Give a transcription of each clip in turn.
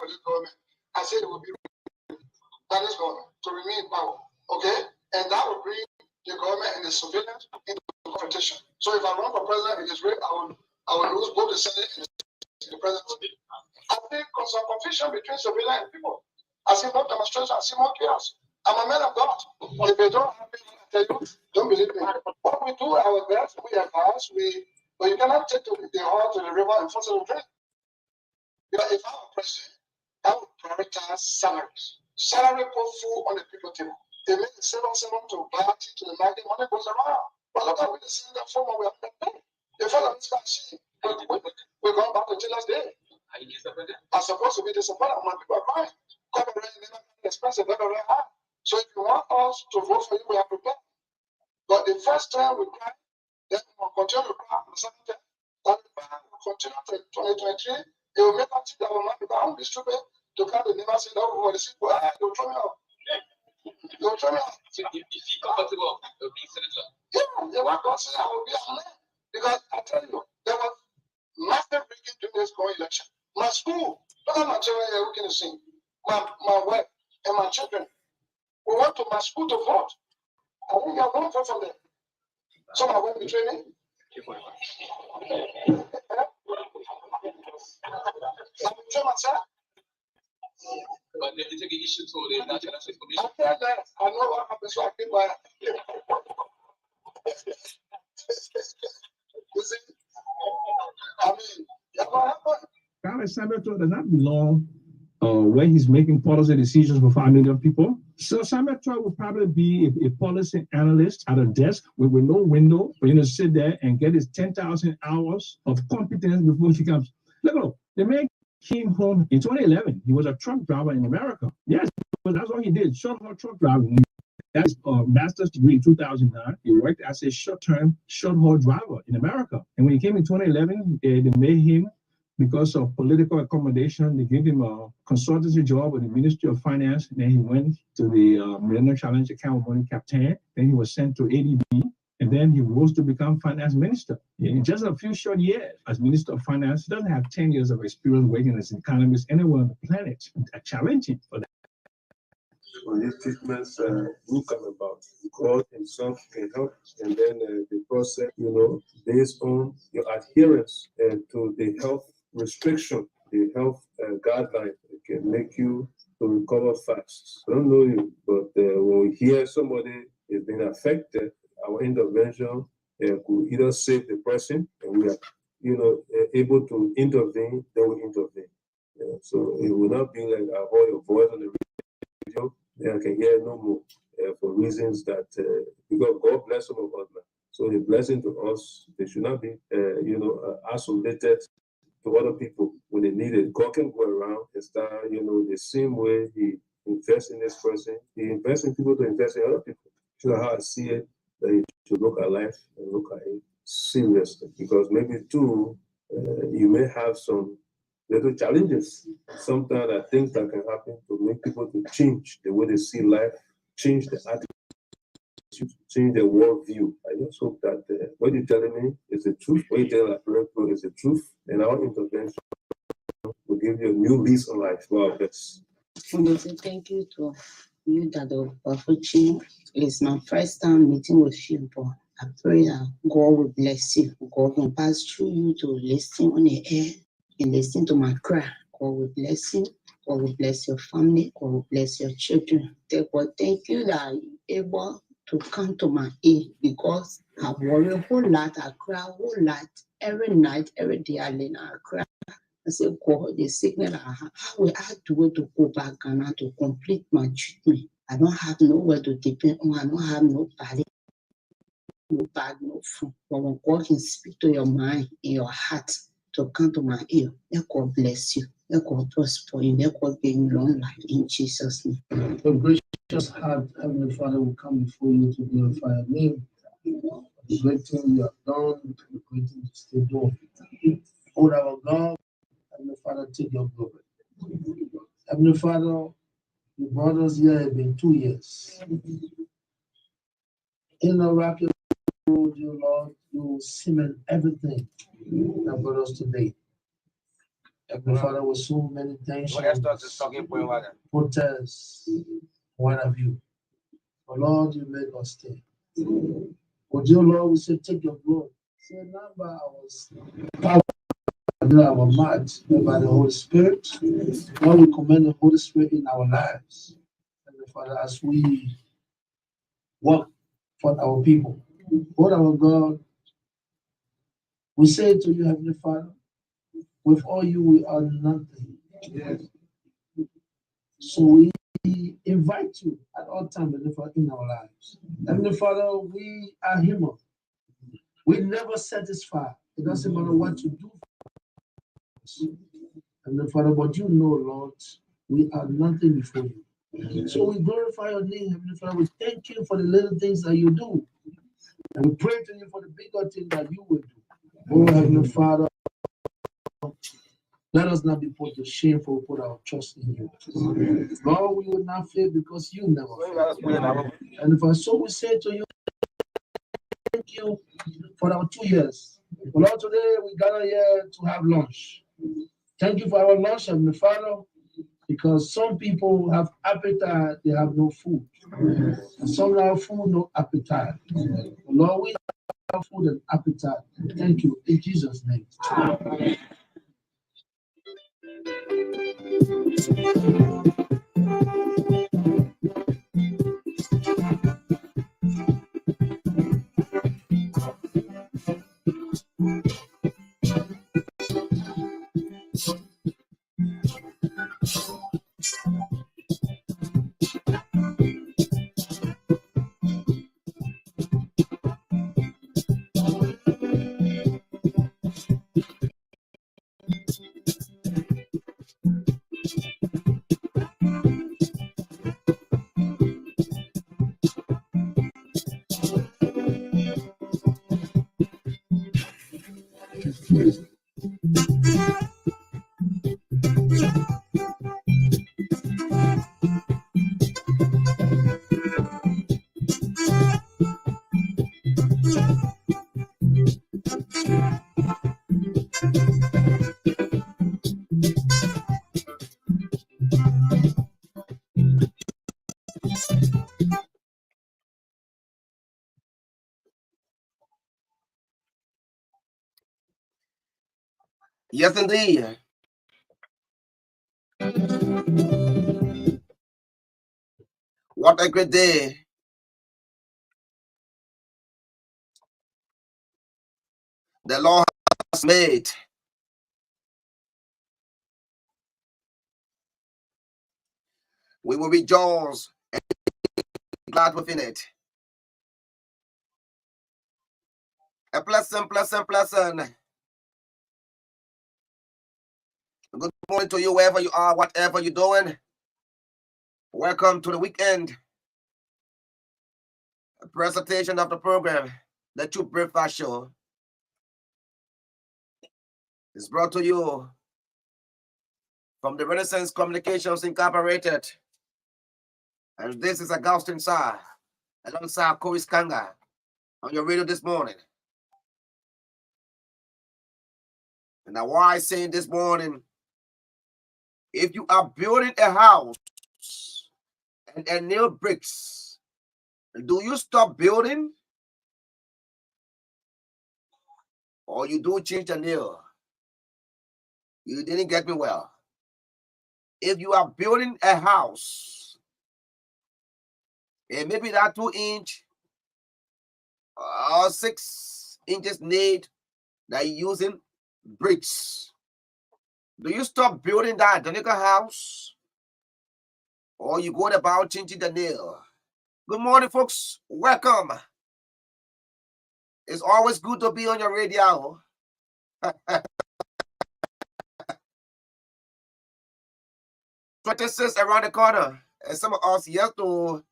with this government. I said it will be that is government to remain in power. Okay? And that will bring the government and the civilians into confrontation. So if I run for president in this way, I will lose both the Senate and the presidency. I think some confusion between civilian and people. I see more demonstrations, I see more chaos. I'm a man of God. If they don't have me, I tell you, don't believe me. What we do, our best, we advance, but you cannot take the horse to the river and force it to drink. Because if I'm a president, I would prioritize salaries. Salary put food on the people's table. They make the 7-7 to party to the market, money goes around. But look at we see that form we have been paid. The fellow is back sheet. We're going back to Taylor's day. I'm supposed to be disappointed when people are crying. Corporate rent never expensive, never very high. So if you want us to vote for you, we have prepared. But the first time we cry, then we'll continue to cry. The second time, we'll continue to 2023. It will make us think that we're not because I won't be stupid to come to the neighbor say, no, the people, they'll throw me out. They'll throw me out. So if you comfortable being senator? Yeah, they want to say I will be a man. Because I tell you, there was massive breaking during this going election. My school, look at my children here looking to sing. My wife and my children. We went to my school to vote. I think I won't vote for them. Some are going to betray me. I betray myself. But they take an issue to the National Commission. I know what happens, so I keep my. You see? I mean, that's what happened. Private senator does not belong where he's making policy decisions for 5 million people. So senator will probably be a policy analyst at a desk with no window for you to sit there and get his 10,000 hours of competence before he comes. Look, the man came home in 2011. He was a truck driver in America. Yes, that's what he did. Short-haul truck driving. That's a master's degree in 2009. He worked as a short-haul driver in America. And when he came in 2011, they made him, because of political accommodation, they gave him a consultancy job with the Ministry of Finance. Then he went to the Millennium Challenge Account Money Captain. Then he was sent to ADB. And then he rose to become finance minister. In just a few short years as minister of finance, he doesn't have 10 years of experience working as an economist anywhere on the planet. It's challenging for that. When these treatments will come about, God himself can help, and then the process, based on your adherence to the health restriction, the health guideline, it can make you to recover fast. I don't know you, but when we hear somebody is being affected, our intervention could either save the person, and we are, able to intervene, then we intervene. So it will not be like I heard your voice on the radio, then I can hear no more for reasons that, because God bless some of us now. So the blessing to us, they should not be, isolated to other people when they need it. God can go around and start, the same way he invests in this person, he invests in people to invest in other people. So how I see it, that you should look at life and look at it seriously, because maybe too, you may have some little challenges. Sometimes there are things that can happen to make people to change the way they see life, change the attitude, change their worldview. I just hope that what you're telling me is the truth. What you're telling us is the truth, and our intervention will give you a new lease on life. Wow, that's. Thank you to you, Dado Bafuchi. It's my first time meeting with you, but I pray that God will bless you. God will pass through you to listen on the air and listen to my cry. God will bless you. God will bless your family. God will bless your children. Therefore, thank you that you're able to come to my aid, because I worry a whole lot. I cry a whole lot. Every night, every day, I cry. I say, God, the sickness I have, I have to wait to go back Ghana to complete my treatment. I don't have nowhere to depend on. I don't have nobody, no bag, no food. But when God can speak to your mind and your heart to come to my ear, let God bless you. Let God prosper you. Let God give you long life in Jesus' name. The gracious heart, Heavenly Father, will come before you to glorify your name. The great thing you have done, the great thing you still doing. Oh, our God, Heavenly Father, take your glory. Heavenly Father, you brought us here, it's been 2 years. In the rocky road, you Lord, you cement everything that brought us today. Heavenly Father, with so many tensions, protests, what have you. Oh Lord, you make us stay. Oh dear Lord, we say, take your blood. Say, not by our might, but by the Holy Spirit. Lord, we commend the Holy Spirit in our lives. Heavenly Father, as we work for our people. Lord our God, we say to you, Heavenly Father, with all you, we are nothing. Yes. So we invite you at all times, Heavenly Father, in our lives. Heavenly Father, we are human. We never satisfy. It doesn't matter what you do for us. Heavenly Father, but you know, Lord, we are nothing before you. So we glorify your name, Heavenly Father. We thank you for the little things that you do. And we pray to you for the bigger things that you will do. Oh, Heavenly Father, let us not be put to shame for we put our trust in you. Lord, we will not fail because you never fail. And if I so we say to you, thank you for our 2 years. Lord, today we gather here to have lunch. Thank you for our lunch, Heavenly Father, because some people have appetite, they have no food. And some have food, no appetite. Lord, we have food and appetite. Thank you in Jesus' name. Yes, indeed. What a great day. The Lord has made. We will rejoice and be glad within it. A pleasant. Good morning to you, wherever you are, whatever you're doing. Welcome to the weekend. A presentation of the program, the True Breakfast Show, is brought to you from the Renaissance Communications Incorporated. And this is Augustine SAAH, alongside KORRIES KARNGAR, on your radio this morning. And now, why saying this morning, if you are building a house and nail bricks, do you stop building or you do change the nail? You didn't get me well. If you are building a house and maybe that 2-inch or 6 inches need that you're using bricks, do you stop building that identical house or you go about changing the nail? Good morning, folks. Welcome. It's always good to be on your radio. 26 around the corner, and some of us have to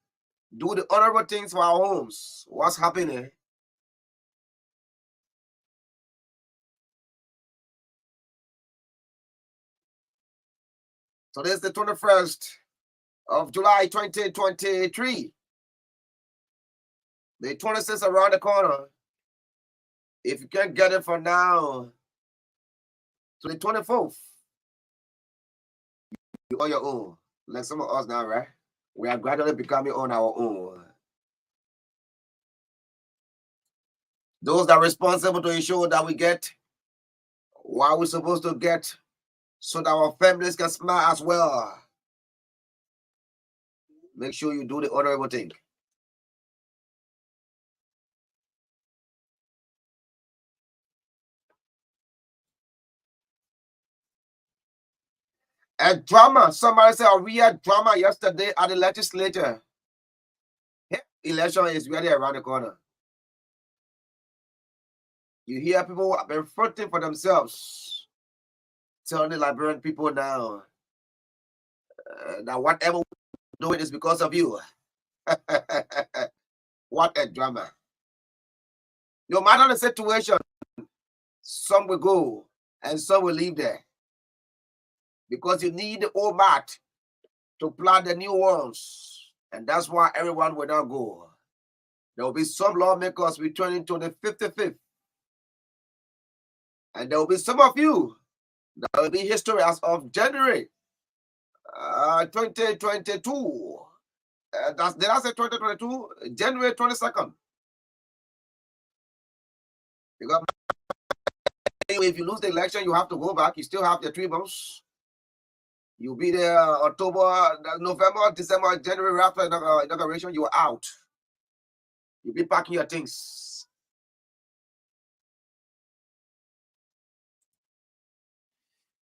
do the honorable things for our homes. What's happening? So this is the 21st of July 2023. The 26th around the corner. If you can't get it for now, to the 24th, You on your own. Like some of us now, right? We are gradually becoming on our own. Those that are responsible to ensure that we get what we're supposed to get so that our families can smile as well. Make sure you do the honorable thing. A drama. Somebody said a real drama yesterday at the legislature. Election is really around the corner. You hear people who have been fighting for themselves, telling the Liberian people now that whatever we're doing is because of you. What a drama. No matter the situation, some will go and some will leave there. Because you need the old mat to plant the new ones. And that's why everyone will not go. There will be some lawmakers returning to the 55th. And there will be some of you that will be history as of January 2022. Did I say 2022? January 22nd. Because if you lose the election, you have to go back. You still have the 3 months. You'll be there October, November, December, January after inauguration, you're out. You'll be packing your things.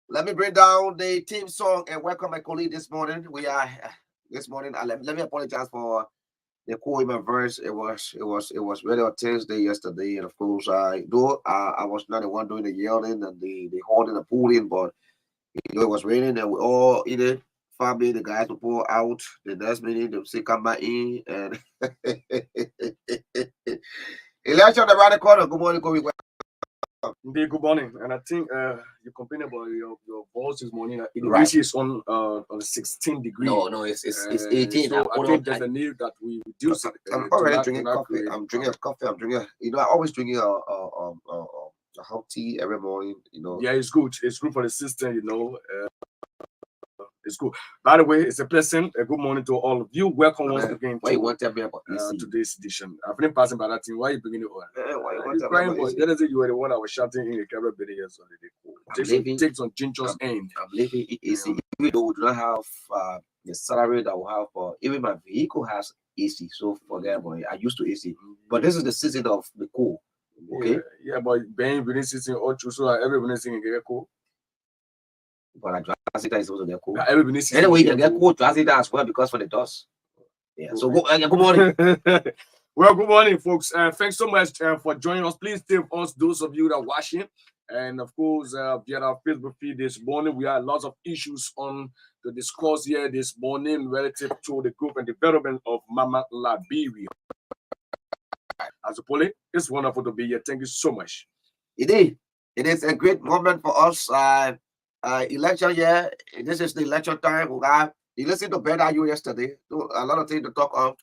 Let me bring down the team song and welcome my colleague this morning. This morning. Let me apologize for the Korean verse. It was really a Thursday yesterday, and of course, I was not the one doing the yelling and the holding the pulling, but it was raining and we all in it. Family, the guys will pull out. The next minute, they'll say come back in and election around the corner. Good morning, Corey. Indeed, good morning. And I think you complained about your voice this morning. The Right. AC is on 16 degrees. No, it's 18. So I think there's a need that we reduce it. I'm already drinking coffee. I'm drinking coffee. I always drinking a hot tea every morning. Yeah, it's good. It's good for the system. It's good. By the way, it's a blessing. A good morning to all of you. Welcome once again Why you want to tell me about today's edition. I've been passing by that thing. Why are you bringing it on? Why you want It's to crying, tell me boy. about The other day you were the one I was shouting in the camera video yesterday. Takes on Ginger's end. I'm living in AC. Even though we do not have the salary that we have for, even my vehicle has AC. So forget about it. I used to AC. But this is the season of the cool. Okay? Yeah, but being within season or two, so everybody singing get cool. But I transit is also get cool. Everybody Anyway, you can get cool transit as well because for the dust. Yeah. So good morning. Well, good morning, folks. Thanks so much for joining us. Please tip us, those of you that are watching. And of course, via our Facebook feed this morning, we have lots of issues on to discuss here this morning relative to the growth and development of Mama Liberia. As a poly, it's wonderful to be here. Thank you so much. It is a great moment for us. Election year. This is the election time. You listened to Ben IU yesterday. A lot of things to talk on.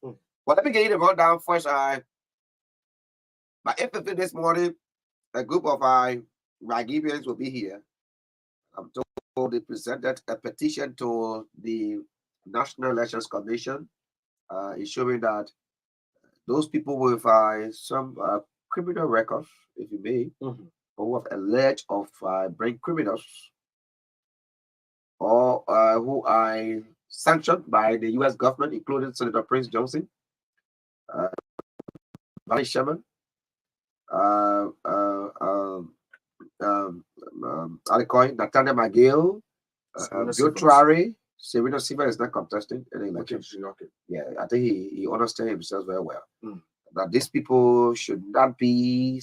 But let me get you the rundown first. By 8:50 this morning, a group of Nigerians will be here. I'm told they presented a petition to the National Elections Commission, ensuring that those people with some criminal records, if you may, or who have alleged of being criminals, or who are sanctioned by the U.S. government, including Senator Prince Johnson, Valley Sherman, Nathaniel McGill, Bill Traore. Serena Silva is not contesting any election. Okay. Yeah, I think he understands himself very well. That these people should not be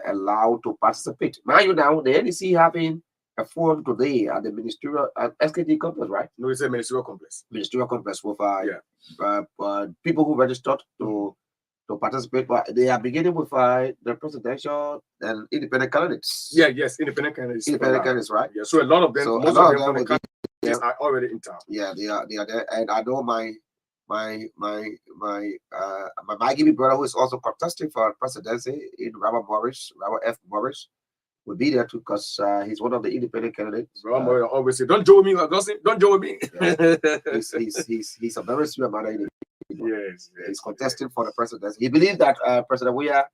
allowed to participate. Mind you, now the NEC having a forum today at the ministerial SKD complex, right? No, it's a ministerial complex. Ministerial complex with people who registered to participate, but they are beginning with the presidential and independent candidates. Yes, independent candidates. Independent candidates, right? Yeah, so a lot of them, So most a lot of them will be are already in town. Yeah, they are there, and I know my Maggie brother, who is also contesting for presidency in Robert F. Morris. will be there too, because he's one of the independent candidates. Bro, I'm always say, don't join me, Augustine. Don't join me. He's a very serious matter. Yes, He's contesting for the presidency. He believes that President Weah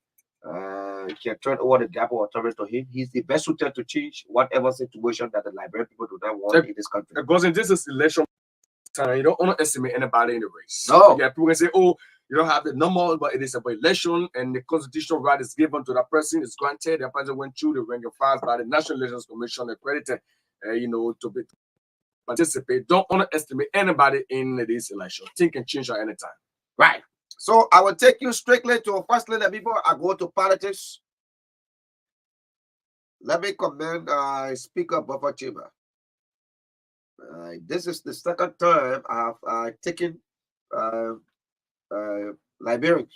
can turn over the gap of authority to him. He's the best suited to change whatever situation that the Liberian people do not want in this country. Augustine, this is election time. You don't underestimate anybody in the race. No. Yeah, people can say, oh, you don't have the number, but it is about election, and the constitutional right is given to that person. It's granted. The person went through the rank of files by the National Elections Commission, accredited, to participate. Don't underestimate anybody in this election. Things can change at any time. Right. So I will take you strictly to firstly, before I go to politics. Let me commend Speaker Buffer Chamber. This is the second time I have taken Liberians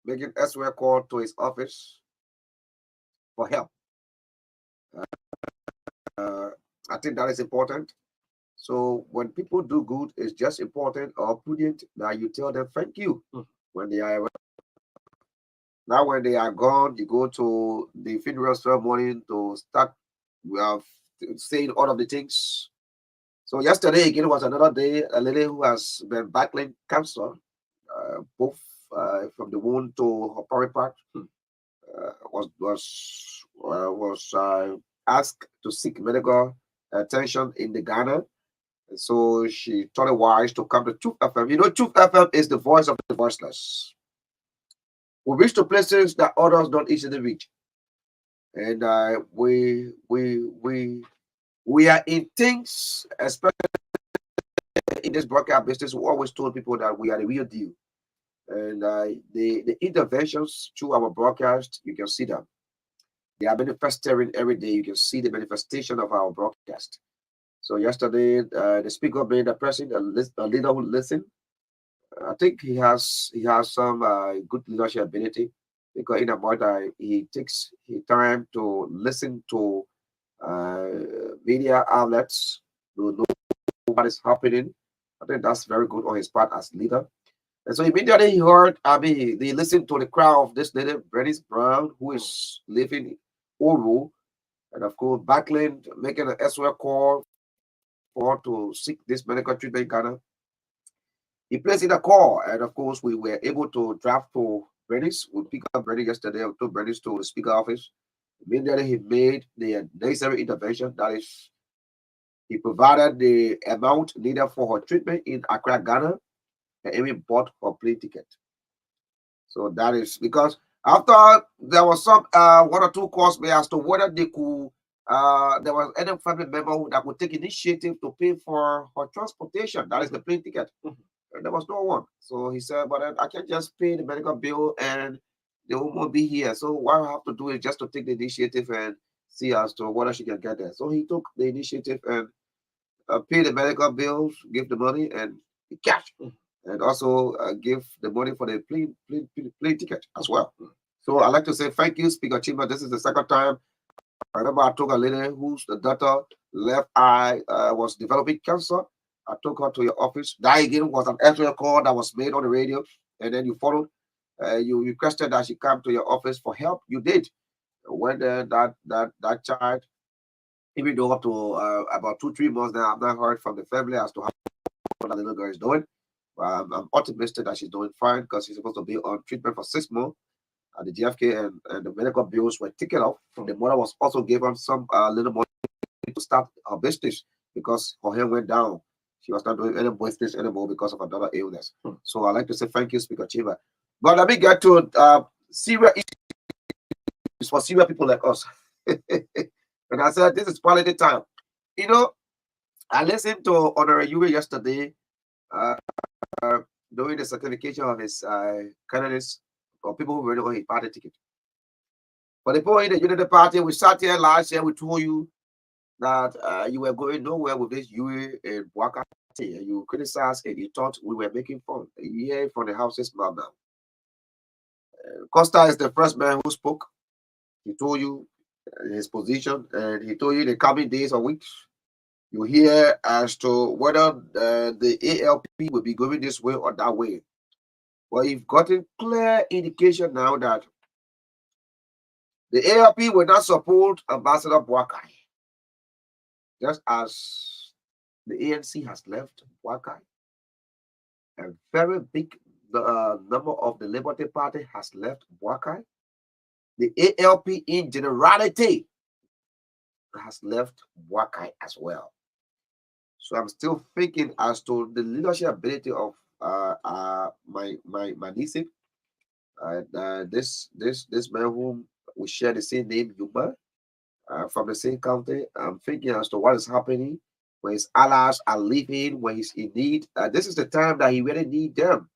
making elsewhere call to his office for help. I think that is important. So when people do good, it's just important or prudent that you tell them thank you when they are around. Now when they are gone, you go to the funeral ceremony to start saying all of the things. So yesterday again was another day. A lady who has been battling cancer, both from the wound to her private part, was asked to seek medical attention in the Ghana. And so she thought it wise to come to Truth FM. You know, Truth FM is the voice of the voiceless. We reach to places that others don't easily reach, and we are in things, especially in this broadcast business. We always told people that we are the real deal, and the interventions through our broadcast, you can see them. They are manifesting every day. You can see the manifestation of our broadcast. So yesterday, the speaker made a person, a leader who listened. I think he has some good leadership ability, because in about he takes his time to listen to media outlets to know what is happening. I think that's very good on his part as leader. And so immediately he heard, he listened to the crowd of this lady, Bernice Brown, who is living in Oru, and of course, battling, making an SOS call for to seek this medical treatment in Ghana. He placed in a call, and of course, we were able to draft for Bernice. We picked up Bernice yesterday. I took Bernice to the speaker office. Immediately, he made the necessary intervention. That is, he provided the amount needed for her treatment in Accra, Ghana, and even bought her plane ticket. So that is because after there was some one or two calls made as to whether they could, there was any family member that would take initiative to pay for her transportation. That is the plane ticket. And there was no one. So he said, but I can't just pay the medical bill and the woman will be here. So what I have to do is just to take the initiative and see as to whether she can get there. So he took the initiative and paid the medical bills, give the money and cash, and also give the money for the plane ticket as well. So I'd like to say thank you, Speaker Chima. This is the second time. I remember I took a lady whose the daughter left eye was developing cancer. I took her to your office. That again was an actual call that was made on the radio, and then you followed. You requested that she come to your office for help. You did. When that child, even though up to about 2-3 months now, I've not heard from the family as to how that little girl is doing. I'm optimistic that she's doing fine, because she's supposed to be on treatment for 6 months at the GFK, and the medical bills were taken off. The mother was also given some little money to start her business, because her hair went down. She was not doing any business anymore because of another illness. So I'd like to say thank you, Speaker Chiba. But let me get to serious issues for serious people like us. And I said, this is quality time. You know, I listened to Honorary Yuri yesterday doing the certification of his candidates or people who really on his party ticket. For the people in the Unity Party, we sat here last year, we told you that you were going nowhere with this Yuri and Bwaka. You criticized and you thought we were making fun. You hear from the house's mouth now. Costa is the first man who spoke. He told you his position, and he told you the coming days or weeks, you hear as to whether the ALP will be going this way or that way. Well, you've gotten clear indication now that The ALP will not support Ambassador Boakai, just as the ANC has left Boakai. A very big number of the Liberty Party has left Boakai. The ALP in generality has left Boakai as well. So I'm still thinking as to the leadership ability of my niece, this man whom we share the same name, Yuma, from the same county. I'm thinking as to what is happening when his allies are leaving, when he's in need. This is the time that he really need them.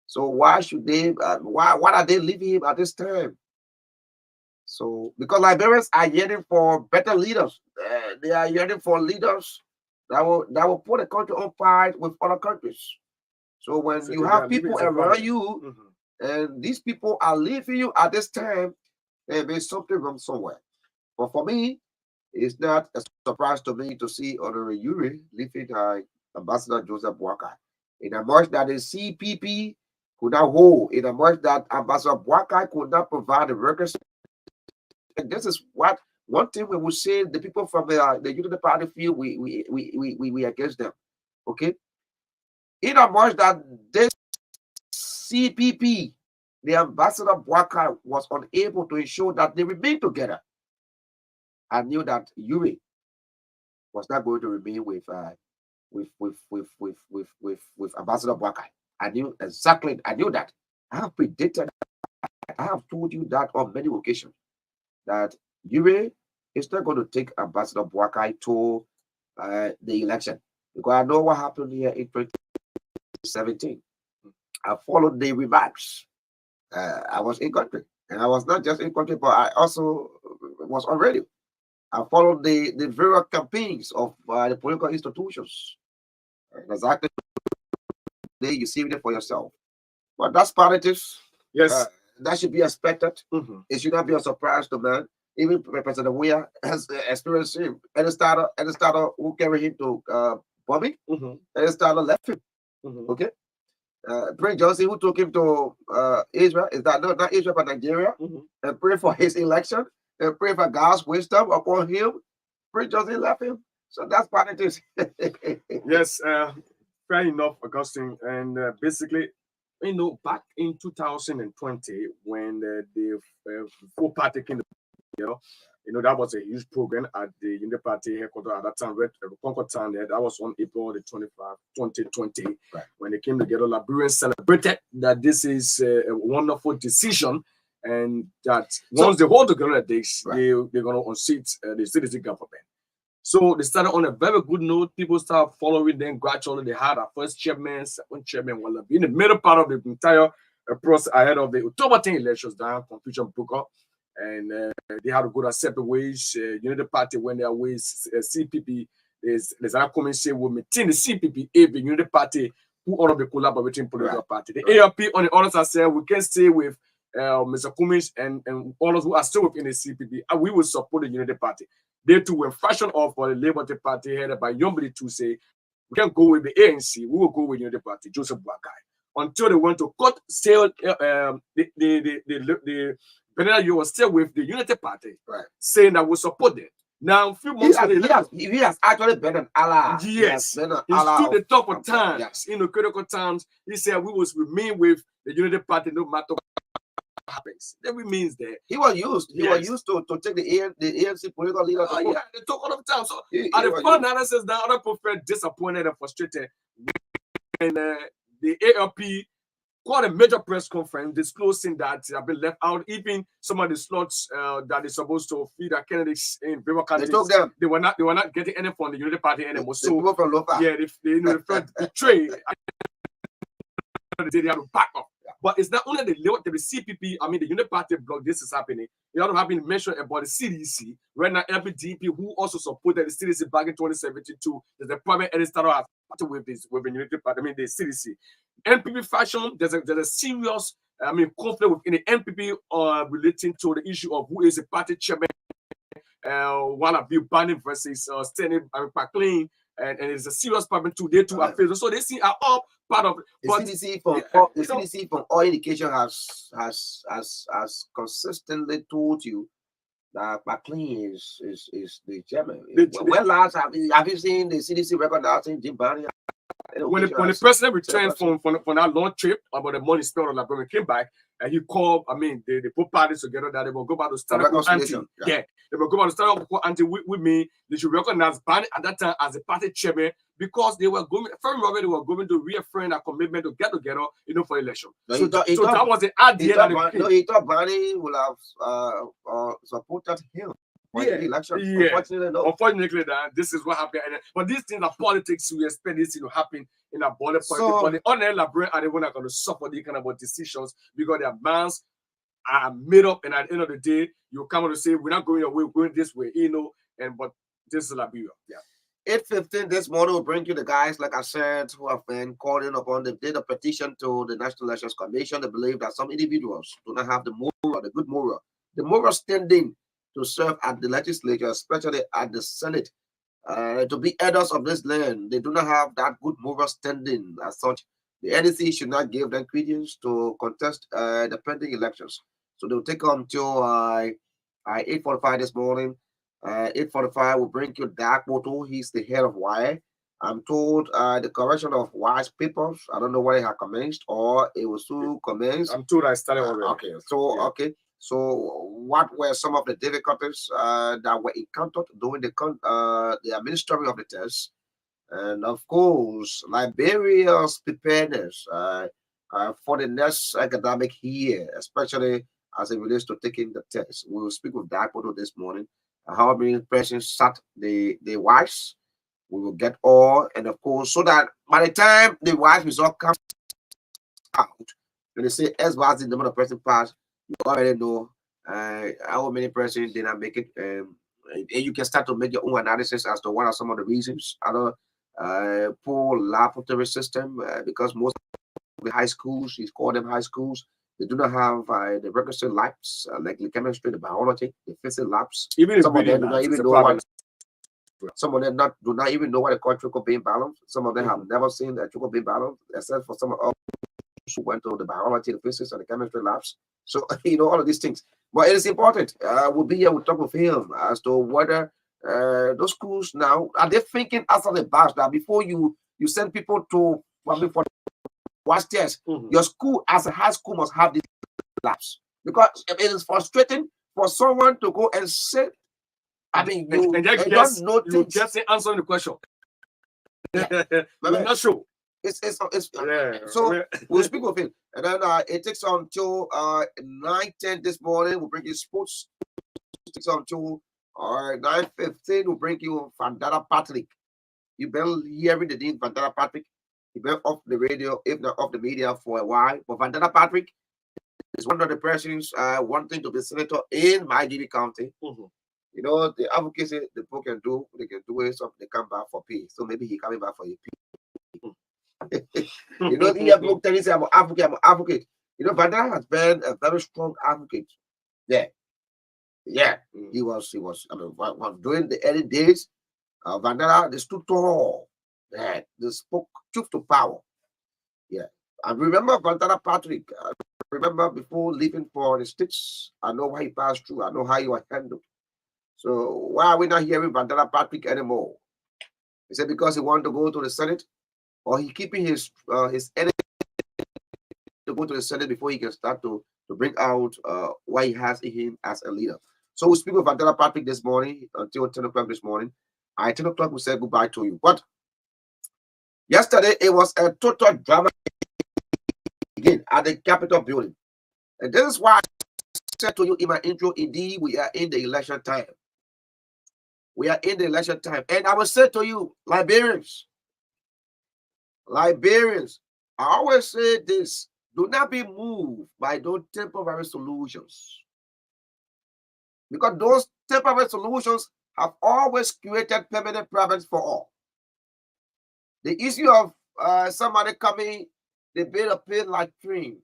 So why should they? Why are they leaving him at this time? So because Liberians are yearning for better leaders, they are yearning for leaders that will put the country on par with other countries. So when you have people around you, and these people are leaving you at this time, there may be something wrong somewhere. But for me, it's not a surprise to me to see Honorary Yuri leaving Ambassador Joseph Boakai. In a much that the CPP could not hold, in a much that Ambassador Boakai could not provide the workers. And this is what one thing we will say: the people from the Unity Party feel we against them. Okay, in a much that this CPP, the Ambassador Boakai was unable to ensure that they remain together. I knew that Yuri was not going to remain with Ambassador Boakai. I knew exactly. I knew that. I have predicted. I have told you that on many occasions that Yuri is not going to take Ambassador Boakai to the election, because I know what happened here in 2017. I followed the remarks. I was in country, and I was not just in country, but I also was on radio. I followed the various campaigns of the political institutions. And exactly, you see it for yourself. But that's politics. Yes. That should be expected. It should not be a surprise to man. Even President Weah has experienced him. And the starter who carried him to bombing, and the starter left him. Okay. Prince Johnson, who took him to Israel, is that not Israel but Nigeria, and pray for his election, and pray for God's wisdom upon him. Prince Johnson left him. So that's politics. Yes, fair enough, Augustine. And basically, back in 2020, when the full party came, that was a huge program at the Unity Party headquarters at that time, Concord Town. That was on April the 25th, 2020. Right. When they came together, Liberians celebrated that this is a wonderful decision, and that once they hold together, they're going to unseat the citizen government. So they started on a very good note. People started following them gradually. They had our first chairman, second chairman. Well, in the middle part of the entire process ahead of the October 10 elections, that confusion broke up. And they had to go their separate ways. Unity Party went their ways. CPP, there's another commission will maintain the CPP, the Unity Party, who all of the collaborating political party. The ALP on the other side said we can stay with Mr. Cummings and all those who are still within the CPP, and we will support the Unity Party. They too were fashioned off for the Liberty Party headed by Yombili to say we can't go with the ANC, we will go with Unity Party, Joseph Boakai. Until they went to court, still the Benedict was still with the Unity Party, saying that we support them. Now, a few months later, he has actually been an ally. Yes, he stood the top of times. In the critical times, he said we will remain with the Unity Party no matter what happens. That remains there. He was used. He was used to take the ANC political leader. They took all of the time. So at the front analysis, the other people felt disappointed and frustrated. And the ALP called a major press conference disclosing that they have been left out. Even some of the slots that is supposed to feed our candidates in various candidates, they took them. They were not getting any from the Unity Party anymore. So from they felt betrayed. They have to back up. But it's not only the CPP, I mean the Unity Party block, this is happening. It also have been mentioned about the CDC, right now LPDP, who also supported the CDC back in 2017 too. There's a private editorial with the Unity Party, I mean the CDC. NPP fashion, there's a serious conflict within the NPP relating to the issue of who is the party chairman, one of you banning versus standing McLean. And it's a serious problem too. They too are facing. So they see are all part of the CDC. CDC from all indication has consistently told you that McLean is the chairman. The- When last have you seen the CDC recognizing Jim Barney? When the president returned from that long trip, about the money spent on Liberia, came back and he called. I mean, they put parties together that they will go back to start up with anti. Yeah, they will go back to start up with anti with me. They should recognize Barney at that time as a party chairman because they were going. First of all, they were going to reaffirm a commitment to get together, for election. No, so that was the idea. He thought Barney would have supported him. Unfortunately, no. Unfortunately, this is what happened. But these things are politics. We expect this to happen in a body politics. But the other Librarian are the one that are going to suffer these kind of decisions because their minds are made up. And at the end of the day, you come to say, we're not going your way, we're going this way, but this is Liberia. Yeah. 8:15 this morning will bring you the guys, like I said, who have been calling upon the did a petition to the National Elections Commission. They believe that some individuals do not have the good moral standing to serve at the legislature, especially at the Senate, to be elders of this land. They do not have that good moral standing as such. The NEC should not give them credence to contest the pending elections. So they'll take on till 8:45 this morning. 8:45 will bring you Dark Moto. He's the head of Y. I'm told the correction of Y's papers, I don't know whether it had commenced or it will soon commence. I'm told I started already. Okay, so, okay. So, what were some of the difficulties that were encountered during the administering of the test? And of course, Liberia's preparedness for the next academic year, especially as it relates to taking the test. We will speak with Dakoto this morning. How many persons sat the wives? We will get all, and of course, so that by the time the wives result comes out, when they say as far as the number of person passed, you already know how many persons did not make it, and you can start to make your own analysis as to what are some of the reasons. Other poor laboratory system, because most of the high schools, you call them high schools, they do not have the requisite labs like the chemistry, the biology, the physics labs. Even some of them do not even know what. Some of them do not even know what they call trickle beam balance. Some of them have never seen a trickle beam balance, except for some of us who went to the biology, the physics, and the chemistry labs. So, all of these things. But it is important. We'll be here, we'll talk with him as to whether those schools now, are they thinking outside the box that before you send people to probably for watch test, your school as a high school must have these labs. Because it is frustrating for someone to go and sit. I mean, you don't know things. You just answering the question. Yeah. I'm not sure. So we'll speak with him, and then it takes until 9:10 this morning. We'll bring you sports. It takes until 9:15. We'll bring you Vandana Patrick. You've been hearing the name Vandana Patrick. You've been off the radio, if not off the media, for a while. But Vandana Patrick is one of the persons wanting to be senator in my County. The advocacy the people can do, they can do it, so they come back for pay. So maybe he coming back for a pay. The telling say I'm an advocate. Vandana has been a very strong advocate. Yeah. He was. I mean, during the early days, Vandana, they stood tall. Yeah, they spoke truth to power. Yeah. I remember Vandana Patrick. I remember before leaving for the States, I know what he passed through. I know how he was handled. So why are we not hearing Vandana Patrick anymore? Is it because he wanted to go to the Senate, or he keeping his energy to go to the Senate before he can start to bring out what he has in him as a leader? So we speak with Vandana Patrick this morning until 10 o'clock this morning. At 10 o'clock we say goodbye to you. But yesterday it was a total drama again at the Capitol building, and this is why I said to you in my intro. Indeed, we are in the election time. We are in the election time. And I will say to you, Liberians, I always say this, do not be moved by those temporary solutions. Because those temporary solutions have always created permanent problems for all. The issue of somebody coming, they build a pit latrine.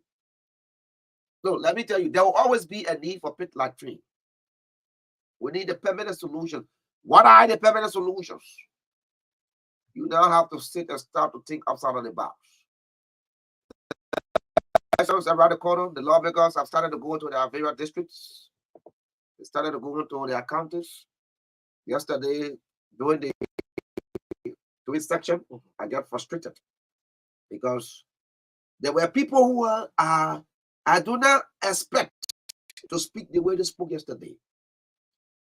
So let me tell you, there will always be a need for pit latrine. We need a permanent solution. What are the permanent solutions? You now have to sit and start to think outside of the box. Around the corner, the lawmakers have started to go to their various districts. They started to go into the accountants. Yesterday, during the tweet section, I got frustrated because there were people who were, I do not expect to speak the way they spoke yesterday,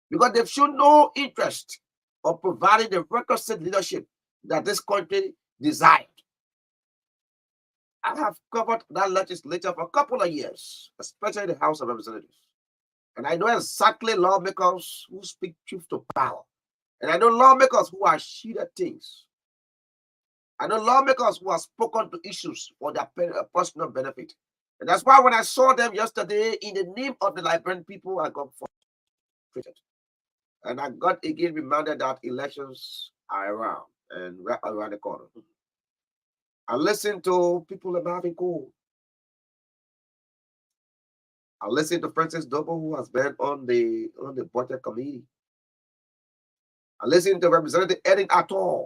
because they've shown no interest of providing the requisite leadership that this country desired. I have covered that legislature for a couple of years, especially the House of Representatives. And I know exactly lawmakers who speak truth to power. And I know lawmakers who are shielded things. I know lawmakers who have spoken to issues for their personal benefit. And that's why when I saw them yesterday in the name of the Liberian people, I got frustrated. And I got again reminded that elections are around and right around the corner. I listened to people about having cool. I listened to Francis Dobo, who has been on the budget committee. I listened to Representative Edin Ator.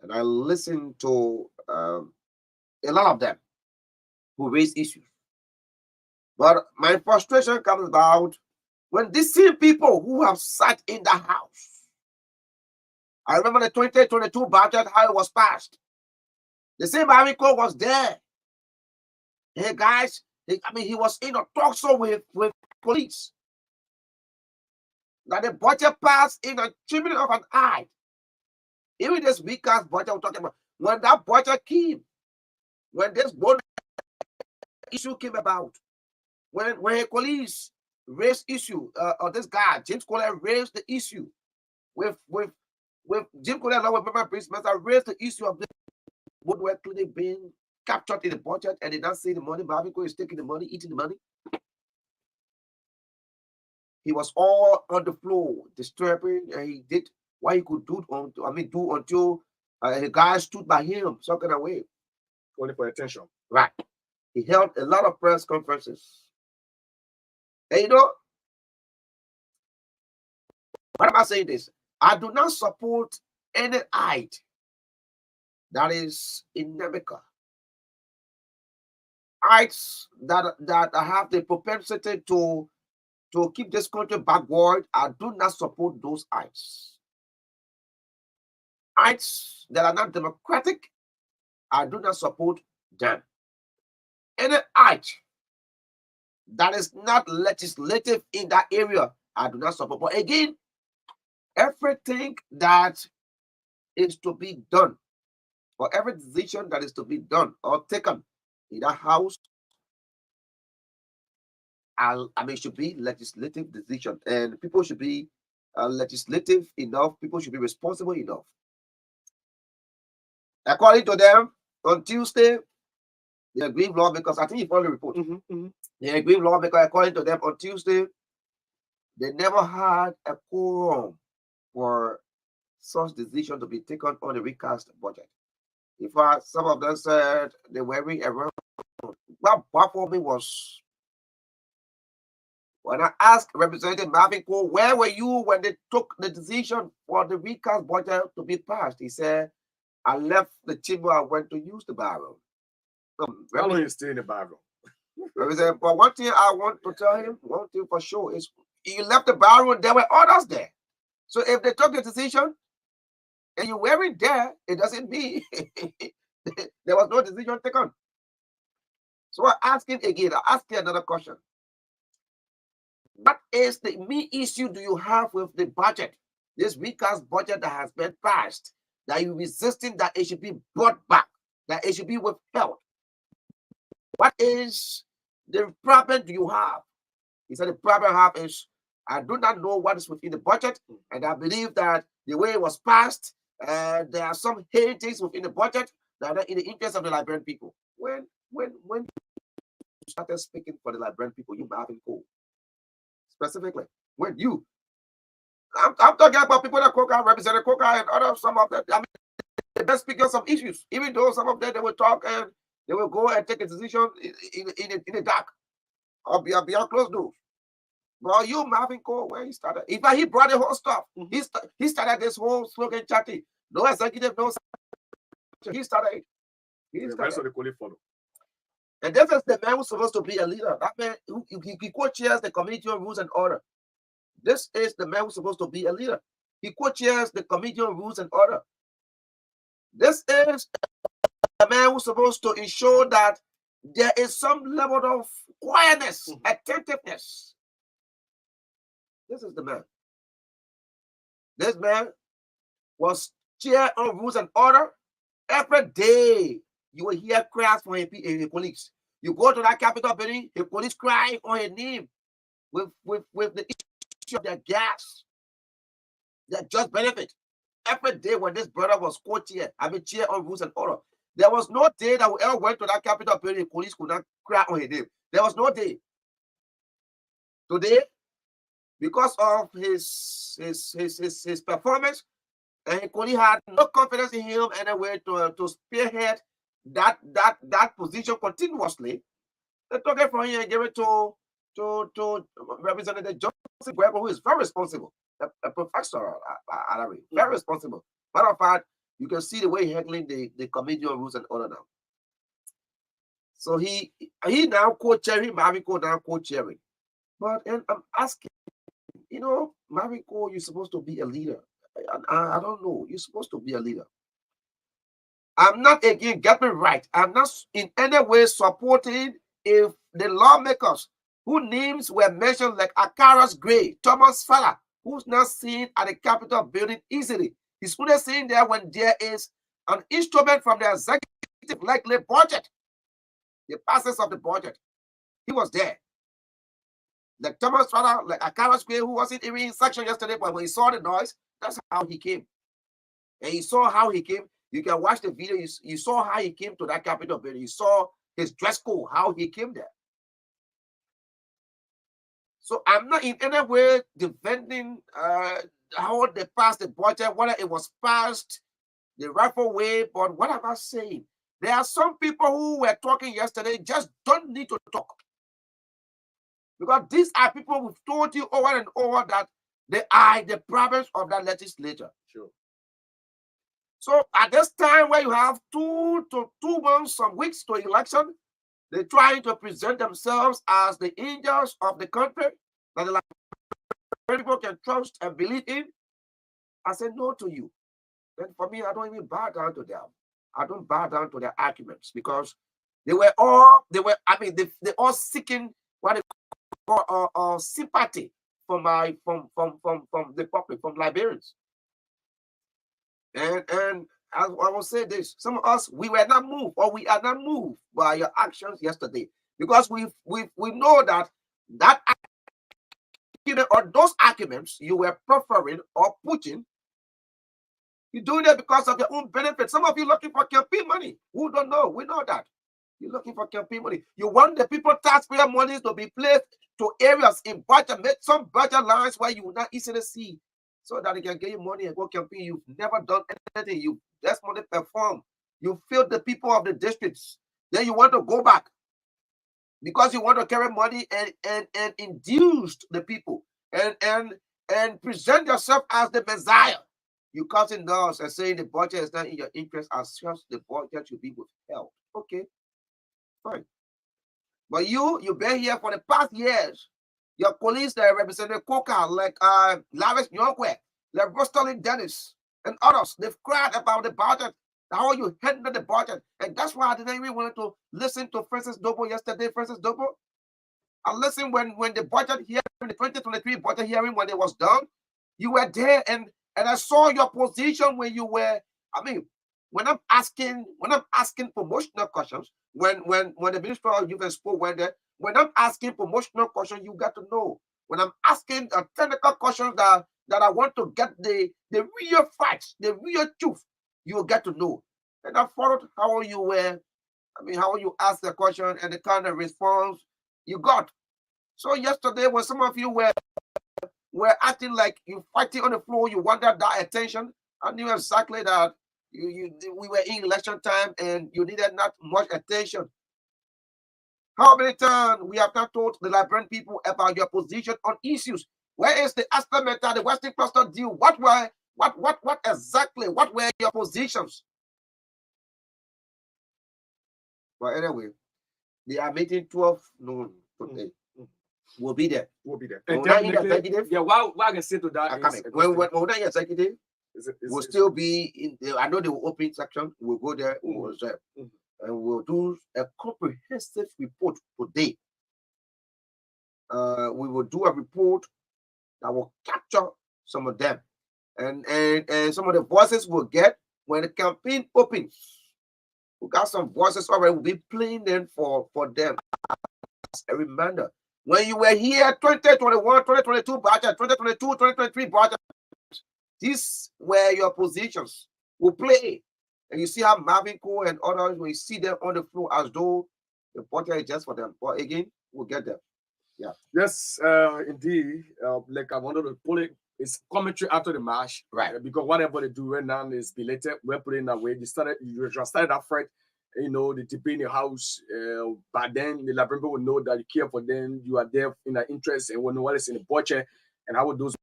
And I listened to a lot of them who raise issues. But my frustration comes about when these same people who have sat in the House. I remember the 2022 budget, how it was passed. The same Amiko was there. Hey guys, he was in a talk show with police. That the budget passed in a twinkling of an eye. Even this weekend's budget we're talking about, when that budget came, when this bonus issue came about, when police raised issue, or this guy, James Collier, raised the issue with Jim Collier, along with Member Prince Master, raised the issue of the Woodward Clinic being captured in the budget, and they not see the money. Babico is taking the money, eating the money. He was all on the floor, disturbing, and he did what he could do until the guy stood by him, sucking away. Only for attention. Right. He held a lot of press conferences. And you know, why am I saying this? I do not support any act that is inimical. Acts that have the propensity to keep this country backward, I do not support those acts. Acts that are not democratic, I do not support them. Any act that is not legislative in that area, I do not support. But again, everything that is to be done, or every decision that is to be done or taken in that House, it should be legislative decision, and people should be legislative enough. People should be responsible enough. According to them, on Tuesday, the aggrieved lawmakers, I think you found the report. The aggrieved lawmakers, according to them, on Tuesday, they never had a quorum for such decision to be taken on the recast budget. In fact, some of them said they were around. What baffled me was when I asked Representative Marvin Cole, where were you when they took the decision for the recast budget to be passed? He said, I left the chamber, I went to use the barrel. How long you stay in the barrel? But one thing I want to tell him, one thing for sure, is he left the barrel and there were others there. So if they took the decision and you weren't there, it doesn't mean there was no decision taken. So I'm asking again, I'll ask you another question. What is the main issue do you have with the budget? This recast budget that has been passed, that you're resisting that it should be brought back, that it should be withheld. What is the problem do you have? He said the problem I have is I do not know what is within the budget, and I believe that the way it was passed, there are some hidden things within the budget that are in the interest of the Liberian people. When you started speaking for the Liberian people, you Marvin Cole, specifically, when you, I'm talking about people that Koka, Representative Koka, and other some of them. I mean, they best speak on some issues, even though some of them they will talk and they will go and take a decision in the dark or beyond closed doors. Well, you Marvin Cole, where he started. In fact, he brought the whole stuff. He started this whole slogan chatting. No executive, no. He started it. The rest of the colleague follow. And this is the man who's supposed to be a leader. That man, he co-chairs the Committee on Rules and Order. This is the man who's supposed to be a leader. He co-chairs the Committee on Rules and Order. This is the man who's supposed to ensure that there is some level of quietness, attentiveness. This is the man. This man was chair on Rules and Order. Every day you will hear cries from his colleagues. You go to that Capitol building, the police crying on his name with the issue of their gas, their just benefit. Every day when this brother was co-chair, chair on Rules and Order, there was no day that we ever went to that Capitol building, the police could not cry on his name. There was no day. Today, because of his performance, and he could had no confidence in him anyway to spearhead that position continuously. They took it from him and gave it to Representative Johnson Gregory, who is very responsible, a professor at Arabic, very responsible. Matter of fact, you can see the way he's handling the Committee on Rules and Order now. So he now co-chairing, Mariko now co-chairing. But and I'm asking, Mariko, you're supposed to be a leader. I don't know. You're supposed to be a leader. I'm not, again, get me right. I'm not in any way supporting if the lawmakers whose names were mentioned, like Akara's Gray, Thomas Falla, who's not seen at the Capitol building easily. He's only seen there when there is an instrument from the executive, like the budget, the passage of the budget. He was there. Like Thomas Falla, like Akara's Gray, who wasn't even in section yesterday, but when he saw the noise, that's how he came. And you saw how he came. You can watch the video. You saw how he came to that Capitol building. You saw his dress code, how he came there. So I'm not in any way defending how they passed the budget, whether it was passed the rightful way, but what am I saying? There are some people who were talking yesterday just don't need to talk. Because these are people who've told you over and over that they are the problems of that legislature. Sure. So at this time where you have 2 months, some weeks to election, they're trying to present themselves as the angels of the country that the people can trust and believe in. I say no to you. Then for me, I don't even bow down to them. I don't bow down to their arguments because they all seeking what they call sympathy from the public, from Liberians. And I will say this: some of us, we were not moved, or we are not moved by your actions yesterday, because we know that argument or those arguments you were preferring or pushing, you're doing it because of your own benefit. Some of you looking for campaign money. Who don't know? We know that. You're looking for campaign money. You want the people taxpayer money to be placed to areas in budget, make some budget lines where you will not easily see, so that they can get you money and go campaign. You've never done anything. You just want to perform. You feel the people of the districts. Then you want to go back because you want to carry money and induce the people and present yourself as the Messiah. You cutting doors and saying the budget is not in your interest, as such the budget should be withheld. Okay, fine. But you've been here for the past years. Your colleagues that represented Coca, like Lavish Nyokwe, like Rostalin Dennis, and others, they've cried about the budget, how you handle the budget. And that's why I didn't even want to listen to Francis Dobo yesterday. Francis Dobo, I listened when the budget hearing, the 2023 budget hearing, when it was done. You were there, and I saw your position when you were, when I'm asking promotional questions, when the Minister of Youth and Sport went there, when I'm asking promotional questions, you got to know. When I'm asking technical questions that I want to get the real facts, the real truth, you get to know. And I followed how you were, how you asked the question and the kind of response you got. So yesterday, when some of you were acting like you fighting on the floor, you wanted that attention, I knew exactly that we were in election time and you needed not much attention. How many times we have not told the Liberian people about your position on issues? Where is the Astamenta, the Western Cluster deal? What were your positions? But anyway, They are meeting 12 noon today. We'll be there. We'll be there. When And we're not in definitely, executive, yeah, what I can say to that I'm is, coming. When we're not in executive, we'll is- still be in the, I know the open section. We'll go there, we'll observe, Mhm. and we'll do a comprehensive report today. We will do a report that will capture some of them, and some of the voices we'll get when the campaign opens. We got some voices already. We'll be playing them for them as a reminder. When you were here, 2021, 2022 budget, 2022, 2023 budget, these were your positions. We'll play. And you see how Marvin Cole and others, when you see them on the floor as though the budget is just for them. But again, we'll get them. Yeah. Yes, indeed. Like I wanted to pull it. It's commentary after the match, Right. Because whatever they do right now is belated. We're putting that way. You just started that fight. You know, the debate in your house. But then the Labrador people will know that you care for them. You are there in their interest, and will know what is in the budget and how those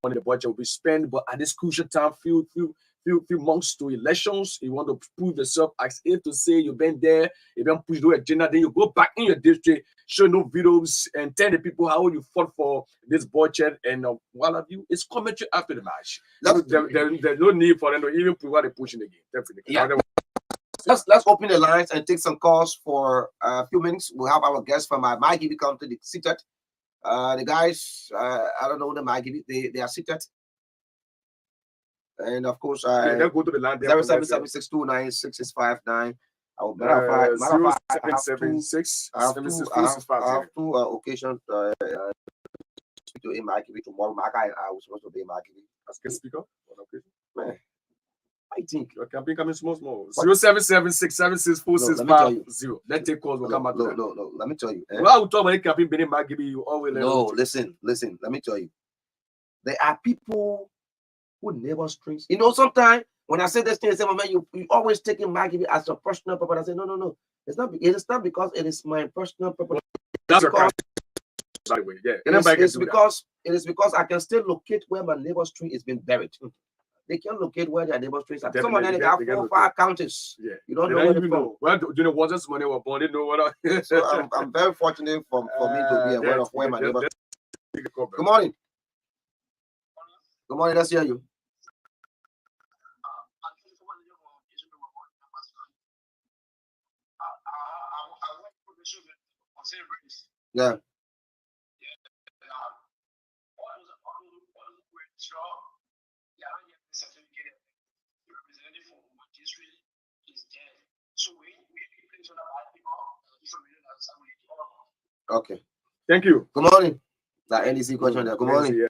money in the budget will be spent. But at this crucial time, few months to elections, you want to prove yourself as if to say you've been there, you've been pushed to agenda, then you go back in your district, show no videos, and tell the people how you fought for this budget and what have you. It's commentary after the match. There's no need for them to even prove what they're pushing again. Definitely. Yeah. Let's open the lines and take some calls for a few minutes. We'll have our guests from my GV come to the seated. The guys, I don't know the my GV, they are seated. And of course, they'll go to the line. 07762966659. I will matter of fact, I have two occasions to in my GV tomorrow. I was supposed to be in my GV as guest speaker. Man, I think your campaign coming small. 077676465. Let's take calls. We'll come back to that. No. Let me tell you. Well, I will talk about the campaign. Benin Magibi, you always no. Listen. Let me tell you. There are people who never strings. You know, sometimes when I say this thing, I say, man, you always taking Magibi as a personal purpose. I say, no. It's not because it is my personal purpose. That's because, by the way, yeah. It is because I can still locate where my neighbor's tree is being buried. They can locate where their neighbor's trees are. Some of them they have 4 or 5 counties. Yeah. You don't know where they're from. Well, do you know what this money were born? They know what. So I'm very fortunate for me to be aware of where my neighbors. Good morning. Good morning. Let's hear you. Yeah. Okay. Thank you. Good morning. That NDC question there. Good morning.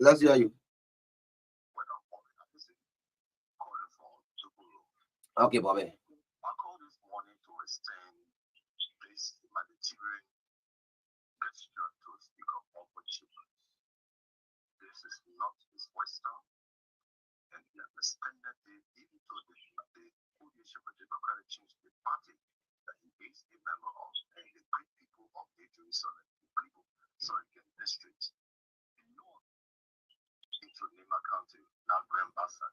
Let's hear you. Okay, Bobby. I called this morning to extend this humanitarian gesture to speak of opportunities. This is not his Western, and he has extended it into the coalition for democratic change, the party that he is a member of, and the great people of the Jerusalem people, district. In North, into Lima County, now Grand Bassa,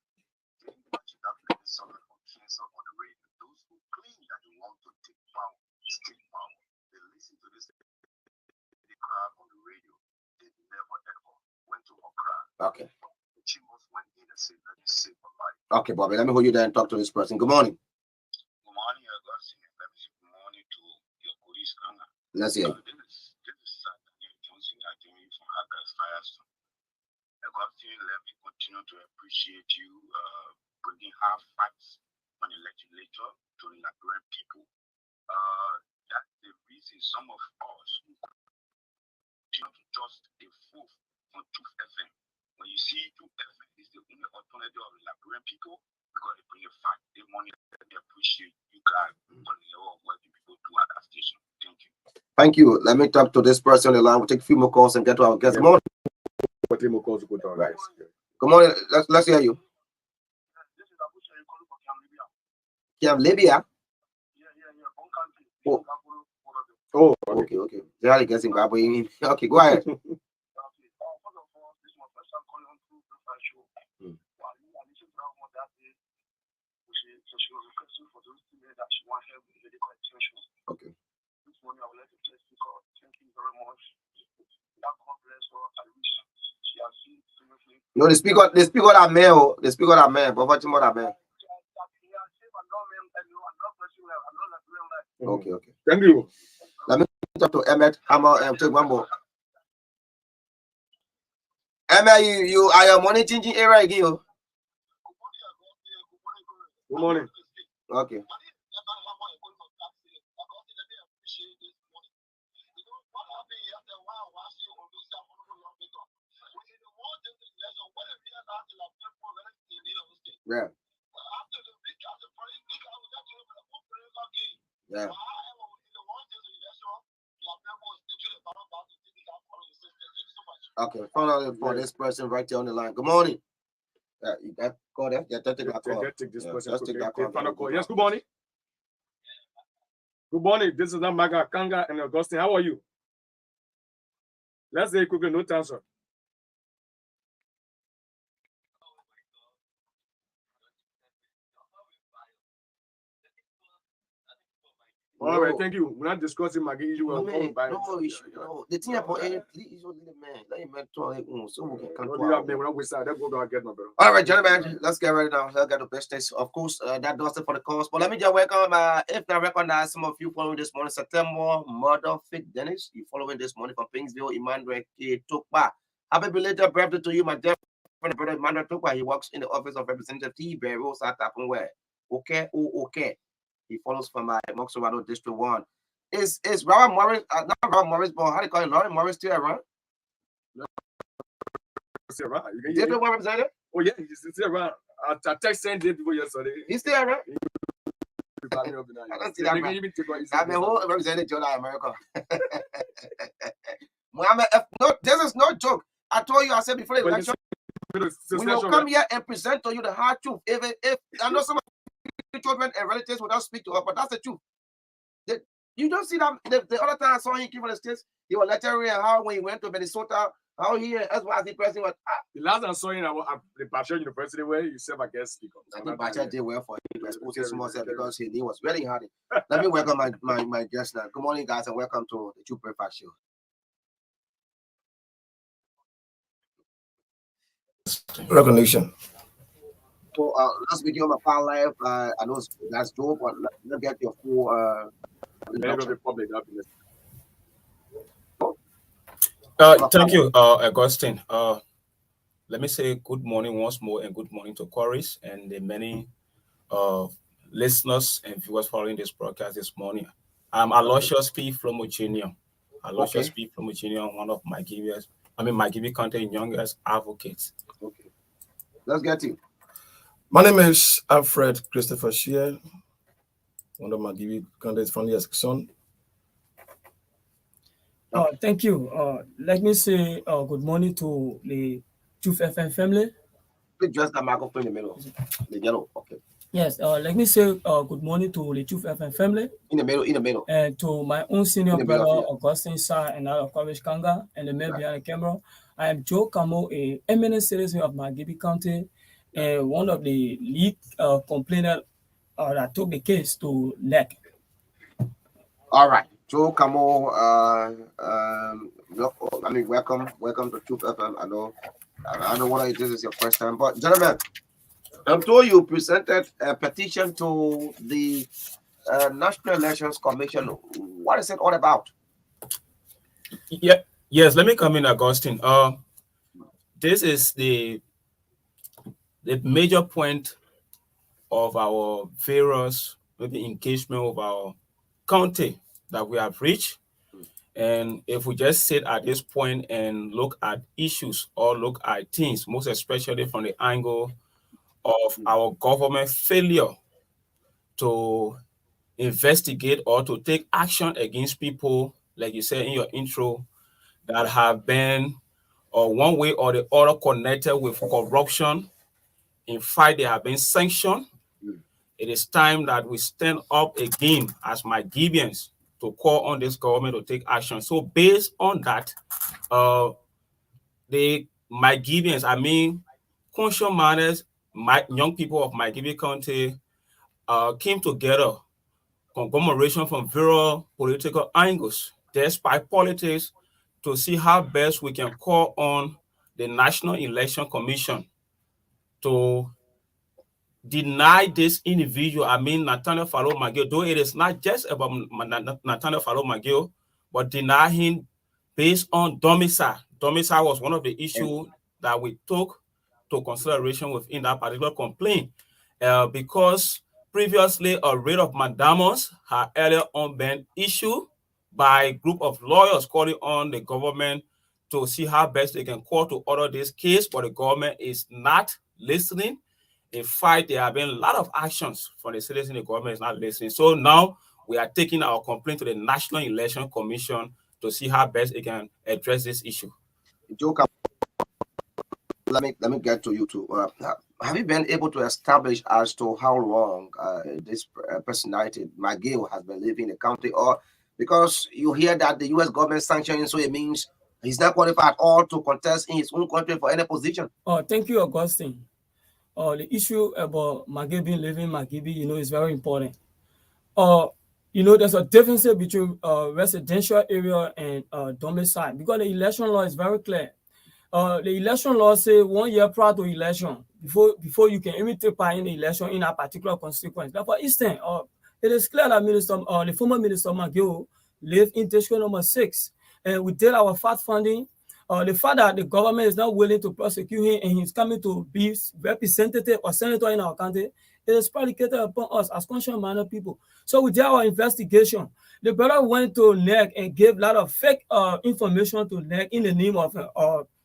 they imagine that many suffer from cancer on the radio. Those who claim that they want to take power, state power, they listen to this, they cry on the radio. They never ever went to a cry. Okay. The Chimos went in and said, let me save my life. Okay, Bobby, let me hold you there and talk to this person. Good morning. Good morning, Augustine. Let me say good morning to your police Kanga. Let's hear. This is Daniel Johnson. I join you from August Firestone. Augustine, let me continue to appreciate you bringing hard facts on the legislature to the Liberian people. That's the reason some of us continue to trust the fourth on Truth FM. When you see Truth FM is the only alternative of the Liberian people because they bring a fact, they money, they appreciate you guys on the level of what the people do at that station. Thank you. Thank you. Let me talk to this person on the line. We'll take a few more calls and get to our guest. Good morning. Right. Good morning. Let's hear you. Libya. Oh, okay. They are guessing, but okay, go ahead. also for those females that she want help with medical attention. Okay. This morning I would like to thank you, God. Thank you very much. That God bless her. I wish she has seen seriously. No, the speaker are male. The speaker are male, but what's more than male? Okay, okay. Thank you. Let me talk to Emmett. I'm take one more. Emmett, you are your money changing area again. Good morning. Okay. Yeah. Yeah. Okay, follow for this person right there on the line. Good morning. You got call there? Yeah, take that call. Take this Yeah, person. just take that call. Final call. Yes, good morning. Good morning. This is Maga, KARNGAR, and Augustine. How are you? Let's say quickly, no time, sir. All right, thank you. We're not discussing my issue. No issue. No, the thing about it, please, man, let him talk. So we can come to our. All right, gentlemen, let's get ready now. Let's get the business. Of course, that does it for the calls. But let me just welcome, if I recognize some of you following this morning, September, Mother Fit Dennis, you following this morning from Pingsville, Emmanuel K. Tokba. Happy belated birthday to you, my dear friend, brother Emmanuel Tokba. He works in the office of Representative T. Barrow, South Tappenware. Okay, okay. He follows from my Moxorado District 1. Is Robert Morris, not Robert Morris, but how do you call it? Lauren Morris still around? Still around. District 1 representative? Oh, yeah, he's still around. I texted him people yesterday. He's still around? I don't see that, man. I'm a whole representative of America. No, this is no joke. I told you, I said before the election, we will come here and present to you the hard truth. If I know some of the children and relatives will not speak to us, but that's the truth. You don't see that the other time I saw him in the States, he was lecturing how when he went to Minnesota, how he as well as the president was. The last time I saw him at the Bachelor University where he served as guest speaker. I think Bachelor did well for him to expose his small self because he was really hard. Let me welcome my guest now. Good morning, guys, and welcome to the True Breakfast Show. Recognition. So let's begin on my power live. I know that's dope, but let's get your full thank you, Augustine. Let me say good morning once more and good morning to KORRIES and the many listeners and viewers following this broadcast this morning. I'm Aloysius P. Flomo Jr. Aloysius P. Flomo Jr., one of my Gibby County youngest advocates. Okay. Let's get you. My name is Alfred Christopher Shear, one of my Gibby County's funniest son. Thank you. Let me say good morning to the Truth FM family. Please just the microphone in the middle. The yellow. Okay. Yes. Let me say good morning to the Truth FM family. In the middle. And to my own senior brother, Augustine, SAAH, and other coverage KARNGAR, and the man behind the camera. I am Joe Camo, a eminent citizen of my Gibby County, and one of the lead complainants that took the case to NEC. All right. Joe Camo, welcome to Truth FM. I know what this is your first time, but gentlemen, I'm told you presented a petition to the National Elections Commission. What is it all about? Yeah, yes. Let me come in, Augustine. This is the major point of our various engagement of our county that we have reached. And if we just sit at this point and look at issues or look at things, most especially from the angle of our government failure to investigate or to take action against people, like you said in your intro, that have been one way or the other connected with corruption. In fact, they have been sanctioned. It is time that we stand up again as my Gibeons to call on this government to take action. So based on that, my Gibeons, conscious manners, my young people of my Gibby County came together, conglomeration from various political angles, despite politics, to see how best we can call on the National Election Commission to deny this individual, I mean Nathaniel Fallow McGill, though it is not just about Nathaniel Fallow McGill, but deny him based on domicile. Domicile was one of the issues that we took to consideration within that particular complaint, because previously a writ of mandamus had earlier on been issued by a group of lawyers calling on the government to see how best they can call to order this case, but the government is not listening. In fact, there have been a lot of actions from the citizens. The government is not listening. So now we are taking our complaint to the National Election Commission to see how best it can address this issue. Joe, let me get to you too. Have you been able to establish as to how long this personality, McGill, has been living in the country? Or because you hear that the U.S. government sanctioning, so it means he's not qualified at all to contest in his own country for any position? Oh, thank you, Augustine. The issue about McGill being living in McGill, is very important. There's a difference between residential area and domicile, because the election law is very clear. The election law says 1 year prior to election, before you can even take part in the election in a particular constituency. But for instance, it is clear that the former Minister McGill lived in district number 6, and we did our fact finding. The fact that the government is not willing to prosecute him and he's coming to be representative or senator in our country, it is predicated upon us as conscious-minded people. So we did our investigation. The brother went to NEC and gave a lot of fake information to NEC in the name of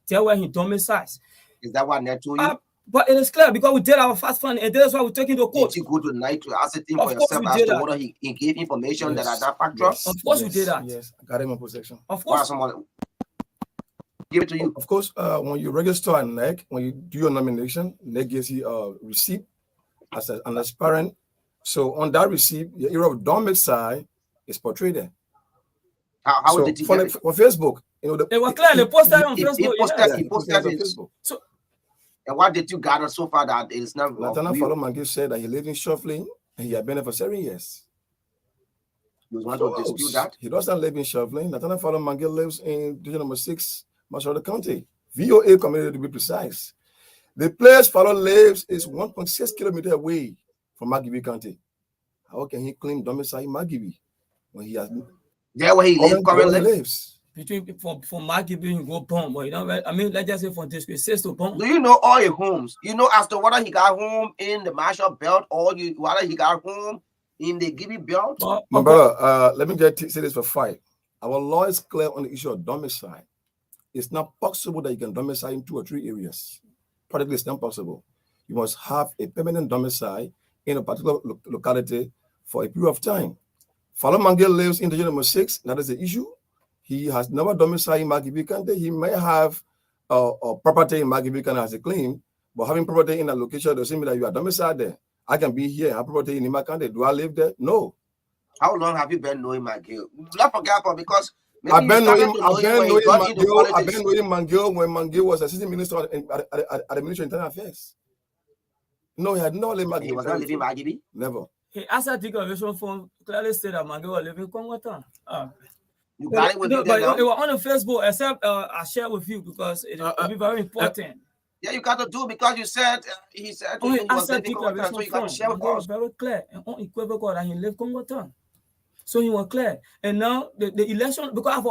tell where he domiciles. Is that what NEC told you? But it is clear because we did our fast finding, and that's why we took him to court. Did you go tonight to ascertain for yourself as to whether he gave information that are not factual? Yes. Of course we did that. Yes, I got him in possession. Of course. Give it to you. Of course, when you register at NEC, when you do your nomination, NEC gives you a receipt as an aspirant. So on that receipt, your area of domicile is portrayed there. How did you get it? For Facebook, it was clear. They posted on Facebook. He posted it on Facebook. So, and what did you gather so far that it is not? Nathaniel Fallow McGill said that he lived in Shuffling and he had been there for 7 years. You want to dispute that? He doesn't live in Shuffling. Nathaniel Fallow McGill lives in district number 6, Marshall County, VOA community to be precise. The place Fallow lives is 1.6 kilometers away from Margibi County. How can he claim domicile in Margibi when he has there where he currently lives? Between from Margibi, you go bomb, but let's just say from this place to bomb. Do you know all your homes? You know as to whether he got home in the Marshall Belt or whether he got home in the Gibby Belt? My brother, let me just say this for five. Our law is clear on the issue of domicile. It's not possible that you can domicile in 2 or 3 areas. Practically, it's not possible. You must have a permanent domicile in a particular locality for a period of time. Fallow McGill lives in district number 6. That is the issue. He has never domiciled in Margibi County. He may have a property in Margibi County as a claim, but having property in a location doesn't mean that you are domiciled there. I can be here and have property in Nima County. Do I live there? No. How long have you been knowing McGill? Not forget, because I've been knowing McGill when McGill was assistant minister at the Ministry of Internal Affairs. No, he had not lived in Margibi. He was not living in Margibi? Never. He asked a declaration form clearly stated that McGill was living in Congo Town. You got it with you but it was on the Facebook, except I share with you because it will be very important. Yeah, you got to do because you said he said he was living in Congo Town, so you got to share with us. Very clear and unequivocal that he lived Congo Town. So he was clear. And now the election, because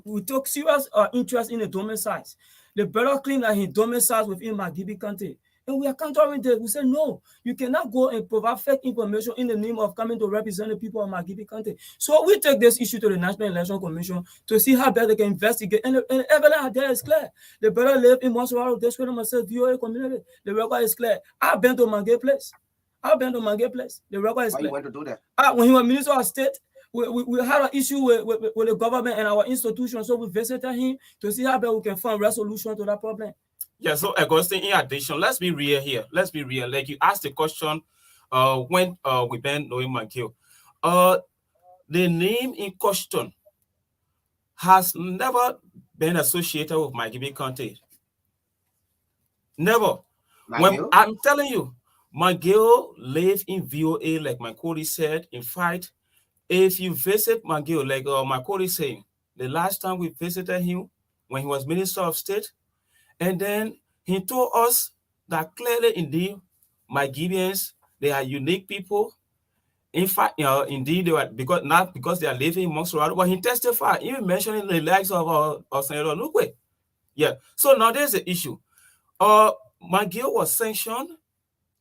we took serious interest in the domiciles. The brother claimed that he domiciles within Margibi County. And we are countering this. We said, no, you cannot go and provide fake information in the name of coming to represent the people of Margibi County. So we take this issue to the National Election Commission to see how best they can investigate. And the evidence there is clear. The brother lived in Monserrat, district number 6, VOA community. The record is clear. I've been to Margibi Place. The record is clear. Why you went to do that? When he was Minister of State, we had an issue with the government and our institution. So we visited him to see how best we can find resolution to that problem. Yeah, so Augustine, in addition, let's be real here. Let's be real. Like you asked the question when we been knowing McGill. The name in question has never been associated with Margibi County. Never. When I'm telling you, McGill live in VOA, like my colleague said. In fact, if you visit McGill, like my colleague saying, the last time we visited him when he was Minister of State, and then he told us that clearly, indeed, McGivians, they are unique people. In fact, indeed, they were not because they are living in Montserrat, but he testified, even mentioning the likes of Senator Lukwe. Yeah. So now there's the issue. McGill was sanctioned.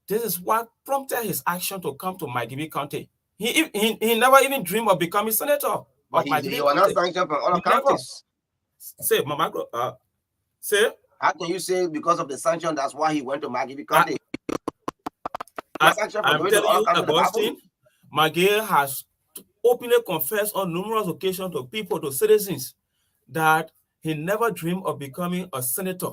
This is what prompted his action to come to McGill County. He never even dreamed of becoming senator. But he was not sanctioned from other counties. Say, Mama, say. How can you say because of the sanction that's why he went to McGill County? I'm telling you, Augustine, McGill has openly confessed on numerous occasions to people, to citizens, that he never dreamed of becoming a senator.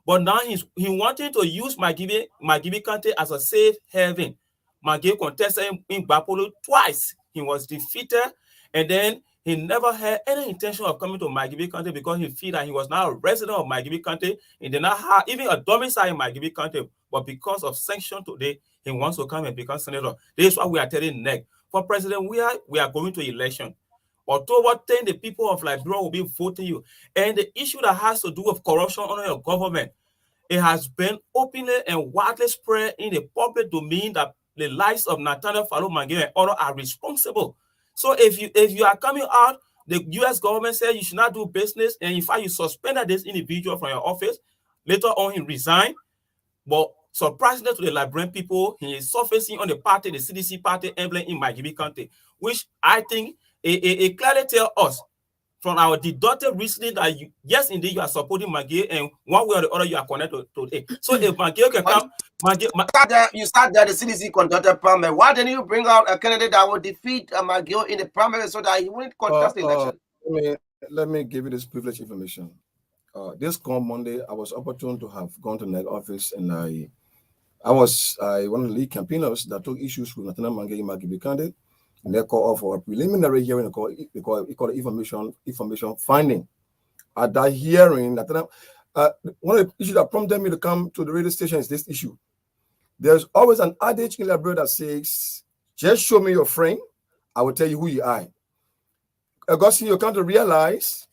But now he wanted to use McGill County as a safe haven. McGill contested in Bapolo twice. He was defeated, and then he never had any intention of coming to McGill County because he felt that he was now a resident of McGill County. He did not have even a domicile in McGill County, but because of sanction today, he wants to come and become senator. This is what we are telling next. For president, we are going to election. October 10, the people of Liberia will be voting you. And the issue that has to do with corruption under your government, it has been openly and widely spread in the public domain that the lives of Nathaniel Fallow Mangill and others are responsible. So if you are coming out, the U.S. government said you should not do business, and in fact you suspended this individual from your office. Later on, he resigned. But surprisingly to the Liberian people, he is surfacing on the party, the CDC party emblem in McGill County, which I think it clearly tells us from our deducted reasoning that yes, indeed, you are supporting McGill, and one way or the other, you are connected to it. So if McGill can come, you start there, the CDC conducted primary. Why didn't you bring out a candidate that would defeat McGill in the primary so that he wouldn't contest the election? Let me give you this privileged information. This come Monday, I was opportune to have gone to the office, and I was one of the lead campaigners that took issues with Nathaniel Mangill in McGill County. And they call for a preliminary hearing. They call it information finding. At that hearing, one of the issues that prompted me to come to the radio station is this issue. There's always an adage in Liberia that says, "Just show me your friend, I will tell you who you are." Augustine, you come to realize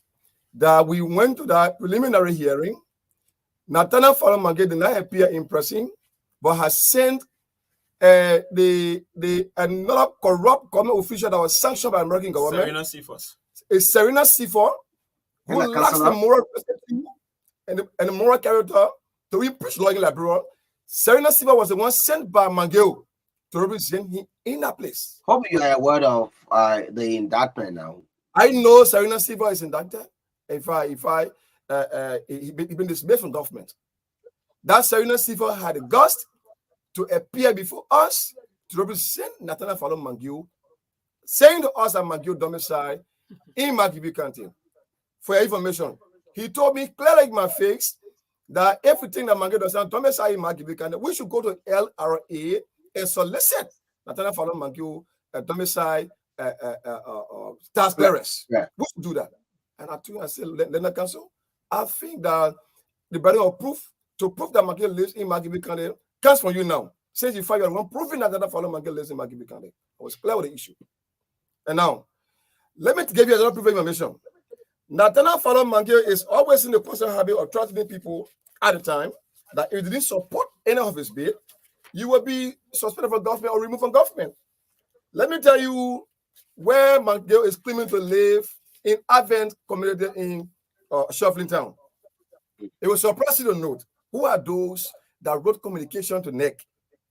that we went to that preliminary hearing. Nathaniel Fallow Mangill did not appear in person, but has sent another corrupt government official that was sanctioned by American government. Serena Seafor, who lacks the moral perspective and the moral character to impeach law in Liberia. Serena Seafor was the one sent by Mangill to represent him in that place. Hope you are aware of the indictment now. I know Serena Seafor is indicted. If he been dismissed from government. That Serena Seafor had a gust to appear before us to represent Nathaniel Fallow Mangill, saying to us that Mangill domicile in McGill County. For your information, he told me clearly in my face that everything that Mangill does not domicile in McGill County, we should go to LRA and solicit Nathaniel Fallow Mangill domicile tax clearance. Yeah. We should do that. And I told him, I said, Leonard Council, I think that the burden of proof to prove that Mangill lives in McGill County comes from you now. Since you find you're one proving that Nathaniel Fallow Mangill lives in McGill County. I was clear with the issue. And now, let me give you another proof of information. Nathaniel Fallow Mangill is always in the constant habit of threatening people at the time that if you didn't support any of his bill, you will be suspended from government or removed from government. Let me tell you where Mangill is claiming to live in Advent community in Shuffling Town. It was surprising to note who are those that wrote communication to NEC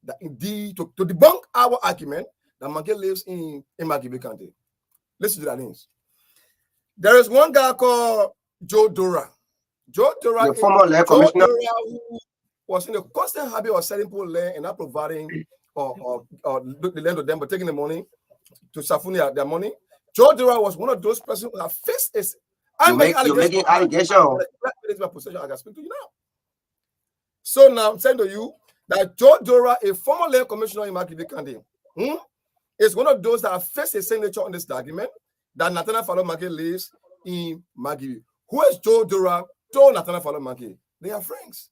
that indeed to debunk our argument that Mangill lives in McGill County. Listen to that names. There is one guy called Joe Dora. Joe Dora, who was in the constant habit of selling people land and not providing or the land to them, but taking the money to Safuni their money. Joe Dora was one of those persons who have faced this. You're making allegation. I can speak to you now. So now I'm saying to you that Joe Dora, a former land commissioner in McGill County, is one of those that have faced a signature on this document that Nathaniel Fallow Mangill lives in McGill. Who is Joe Dora? Joe Nathaniel Fallow Mangill. They are friends.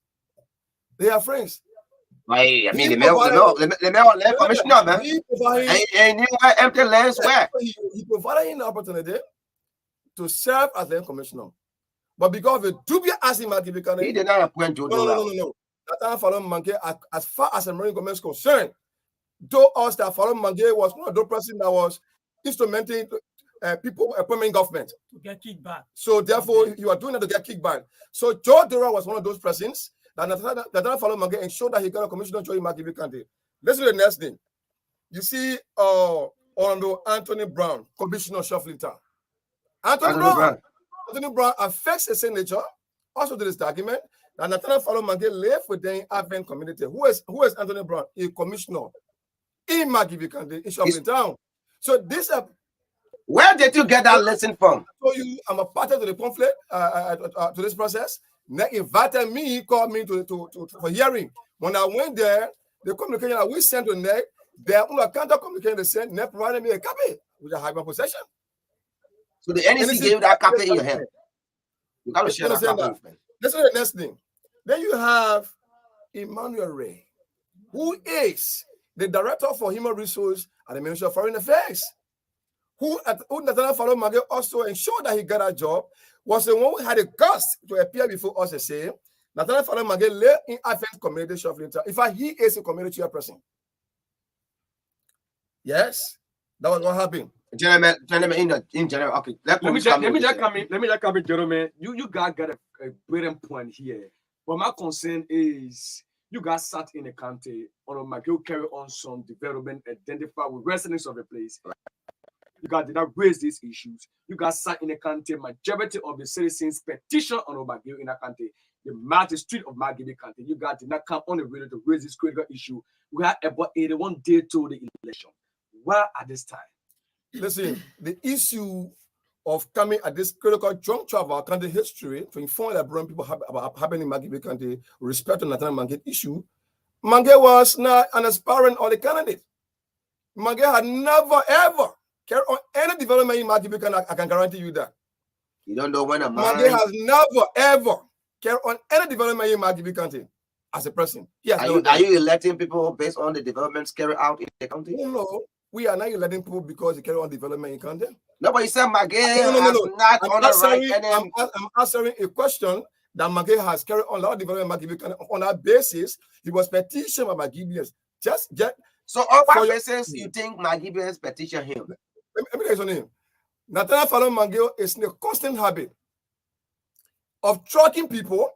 They are friends. I mean, the mayor commissioner, man. And you have empty lands where? He provided him the opportunity to serve as land commissioner. But because of the dubious asking he did not appoint Joe. No. That time Falun Mange, as far as the Marine government is concerned, though us that Falun Mange was one of those persons that was instrumenting people appointing government to get kickback. So therefore, you are doing that to get kickback. So Joe Dora was one of those persons that Falun Mange ensured that he got a commissioner Joey Magibi Kante. Listen to the next thing. You see, Honorable Anthony Brown, Commissioner Shuffling Town. Anthony Brown affects the senator. Also to this document, that Nathaniel Falun Mange left within Advent community. Who is Anthony Brown? A commissioner in Magibi Kante in Shuffling Town. So this where did you get that lesson from? So I'm a part of the pamphlet to this process. They invited me, called me for hearing. When I went there, the communication that we sent to NEC, their own counter communication they sent, NEC provided me a copy with a high possession. So the NEC gave you that copy in your hand. You got to share that copy. Listen to the next thing. Then you have Emmanuel Ray, who is the director for human resources at the Ministry of Foreign Affairs. Who Nathaniel Falun Mange also ensured that he got a job, was the one who had the guts to appear before us and say, Nathaniel Falun Mange lay in Advent community shuffling. In fact, he is a community chairperson. Yes, that was what happened. Gentlemen, in general, okay. Let me just come in, gentlemen. You guys got a brilliant point here. But my concern is you guys sat in the county on McGill carry on some development, identify with residents of the place. You guys did not raise these issues. You guys sat in the county, majority of the citizens petition on McGill in the county. The magistrate of Magibi County. You guys did not come on the radio to raise this critical issue. We had about 81 days to the election. Why at this time? Listen, the issue of coming at this critical juncture of our country history to inform the brown people about happening in Magibi County with respect to Nathaniel Mange issue, Mange was not an aspirant or the candidate. Mange had never ever carried on any development in Magibi County. I can guarantee you that. You don't know when a man Mange has never ever carried on any development in Magibi County as a person. Yes, are you electing people based on the developments carried out in the county? No. We are not electing people because they carry on development in Kante. No, but you said Mange not on the right. I'm answering a question that Mange has carried on a lot of development on that basis. He was petitioned by Magibians. So on what basis you think Magibians petition him? Let me tell you something. Nathaniel Falun Mange is in a constant habit of trucking people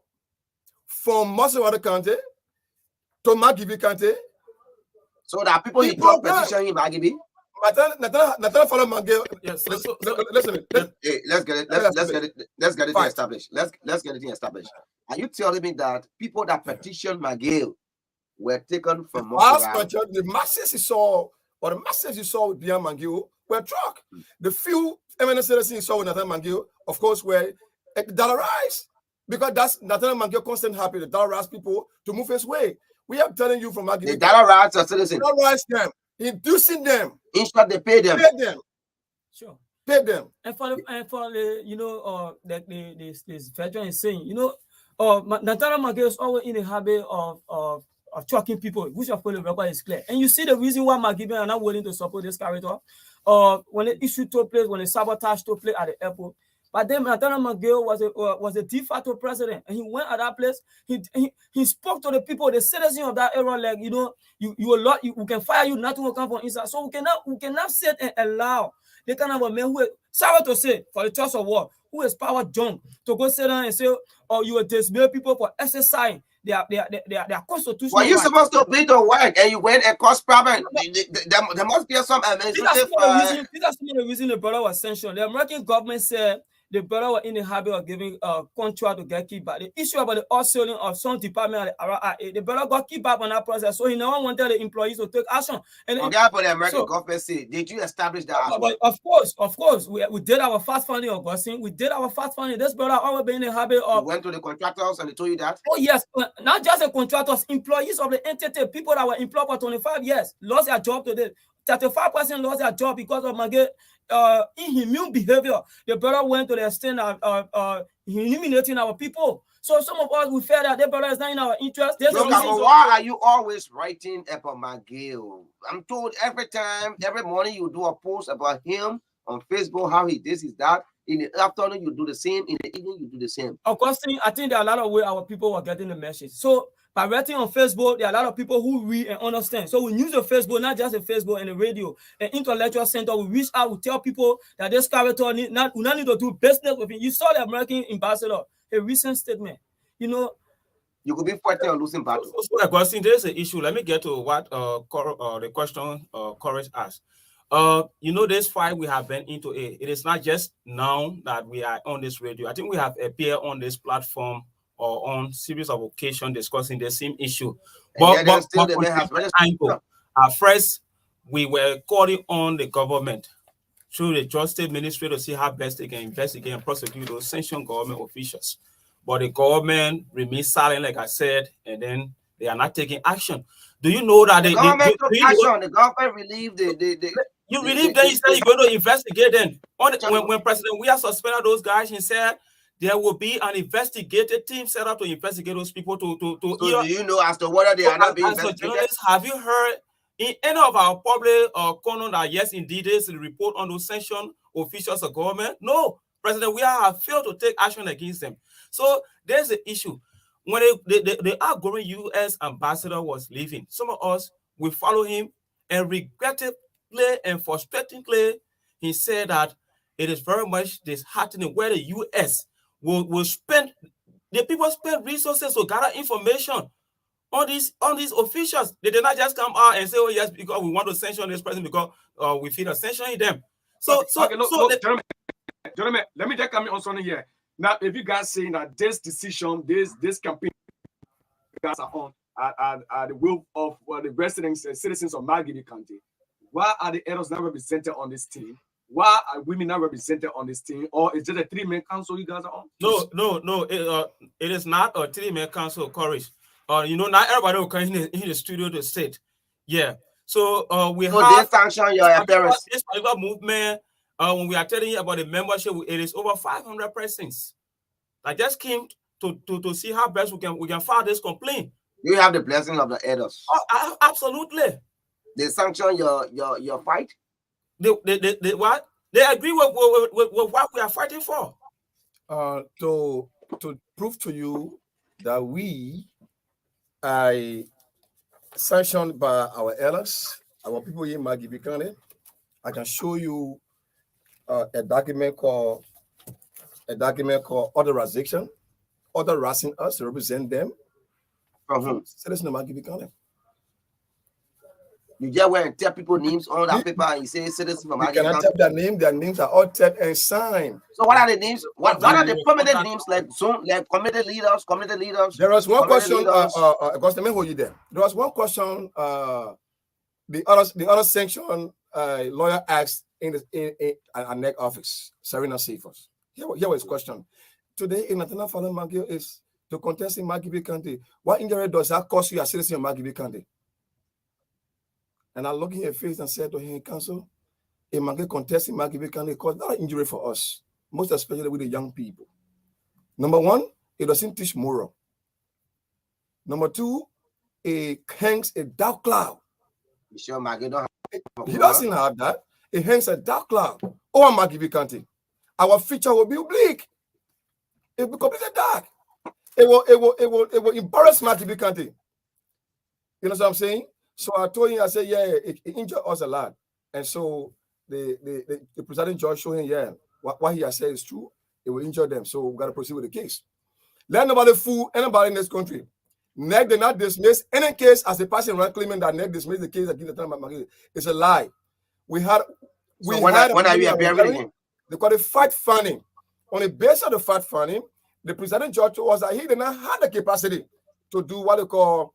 from Massachusetts County to Magibi County. So that people he drop petition in Magibi. Nathaniel Falun Mange. Yes. Listen. Let's get it established. Let's get it established. Are you telling me that people that petition McGill were taken from the masses you saw, or the masses you saw with beyond McGill were truck. The few eminent citizens you saw with Nathaniel McGill, of course, were dollarized. Because that's Nathaniel McGill constant happy to dollarize people to move his way. We are telling you from Magibi. The dollarize are citizens. Dollarize them, inducing them. Instead they pay them. Pay them. Sure. Pay them. And for the this veteran is saying, Nathaniel Mange is always in the habit of trucking people, which of course the record is clear. And you see the reason why Magibi are not willing to support this character. When the issue took place, when the sabotage took place at the airport. But then Nathaniel Mange was a de facto president, and he went at that place. He spoke to the people, the citizens of that area, like we can fire you, nothing will come from inside. So we cannot sit and allow the kind of a man who is sorry to say for the choice of war, who is power junk, to go sit down and say, oh, you will dismiss people for exercising their constitutional. Well, you're supposed to be the work, and you went and caused problem. There must be some administrative. That's the reason the brother was sanctioned. The American government said the brother was in the habit of giving a contract to get kickback. The issue about the outselling of some department at the RIA, the brother got kickback on that process, so he never wanted the employees to take action. And for the American government say, did you establish that? But of course, we did our fast funding, Augustine. We did our fast funding. This brother always been in the habit of. You went to the contractors and they told you that? Oh yes, not just the contractors, employees of the entity, people that were employed for 25 years, lost their job today. 35% lost their job because of Maggie inhumane behavior. The brother went to the extent of eliminating our people. So some of us, we feel that the brother is not in our interest. Why are you always writing about McGill? I'm told every time, every morning you do a post about him on Facebook, how he this, is that. In the afternoon, you do the same. In the evening, you do the same. Augustine, I think there are a lot of ways our people were getting the message. So by writing on Facebook, there are a lot of people who read and understand. So we use the Facebook, not just the Facebook and the radio. An intellectual center, we reach out, we tell people that this character we not need to do business with him. You saw the American ambassador, a recent statement. You know, you could be fighting or losing battle. So Augustine, there's an issue. Let me get to what the question Korries asked. You know, this fight we have been into it is not just now that we are on this radio. I think we have appeared on this platform or on series of occasions discussing the same issue. But at first, we were calling on the government through the Justice Ministry to see how best they can investigate and prosecute those sanctioned government officials. But the government remains silent, like I said, and then they are not taking action. Do you know that the government took action? The government relieved you relieve them. He said you're going to investigate them. When President Weah suspended those guys, he said there will be an investigative team set up to investigate those people. So do you know as to whether they are not being investigated? Have you heard in any of our public corner that yes, indeed, there's a report on those sanctioned officials of government? No, President Weah have failed to take action against them. So there's an issue. When the outgoing U.S. ambassador was leaving, some of us will follow him, and regrettably and frustratingly, he said that it is very much disheartening where the U.S. will spend, the people spend resources to gather information on these officials. They did not just come out and say, oh yes, because we want to sanction this person because we feel sanctioning them. Gentlemen, let me just come in on something here. Now, if you guys saying that this decision, this campaign, guys are on at the will of the residents and citizens of Margibi County, why are the elders not represented on this team? Why are women not represented on this team? Or is it a three-man council you guys are on? No. It is not a three-man council, Korries. You know, not everybody will come in the studio to sit. Yeah. So we have sanction your appearance. This particular movement. When we are telling you about the membership, it is over 500 persons. I just came to see how best we can file this complaint. You have the blessing of the elders. Oh, absolutely. They sanction your fight. They what? They agree with what we are fighting for. To prove to you that we are sanctioned by our elders, our people in Margibi County, I can show you a document called authorization, authorizing us to represent them. Citizen of Margibi County. You just went and tell people names on that paper and you say citizens from Margibi County. You cannot tell their name. Their names are all tapped and signed. So what are the names? What are the permanent names like community leaders? There was one question. Let me hold you there. There was one question. The other sanction lawyer asked in our NEC office, Serena Safers. Here was his question. Today, in Nathaniel Fallon Margibi is to contest in Margibi County. What injury does that cost you as citizen of Margibi County? And I looked in her face and said to him, Council, a Margibi contest in Margibi County caused that injury for us, most especially with the young people. Number one, it doesn't teach moral. Number two, it hangs a dark cloud. You sure Margibi don't have He doesn't have that. It hangs a dark cloud over Margibi County. Our future will be bleak. It will be completely dark. It will embarrass Margibi County. You know what I'm saying? So I told him, I said, yeah, it injured us a lot. And so the presiding judge showed him, yeah, what he has said is true. It will injure them. So we got to proceed with the case. Let nobody fool anybody in this country. NEC did not dismiss any case as a person claiming that NEC dismissed the case against the time of Margibi. It's a lie. When are you appearing again? They call it fact finding. On the basis of the fact finding, the presiding judge told us that he did not have the capacity to do what they call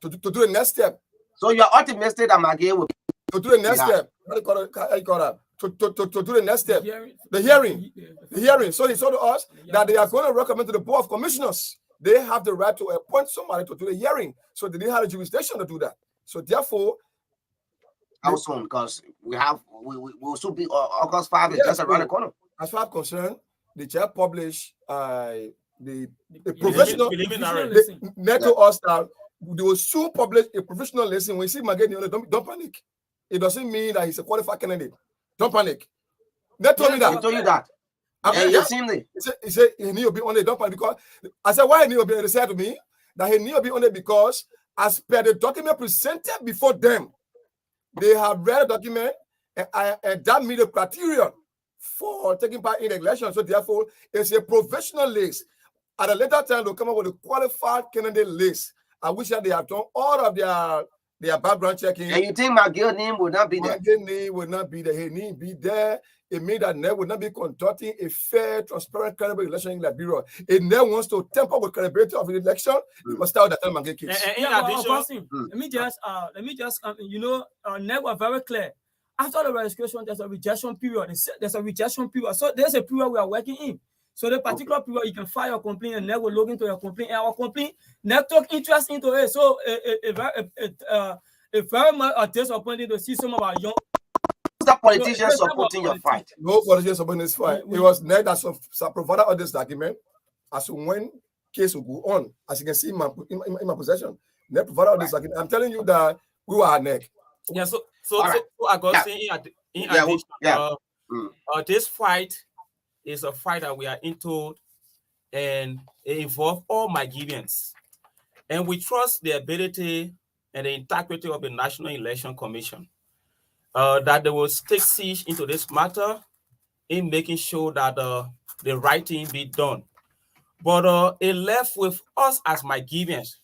to do the next step. So you're optimistic that Margibi will to do the next step. How do you call that? To do the next step. The hearing. So he told us that they are going to recommend to the Board of Commissioners. They have the right to appoint somebody to do the hearing. So they didn't have the jurisdiction to do that. So therefore, out soon because we will soon be August 5 is just around the corner. As far as concerned, the chair published the professional net to us that they will soon publish a professional lesson. When you see Mageni, don't panic. It doesn't mean that he's a qualified candidate. Don't panic. They told me that. He told you that. He said he need to be on it. Don't panic because I said why he need to be on it. They said to me that he need to be on it because as per the document presented before them, they have read the document and that meet the criterion for taking part in the election. So therefore, it's a professional list. At a later time, they'll come up with a qualified candidate list. I wish that they have done all of their background checking. And you think McGill name would not be there? McGill name would not be there. He need be there. It means that NEC would not be conducting a fair, transparent, credible election in Liberia. If NEC wants to tamper with credibility of the election, you must start with the McGill case. Let me just NEC was very clear. After the registration, there's a rejection period. There's a rejection period. So there's a period we are working in. So the particular period you can file your complaint and NEC will look into your complaint. And our complaint, NEC took interest into it. So it's very much disappointing to see some of our young politicians supporting your fight. No politicians supporting this fight. It was NEC that provided all this document as to when case will go on. As you can see in my possession, NEC provided all this document. I'm telling you that we were at NEC. Yeah, so Augustine, in addition, this fight is a fight that we are into, and it involves all Nigerians. And we trust the ability and the integrity of the National Election Commission that they will take siege into this matter in making sure that the right thing be done. But it left with us as Nigerians.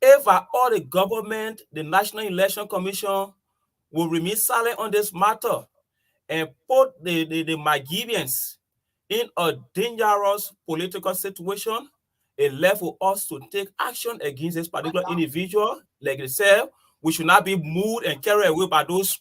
If all the government, the National Election Commission will remain silent on this matter and put the Nigerians in a dangerous political situation, it left for us to take action against this particular individual. Like they said, we should not be moved and carried away by those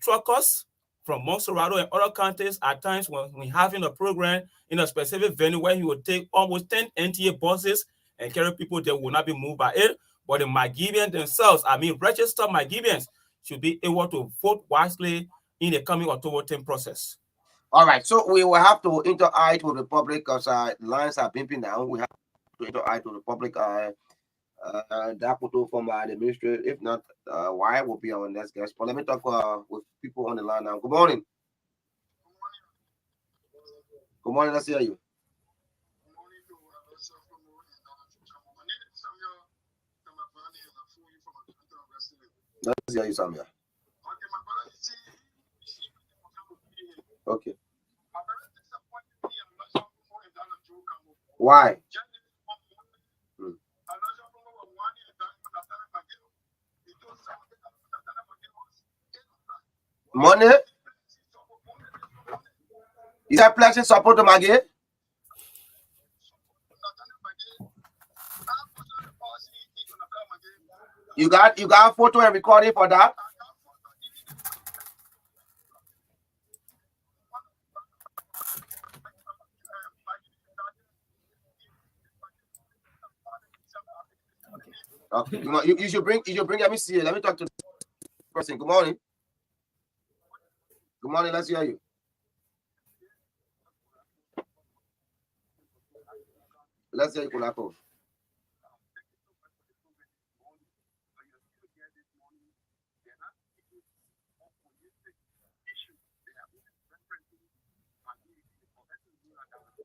truckers from Monserrato and other counties at times when we're having a program in a specific venue where he would take almost 10 NTA buses and carry people that will not be moved by it. But the Nigerians themselves, registered Nigerians, should be able to vote wisely in the coming October 10 process. All right, so we will have to interact with the public because lines are pimping down. We have to interact with the public. That will do from the ministry. If not, why will be our next guest. But let me talk with people on the line now. Good morning. Good morning. Let's hear you. Let's hear you, Samia. Okay. Why? Money? Is that pledging support to Maggie? You got a photo and recording for that? Okay. You should bring. Let me see. Let me talk to this person. Good morning. Good morning. Let's hear you. Let's hear you, Kulako.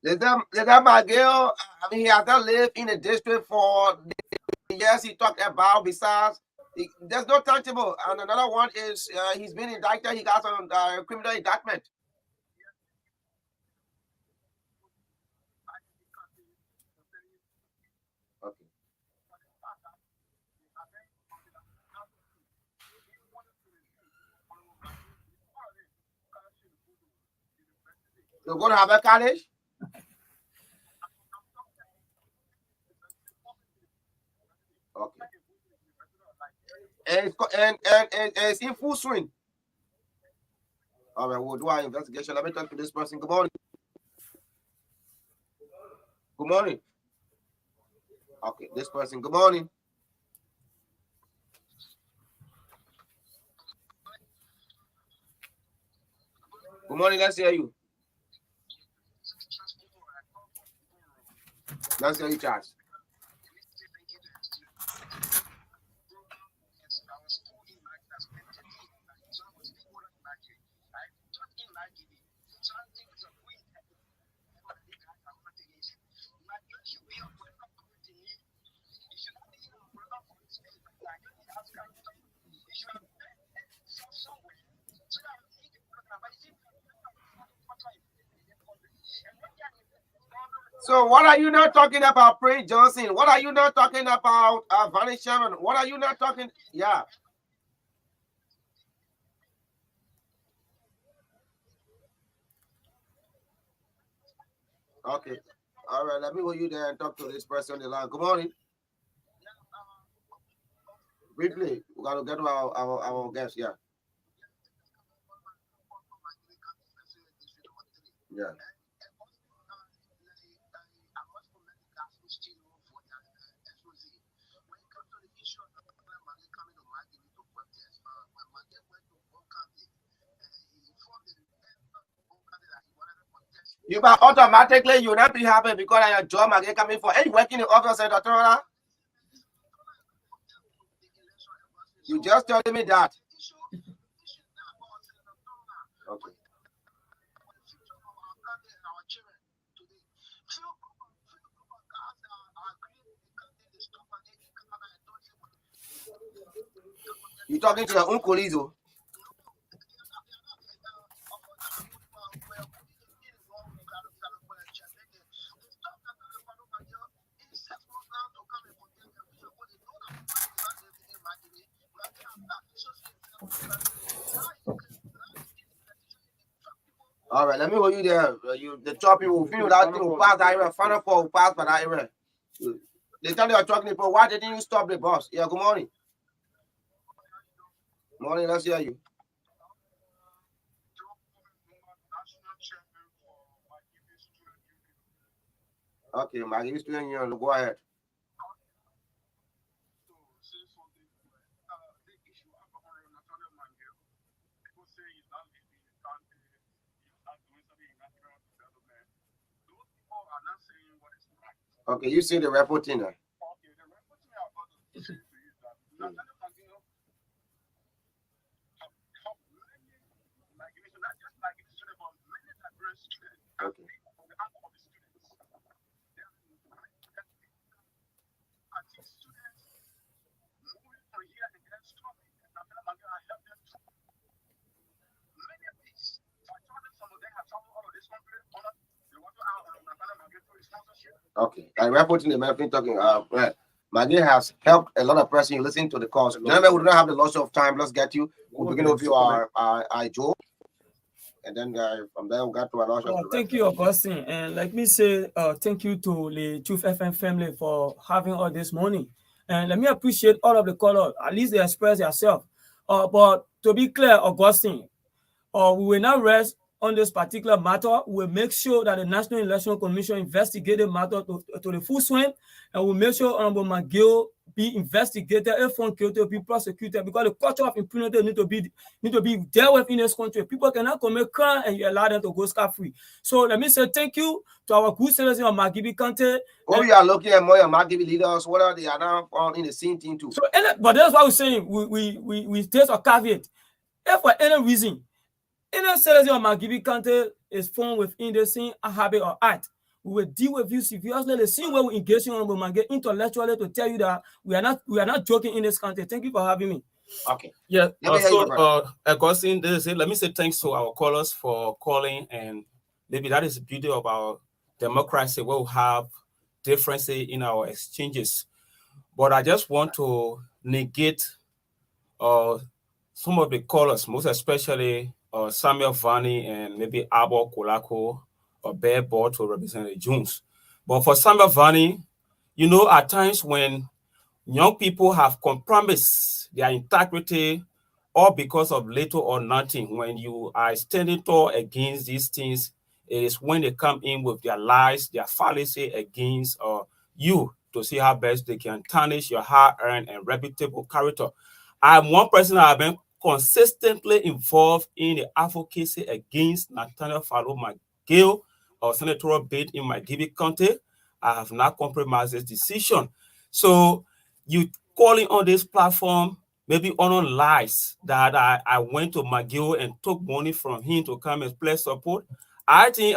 That my girl, he has not lived in the district for years he talked about. Besides, there's no tangible. And another one is he's been indicted. He got some criminal indictment. Okay. You're going to have a college? Okay. And it's in full swing. All right, we'll do our investigation. Let me talk to this person. Good morning. Good morning. Okay, this person. Good morning. Good morning, let's hear you. Let's hear you, Charles. So what are you not talking about, Prince Johnson? What are you not talking about, Vanny Sherman? What are you not talking? Yeah. Okay. All right. Let me go you there and talk to this person on the line. Good morning. Briefly, we got to get to our guest. Yeah. Yeah. You but automatically you not be happy because of your job again coming for. Hey, you working in the office at Dr. You just telling me that. Okay. You talking to your own colleagues, oh? All right, let me go you there. The top people will feel that thing will pass that area. Final four will pass by that area. They tell you you're talking people. Why didn't you stop the bus? Yeah, good morning. Morning, let's hear you. Okay, Maggie, student union, go ahead. Okay, you see the reporting now. Okay. Okay, I reporting the man talking. Maggie has helped a lot of person. You listen to the calls. Remember, we don't have the loss of time. Let's get you. We'll begin with you, our Joe. And then from there, we got to a lot of thank you, Augustine. And like me say, thank you to the Truth FM family for having all this morning. And let me appreciate all of the callers. At least they express themselves. But to be clear, Augustine, we will not rest on this particular matter. We'll make sure that the National Election Commission investigate the matter to the full swing, and we'll make sure Honorable McGill be investigated, if found guilty, be prosecuted, because the culture of impunity need to be dealt with in this country. People cannot commit crime and you allow them to go scot-free. So let me say thank you to our good citizens of Magibi County. Oh, we are looking at more Magibi leaders, what are they are now in the same thing too. So, but that's why we're saying we take a caveat. If for any reason any citizen of Magibi County is found within the same habit or act, we will deal with you seriously. The same way we engage in on Magibi intellectually to tell you that we are not joking in this country. Thank you for having me. Okay. Yeah. Augustine, let me say thanks to our callers for calling, and maybe that is the beauty of our democracy. We'll have differences in our exchanges, but I just want to negate some of the callers, most especially Samuel Vanny and maybe Abo Kolako or Bear Ball to Representative Jones. But for Samuel Vanny, you know, at times when young people have compromised their integrity, all because of little or nothing, when you are standing tall against these things, it is when they come in with their lies, their fallacy against you to see how best they can tarnish your hard-earned and reputable character. I'm one person that have been consistently involved in the advocacy against Nathaniel Fallow McGill or senatorial bid in my Gibby County. I have not compromised this decision. So you calling on this platform, maybe on lies that I went to McGill and took money from him to come and play support. I think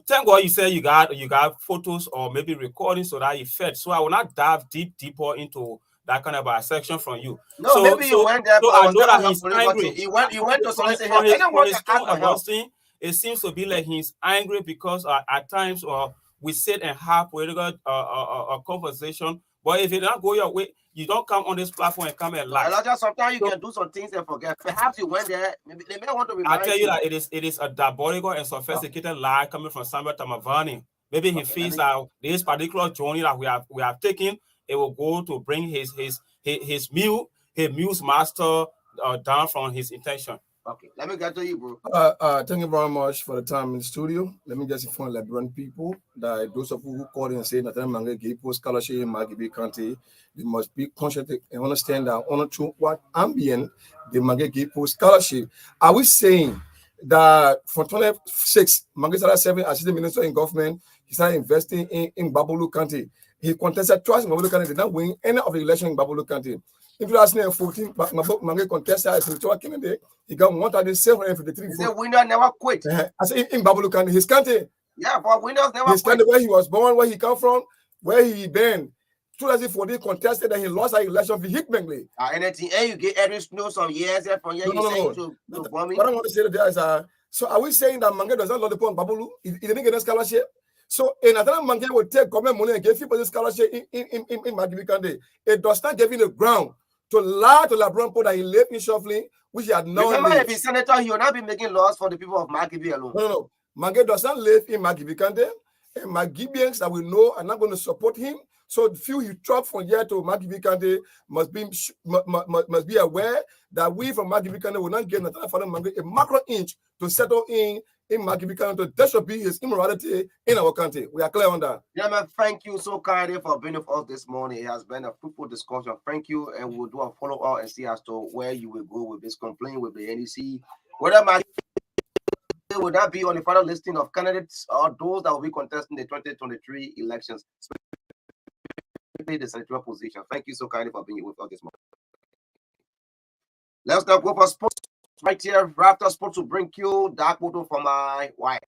thank God you said you got photos or maybe recordings to that effect. So I will not dive deeper into that kind of a section from you. No, so, maybe you went there, so but I was know never that he's angry. You went to solicit From help. Anyone his can ask tone, for help. Augustine, it seems to be like he's angry because at times we sit and have political a conversation. But if it don't go your way, you don't come on this platform and come and lie. Elijah, sometimes you can do some things and forget. Perhaps you went there. Maybe they may want to remind I tell you that it is a diabolical and sophisticated lie coming from Samuel Tamavani. Maybe he feels that this particular journey that we have taken, it will go to bring his muse master down from his intention. Okay, let me get to you, bro. Thank you very much for the time in the studio. Let me just inform Liberian people that those of you who called and say that Mange gave post scholarship in Magibi County, they must be conscious and understand that on to what ambient the Mange gave post scholarship. Are we saying that from 26, Mange started serving as the minister in government, he started investing in Babulu County. He contested twice in Babulu County, did not win any of the election in Babulu County. In 2014, Mange contested as electoral candidate. He got 1,753 votes. The winner never quit. I say in Babulu County, his country. Yeah, but winners never his quit. country, where he was born, where he come from, where he been. 2014 contested and he lost our election vehemently. Anything, you get every snow some years from here. No. What I want to say today is, so are we saying that Mange does not love the point Babulu? He didn't get a scholarship. So in another Mange will take government money and give people the scholarship in Magibi County. It does not give him the ground to lie to LeBron Paul that he lived in shuffling, which he had no. Remember, if he's senator, he will not be making laws for the people of Magibi alone. No. Mange does not live in Magibi County, and Magibians that we know are not going to support him. So the few he truck from here to Magibi County must be aware that we from Magibi County will not give Nathaniel Fallow Mange a macro inch to settle in Magibi County. That should be his immorality in our country. We are clear on that. Yeah, man, thank you so kindly for being with us this morning. It has been a fruitful discussion. Thank you, and we'll do a follow-up and see as to where you will go with this complaint with the NEC. Whether Magibi will that be on the final listing of candidates or those that will be contesting the 2023 elections, especially the senatorial position. Thank you so kindly for being with us this morning. Let's now go for sports. Right here, Raptor Sports to bring you that photo for my wife.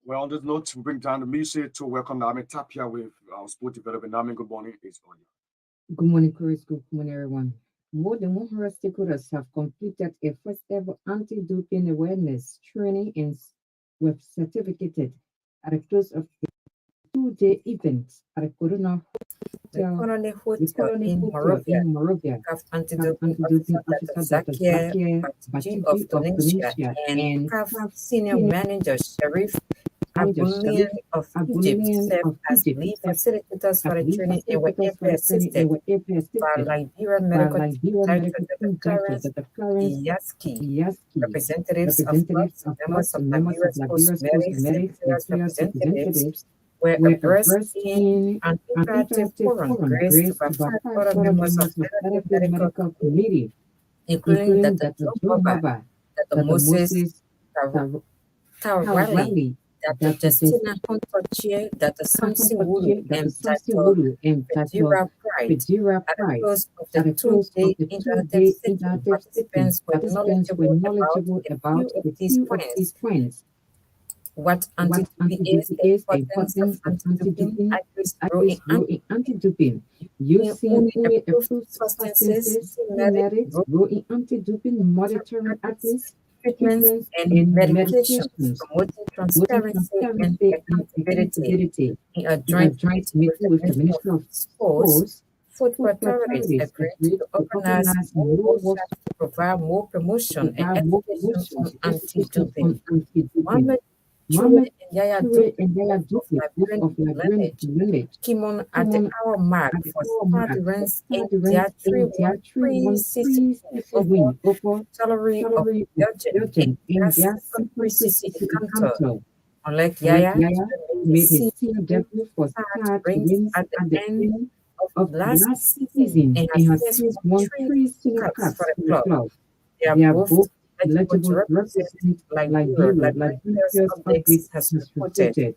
Well, on this note, we bring down the music to welcome Nami Tapia with our sport development. Nami, good morning. It's on you. Good morning, Chris. Good morning, everyone. More than 100 stakeholders have completed a first ever anti-doping awareness training with certificated at the close of a 2-day event at the Corona Hotel in Morovia. CAF anti-doping officer Dr. Zakia Batiji of Tunisia and CAF senior manager Sharif Abulian of Egypt served as lead facilitators for the training and were ably assisted by Liberian Medical Director Dr. Clarence Iyaski, representatives of clubs and members of Liberia's post-marriage representatives were abreast in an interactive forum graced by 5 other members of the medical committee, including Dr. Joe Baba, Dr. Moses Tawali, Dr. Justina Hontochie, Dr. Samson Wulu, and Dr. Fedira Pride. At the close of the 2-day interactive session, participants were knowledgeable about a few of these points. What anti-doping is, the importance of anti-doping, accuracy in anti-doping, using only approved substances, role in anti-doping monitoring actions, treatments, and medications, promoting transparency and accountability. In a joint meeting with the Ministry of Sports, food authorities agreed to organize more workshops to provide more promotion and education on anti-doping. Mohammed Chue and Yaya Dupe of Liberian lineage came on at the hour mark for start runs in their 3-1 season over Salary of Belgium in their second preseason encounter. Unlike Yaya, made his team debut for start rings at the end of last season and has since won 3 caps for the club. They are both eligible to represent Liberia, like Updates has reported.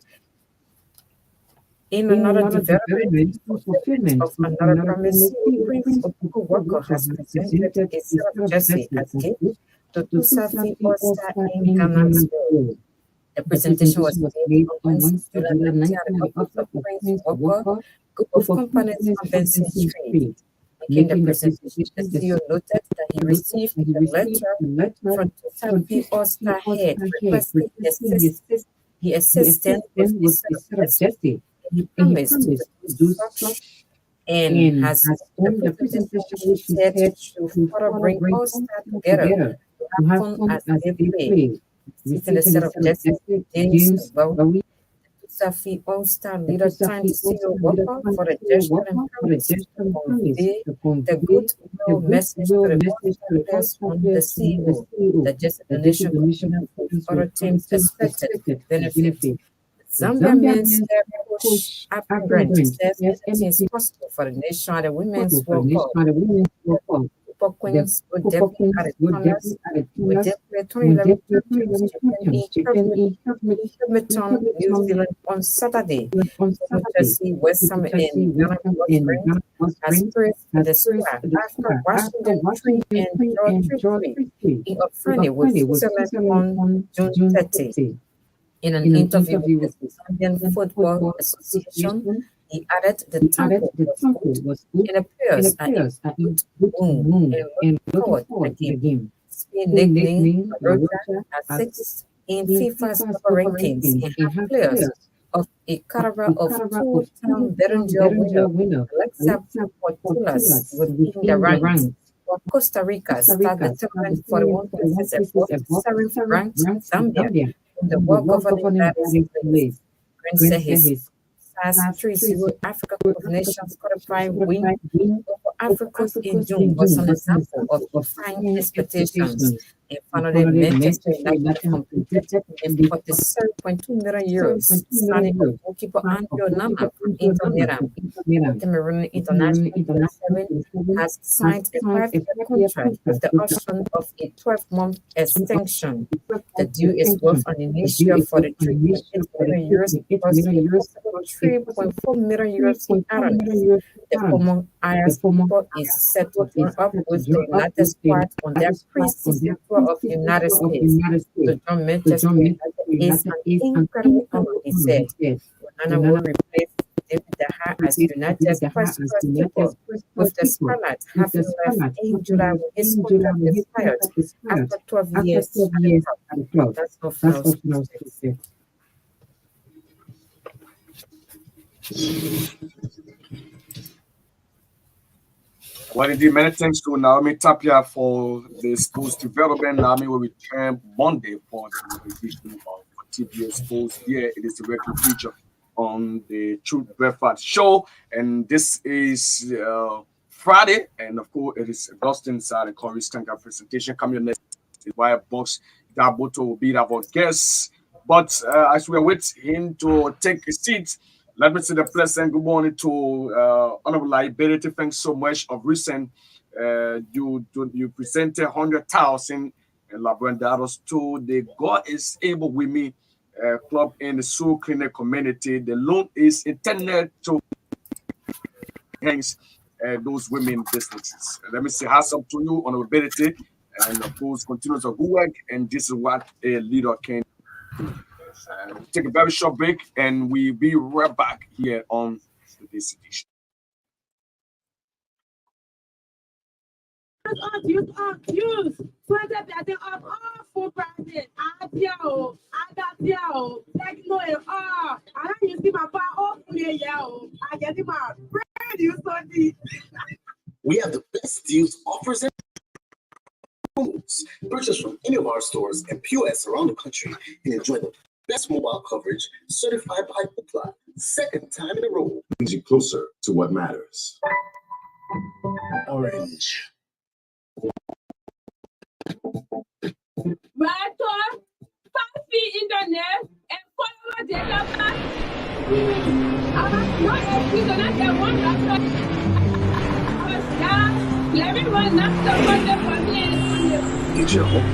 In another development, fulfillment of another promise, Prince Okuku Wako has presented a set of jersey as gift to Tusafi All-Star in Ghana's world. The presentation was made on Wednesday, July 19, at the office of Prince Wako, Group of Companies on Benson Street. Making the presentation, the CEO noted that he received a letter from Tusafi All-Star head requesting he assist them with a set of jersey. He promised to do such and has done the presentation said to further bring all stars together to have fun as they play. Receiving a set of jersey, James Bowie, Safi All-Star leader trying to CEO Waka for the gesture and promise to convey the goodwill message to the players on the CEO, the jersey donation commission for other teams expected benefit. Zambia men's coach African Grant says anything is possible for the nation at the Women's World Cup. Super Queens would debut at the Tunnels with their 2011 champions in Hamilton, New Zealand on Saturday. Jersey, West Ham and Ghana has praised the squad after Washington 3 and draw 3 in a friendly with Switzerland on June 30. In an interview with the Zambian Football Association, he added the tempo was good and the players are in good mood and looking forward to the game. Spain nicknamed Marotta as 6th in FIFA's rankings and have players of a caliber of two-time Berenjel winner Alexa Portulas within the ranks. While Costa Rica started the tournament for 1 places above 7th ranked Zambia in the World Governing Bodies. Grant said his SAAH 3-0 Africa Cup of Nations qualifying win over Africa in June was an example of defying expectations. And finally, Manchester United completed a 47.2 million euros signing of goalkeeper Andrew Nama from Inter Milan. Cameroon International has signed a 5-year contract with the option of a 12-month extension. The deal is worth an initial 43.8 million euros plus a possible 3.4 million euros in add-ons. The former Ayers is set to team up with the United squad on their preseason tour of the United States. To join Manchester United is an incredible honor, he said. Onana will replace David De Gea as United's first keeper, with the Spaniard having left in July when his contract expired after 12 years at the club. That's all for us. Well, indeed, many thanks to Naomi Tapia for the sports development. Naomi will return Monday for the edition of TBS Sports. Here it is directly featured on the Truth Breakfast Show, and this is Friday, and of course it is Augustine SAAH and KORRIES KARNGAR presentation coming next. The wire box Daboto will be our guest, but as we are waiting to take a seat, let me say the pleasant good morning to Honorable Liability. Thanks so much. Of recent, you presented 100,000 labrandados to the God is Able With Me club in the Soul Clinic community. The loan is intended to enhance those women businesses. Let me say hats up to you, Honorability, and of course continues of good work. And this is what a leader can do. We'll take a very short break and we'll be right back here on this edition. youth accused. 20 of all full private. Adio, Agatio, Techno, I don't see my power off me. I get my brand new study. We have the best deals, offers, and promos. Purchase from any of our stores and POS around the country and enjoy the best mobile coverage certified by Ookla. Second time in a row. Brings you closer to what matters. Orange. Marathon, 5 feet internet, and follow data pack. What else we gonna get one laptop? Everyone knocks up on the family. Get your home.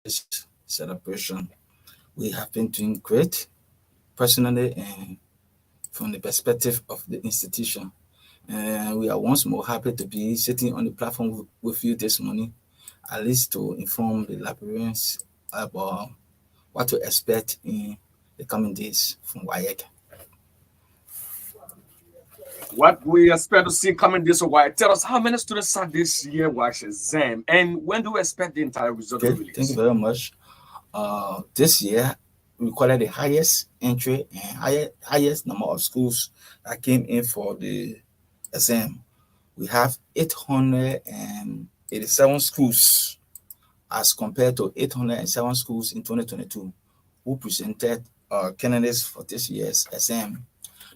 This celebration, we have been doing great personally and from the perspective of the institution. And we are once more happy to be sitting on the platform with you this morning, at least to inform the librarians about what to expect in the coming days from WAEC. What we expect to see coming this way. Tell us how many students are this year watch exam, and when do we expect the entire result to release? Thank you very much. This year we recorded the highest entry and highest number of schools that came in for the exam. We have 887 schools as compared to 807 schools in 2022 who presented candidates for this year's exam.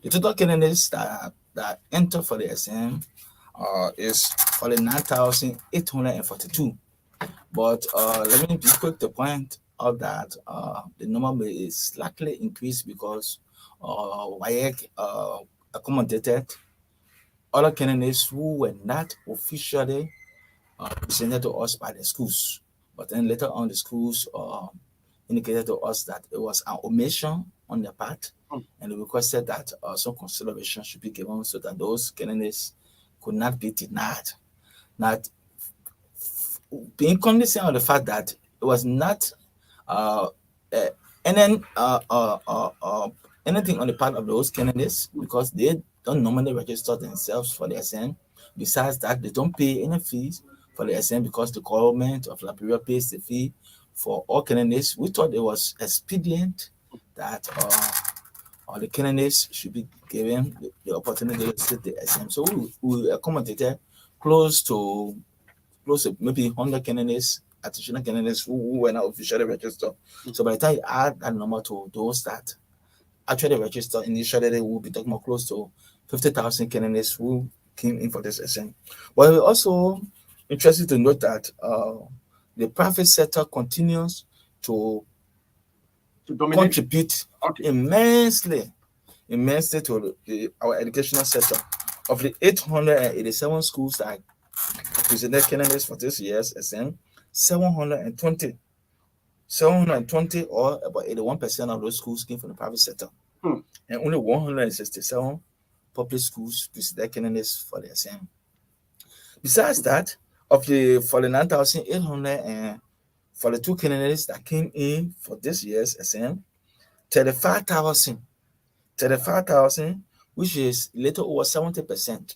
The total candidates that enter for the exam is 49,842. But let me be quick to point out that the number is slightly increased because WAEC accommodated other candidates who were not officially presented to us by the schools. But then later on, the schools indicated to us that it was an omission on their part, and they requested that some consideration should be given so that those candidates could not be denied. Not being cognizant of the fact that it was not anything on the part of those candidates because they don't normally register themselves for the exam. Besides that, they don't pay any fees for the exam because the government of Liberia pays the fee for all candidates. We thought it was expedient that the candidates should be given the opportunity to take the exam. So we accommodated close to maybe 100 candidates, additional candidates who were not officially registered. So by the time you add that number to those that actually registered initially, they will be talking about close to 50,000 candidates who came in for this exam. But we're also interested to note that the private sector continues to contribute immensely to our educational sector. Of the 887 schools that presented candidates for this year's exam, 720 or about 81% of those schools came from the private sector. And only 167 public schools presented candidates for the exam. Besides that, of the 49,842 for the two candidates that came in for this year's exam, 35,000, which is a little over 70%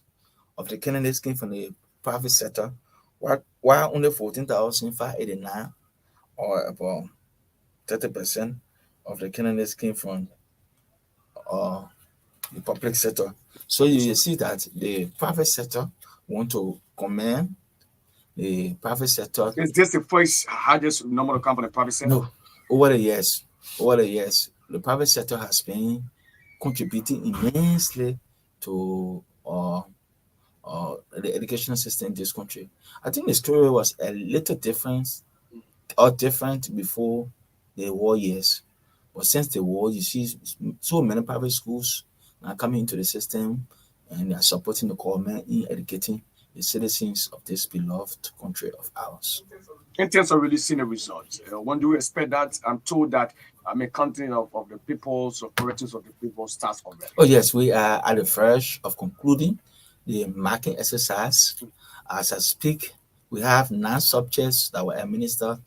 of the candidates came from the private sector, while only 14,589, or about 30% of the candidates came from the public sector. So you see that the private sector want to commend the private sector. Is this the first highest number of company private sector? No, over the years, the private sector has been contributing immensely to the educational system in this country. I think the story was a little different before the war years, but since the war, you see so many private schools are coming into the system and they are supporting the government in educating the citizens of this beloved country of ours. In terms of releasing the results, when do you expect that? I'm told that counting of the people's operatives of the people starts already. Oh yes, we are at the verge of concluding the marking exercise. As I speak, we have 9 subjects that were administered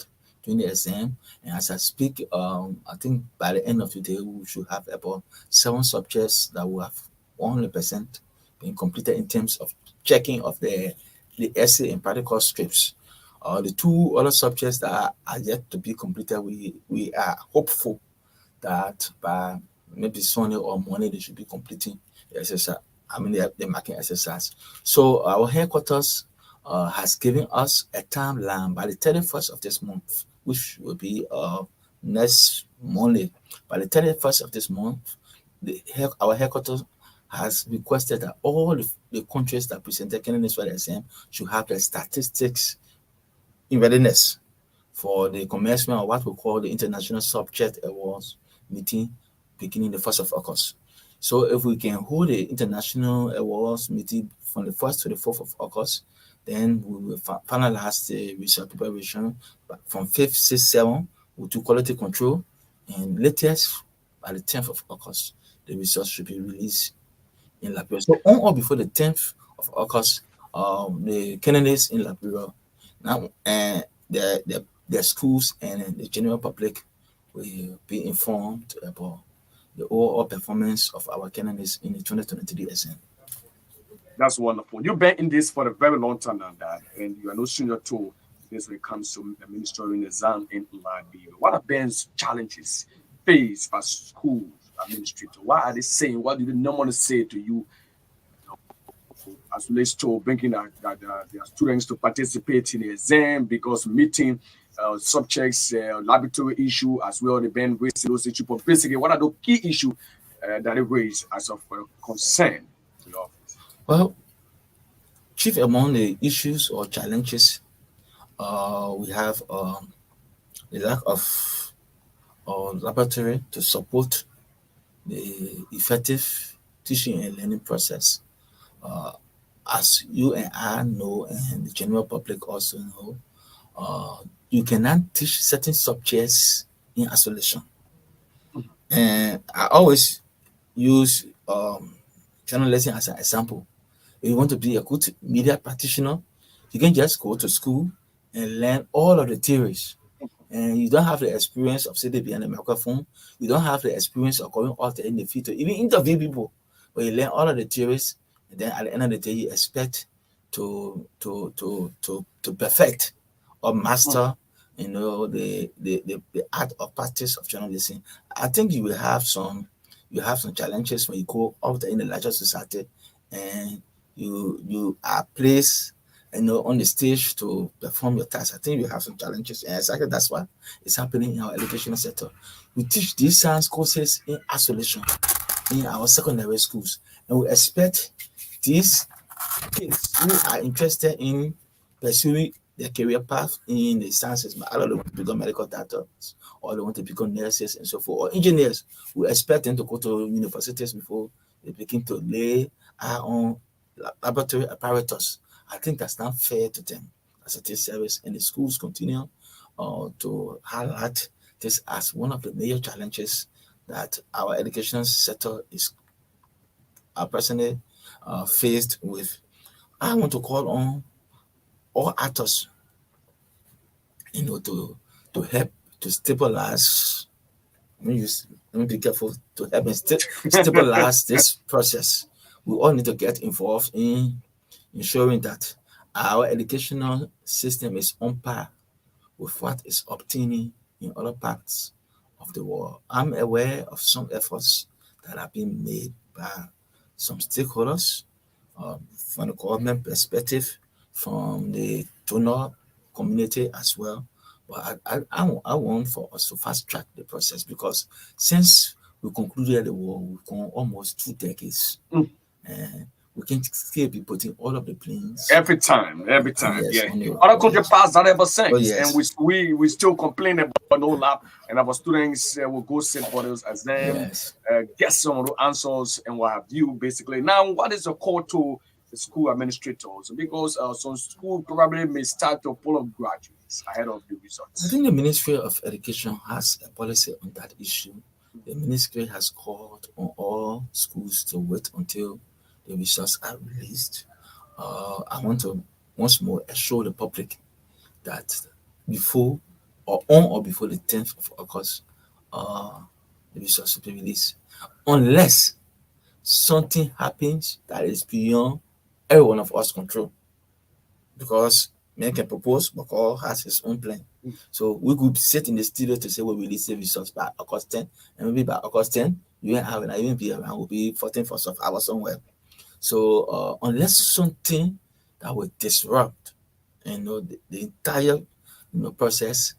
during the exam, and as I speak, I think by the end of today we should have about 7 subjects that will have 100% been completed in terms of checking of the essay and practical strips. The 2 other subjects that are yet to be completed, we are hopeful that by maybe Sunday or Monday they should be completing the exercise. The marking exercise. So our headquarters has given us a timeline by the 31st of this month, which will be next Monday. By the 31st of this month, our headquarters has requested that all the countries that presented candidates for the exam should have their statistics in readiness for the commencement of what we call the International Subject Awards meeting beginning the 1st of August. So if we can hold the International Awards meeting from the 1st to the 4th of August, then we will finalize the result preparation. But from 5th, 6th, 7th, we'll do quality control, and latest by the 10th of August, the results should be released in Liberia. So on or before the 10th of August, the candidates in Liberia now and their schools and the general public will be informed about the overall performance of our candidates in the 2023 exam. That's wonderful. You've been in this for a very long time now, Dad, and you are no senior to this when it comes to administering exam in Liberia. What are Ben's challenges faced by schools administrators? What are they saying? What do they normally say to you, as relates to bringing their students to participate in the exam, because meeting subjects, laboratory issue as well, the Ben raising those issues. But basically, what are the key issues that they raise as of concern to your office? Well, chief among the issues or challenges, we have the lack of laboratory to support the effective teaching and learning process. As you and I know, and the general public also know, you cannot teach certain subjects in isolation. And I always use journalism as an example. If you want to be a good media practitioner, you can just go to school and learn all of the theories. And you don't have the experience of sitting behind a microphone. You don't have the experience of going out there in the field to even interview people. But you learn all of the theories, and then at the end of the day, you expect to perfect or master, the art or practice of journalism. I think you have some challenges when you go out there in the larger society, and you are placed on the stage to perform your task. I think you have some challenges, and exactly that's what is happening in our educational sector. We teach these science courses in isolation in our secondary schools, and we expect these kids who are interested in pursuing their career path in the sciences, but either they want to become medical doctors or they want to become nurses and so forth, or engineers. We expect them to go to universities before they begin to lay our own laboratory apparatus. I think that's not fair to them as a test service, and the schools continue to highlight this as one of the major challenges that our education sector is personally faced with. I want to call on all actors, to to help to stabilize. Let me be careful to help and stabilize this process. We all need to get involved in ensuring that our educational system is on par with what is obtaining in other parts of the world. I'm aware of some efforts that have been made by some stakeholders from the government perspective, from the donor community as well. But I want for us to fast track the process because since we concluded the war, we've gone almost 2 decades. And we can still be putting all of the planes every time. Yes, Yeah. Other country passed that ever since, and we still complain about no lab, and our students will go sit for those exams, get some of the answers, and what have you. Basically, now what is the call to the school administrators? Because some school probably may start to pull up graduates ahead of the results. I think the Ministry of Education has a policy on that issue. The ministry has called on all schools to wait until the results are released. I want to once more assure the public that before or on or before the 10th of August, the results will be released. Unless something happens that is beyond every one of us control. Because man can propose, but God has his own plan. So we could sit in the studio to say we'll release the results by August 10, and maybe by August 10, you and I will not even be around, we'll be 14 for some hours somewhere. So unless something that will disrupt the entire process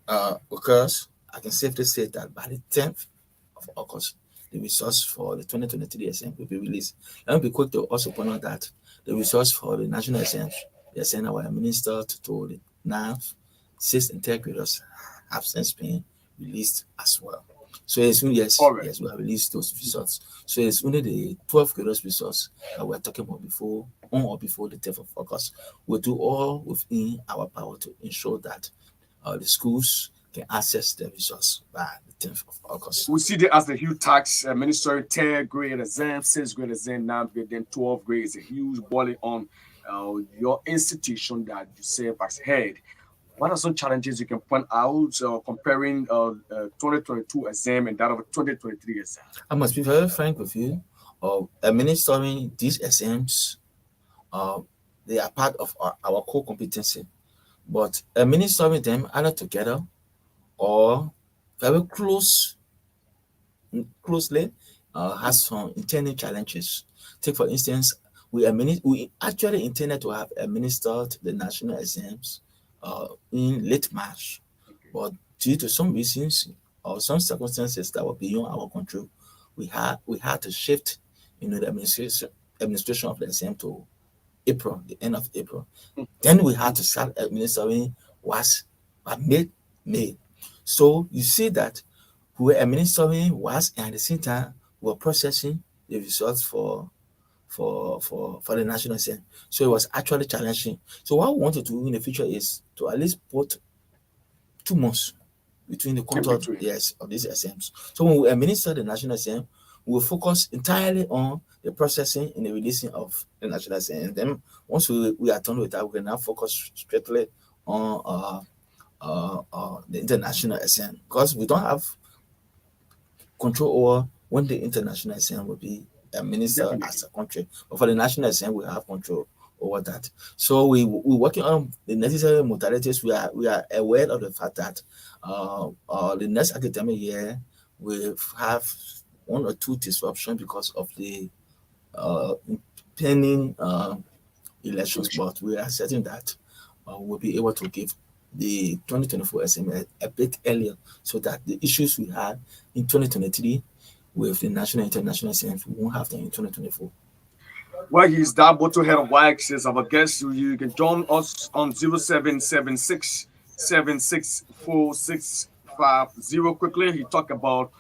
occurs, I can safely say that by the 10th of August, the results for the 2023 exam will be released. Let me be quick to also point out that the results for the national exams, the exam that were administered to the 9th, 6th integrators have since been released as well. So it's only, yes, we have released those results. So it's only the 12th graders results that we're talking about before, on or before the 10th of August. We'll do all within our power to ensure that the schools can access the results by the 10th of August. We see that as the huge tax ministry, 10th grade exam, 6th grade exam, 9th grade, then 12th grade is a huge bully on your institution that you serve as head. What are some challenges you can point out comparing 2022 exam and that of 2023 exam? I must be very frank with you. Administering these exams, they are part of our core competency. But administering them either together or very closely has some internal challenges. Take for instance, we actually intended to have administered the national exams in late March, but due to some reasons or some circumstances that were beyond our control, we had to shift the administration of the exam to April, the end of April. Then we had to start administering was by mid-May. So you see that we were administering was, and at the same time we were processing the results for the national exam. So it was actually challenging. So what we want to do in the future is to at least put 2 months between the content of these exams. So when we administer the national exam, we will focus entirely on the processing and the releasing of the national exam. And then once we are done with that, we can now focus strictly on the international exam, because we don't have control over when the international exam will be administered as a country. But for the national exam, we have control over that. So we're working on the necessary modalities. We are aware of the fact that the next academic year will have 1 or 2 disruptions because of the pending elections, but we are certain that we'll be able to give the 2024 SM a bit earlier, so that the issues we had in 2023 with the national and international exams, we won't have them in 2024. Well, he's that bottle head of wax is our guest. You can join us on 0776 764650. Quickly, he talked about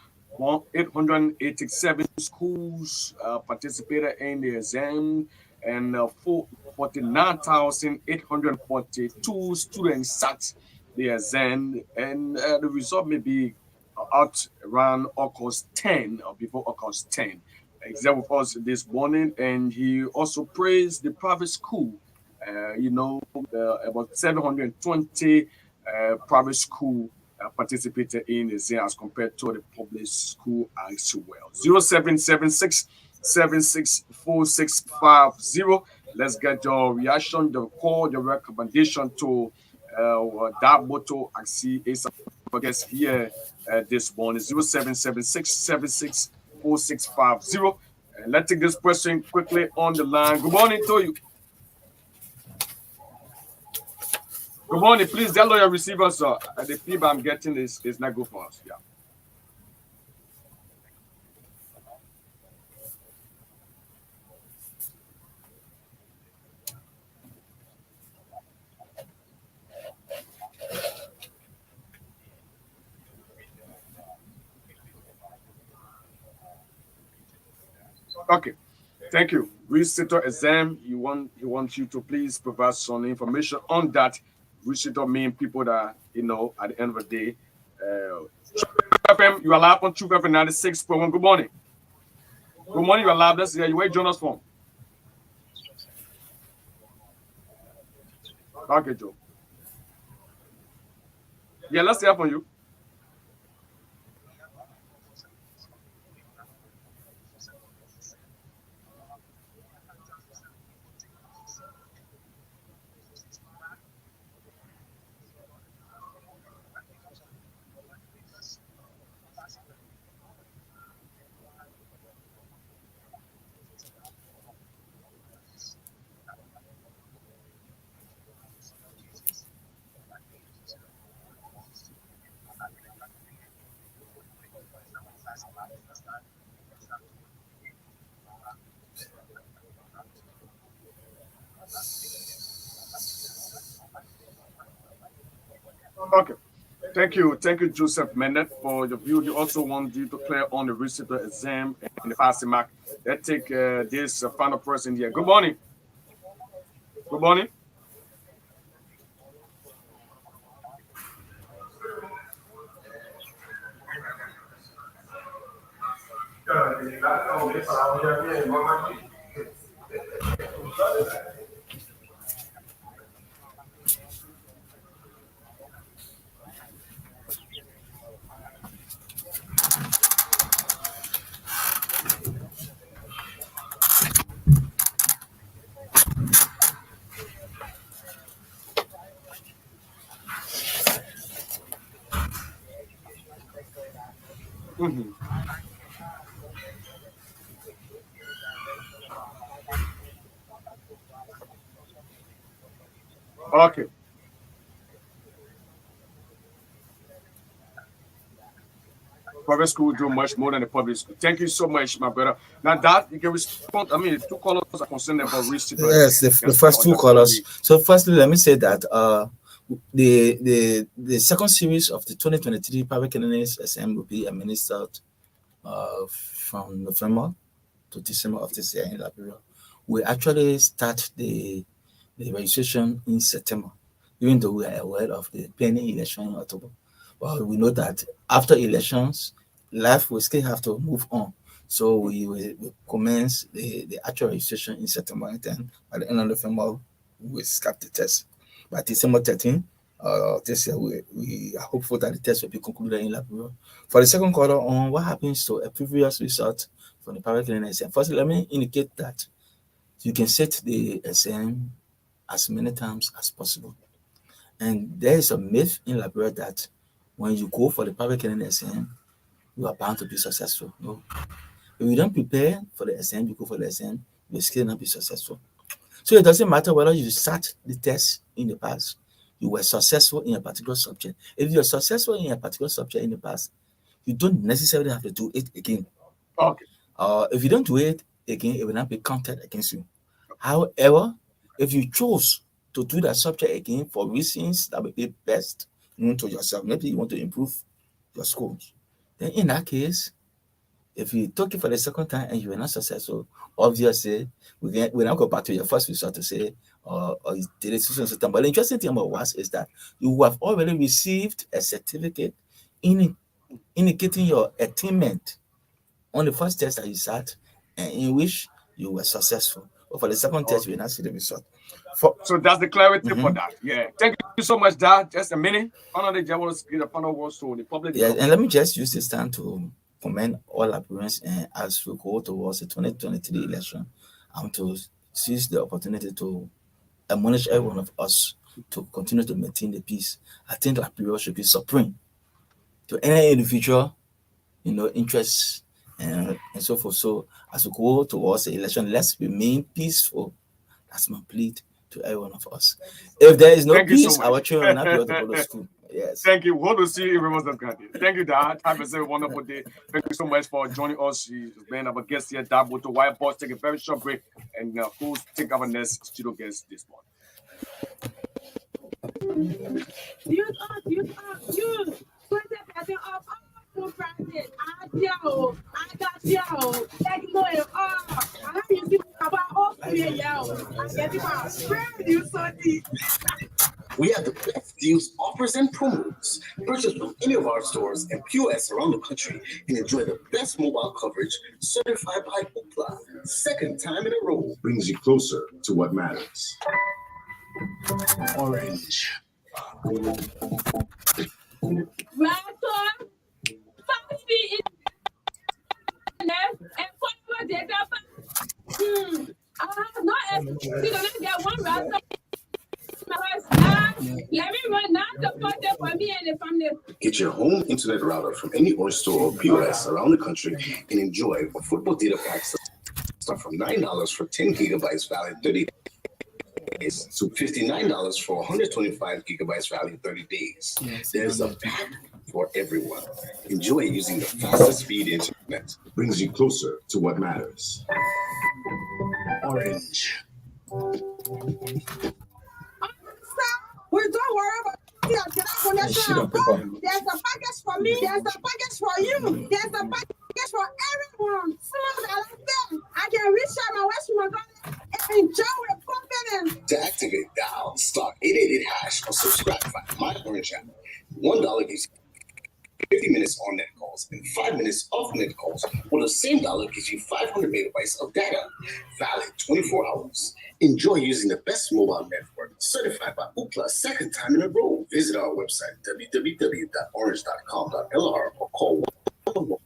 887 schools participated in the exam, and 49,842 students sat the exam, and the result may be out around August 10 or before August 10. He's there with us this morning, and he also praised the private school. About 720 private school participated in the exam as compared to the public school as well. 0776 764650. Let's get your reaction, your call, your recommendation to that motto I see is guest here this morning. 0776 764650. Let's take this person quickly on the line. Good morning to you. Good morning. Please tell your receiver, sir. The feedback I'm getting is not good for us. Yeah. Okay. Thank you. Reciter exam. He wants you to please provide some information on that. Reciter mean people that at the end of the day. FM, you are live on True FM 96.1. Good morning. Good morning. You are live. Let's hear you. Where you join us from? Okay, Joe. Yeah, let's hear from you. Okay. Thank you, Joseph Menet, for your view. You also want you to clear on the receiver exam and the passing mark. Let's take this final person here. Good morning. Good morning. Mm-hmm. Okay. Private school do much more than the public school. Thank you so much, my brother. Now that you can respond. I mean, 2 callers are concerned about receiver. Yes, the first 2 callers. So firstly, let me say that the second series of the 2023 private candidates exam will be administered from November to December of this year in Liberia. We actually start the registration in September, even though we are aware of the pending election in October. Well, we know that after elections, life will still have to move on. So we will commence the actual registration in September, and then by the end of November, we start the test. By December 13, this year, we are hopeful that the test will be concluded in Liberia. For the second quarter, on what happens to a previous result from the private clinic exam. First, let me indicate that you can set the exam as many times as possible. And there is a myth in Liberia that when you go for the private clinic exam, you are bound to be successful. No. If you don't prepare for the exam, you go for the exam, you will still not be successful. So it doesn't matter whether you sat the test in the past, you were successful in a particular subject. If you're successful in a particular subject in the past, you don't necessarily have to do it again. Okay. If you don't do it again, it will not be counted against you. However, if you choose to do that subject again for reasons that will be best known to yourself, maybe you want to improve your scores, then in that case, if you took it for the second time and you were not successful, obviously we now go back to your first result to say, or you did it system. But the interesting thing about us is that you have already received a certificate indicating your attainment on the first test that you sat, and in which you were successful. But for the second test, you will not see the result. So that's the clarity for that. Yeah. Thank you. you so much, Dad. Just a minute. Honorable Judge wants to give the final words to the public. Yeah, and let me just use this time to commend all appearance as we go towards the 2023 election. I want to seize the opportunity to admonish every one of us to continue to maintain the peace. I think Liberia should be supreme to any individual, interests and so forth. So as we go towards the election, let's remain peaceful. That's my plea to every one of us. If there is no Thank you peace, so much. our children will not be able to go to school. Yes. Thank you. Hope to see you in Rivers of Gandhi. Thank you, Dad. Have a wonderful day. Thank you so much for joining us. You've been our guest here, Dad Boto White Boss. Take a very short break and of course take our next studio guest this morning. Use. 20% off all food prices. I got you. Techno and all. I have you see about all 3 years. I get it out. You so deep. We have the best deals, offers, and promos. Purchase from any of our stores and POS around the country and enjoy the best mobile coverage certified by Ookla. Second time in a row. Brings you closer to what matters. Orange. Raptor, 5 feet and 4 data. Not every don't get one Raptor. Let me run now support them for me and the family. Get your home internet router from any Orange store or POS around the country and enjoy a football data packs start from $9 for 10 gigabytes valid 30 days to $59 for 125 gigabytes valid 30 days. There's a pack for everyone. Enjoy using the fastest speed internet. Brings you closer to what matters. Orange. We don't worry about there's a package for me. There's a package for you. There's a package for everyone. I can reach out my West McDonald's and enjoy with confidence. To activate, dial star 888# or subscribe to My Orange app. $1 gives you 50 minutes on net calls and 5 minutes off net calls, while the same dollar gives you 500 megabytes of data, valid 24 hours. Enjoy using the best mobile network, certified by Ookla second time in a row. Visit our website, www.orange.com.lr, or call 111.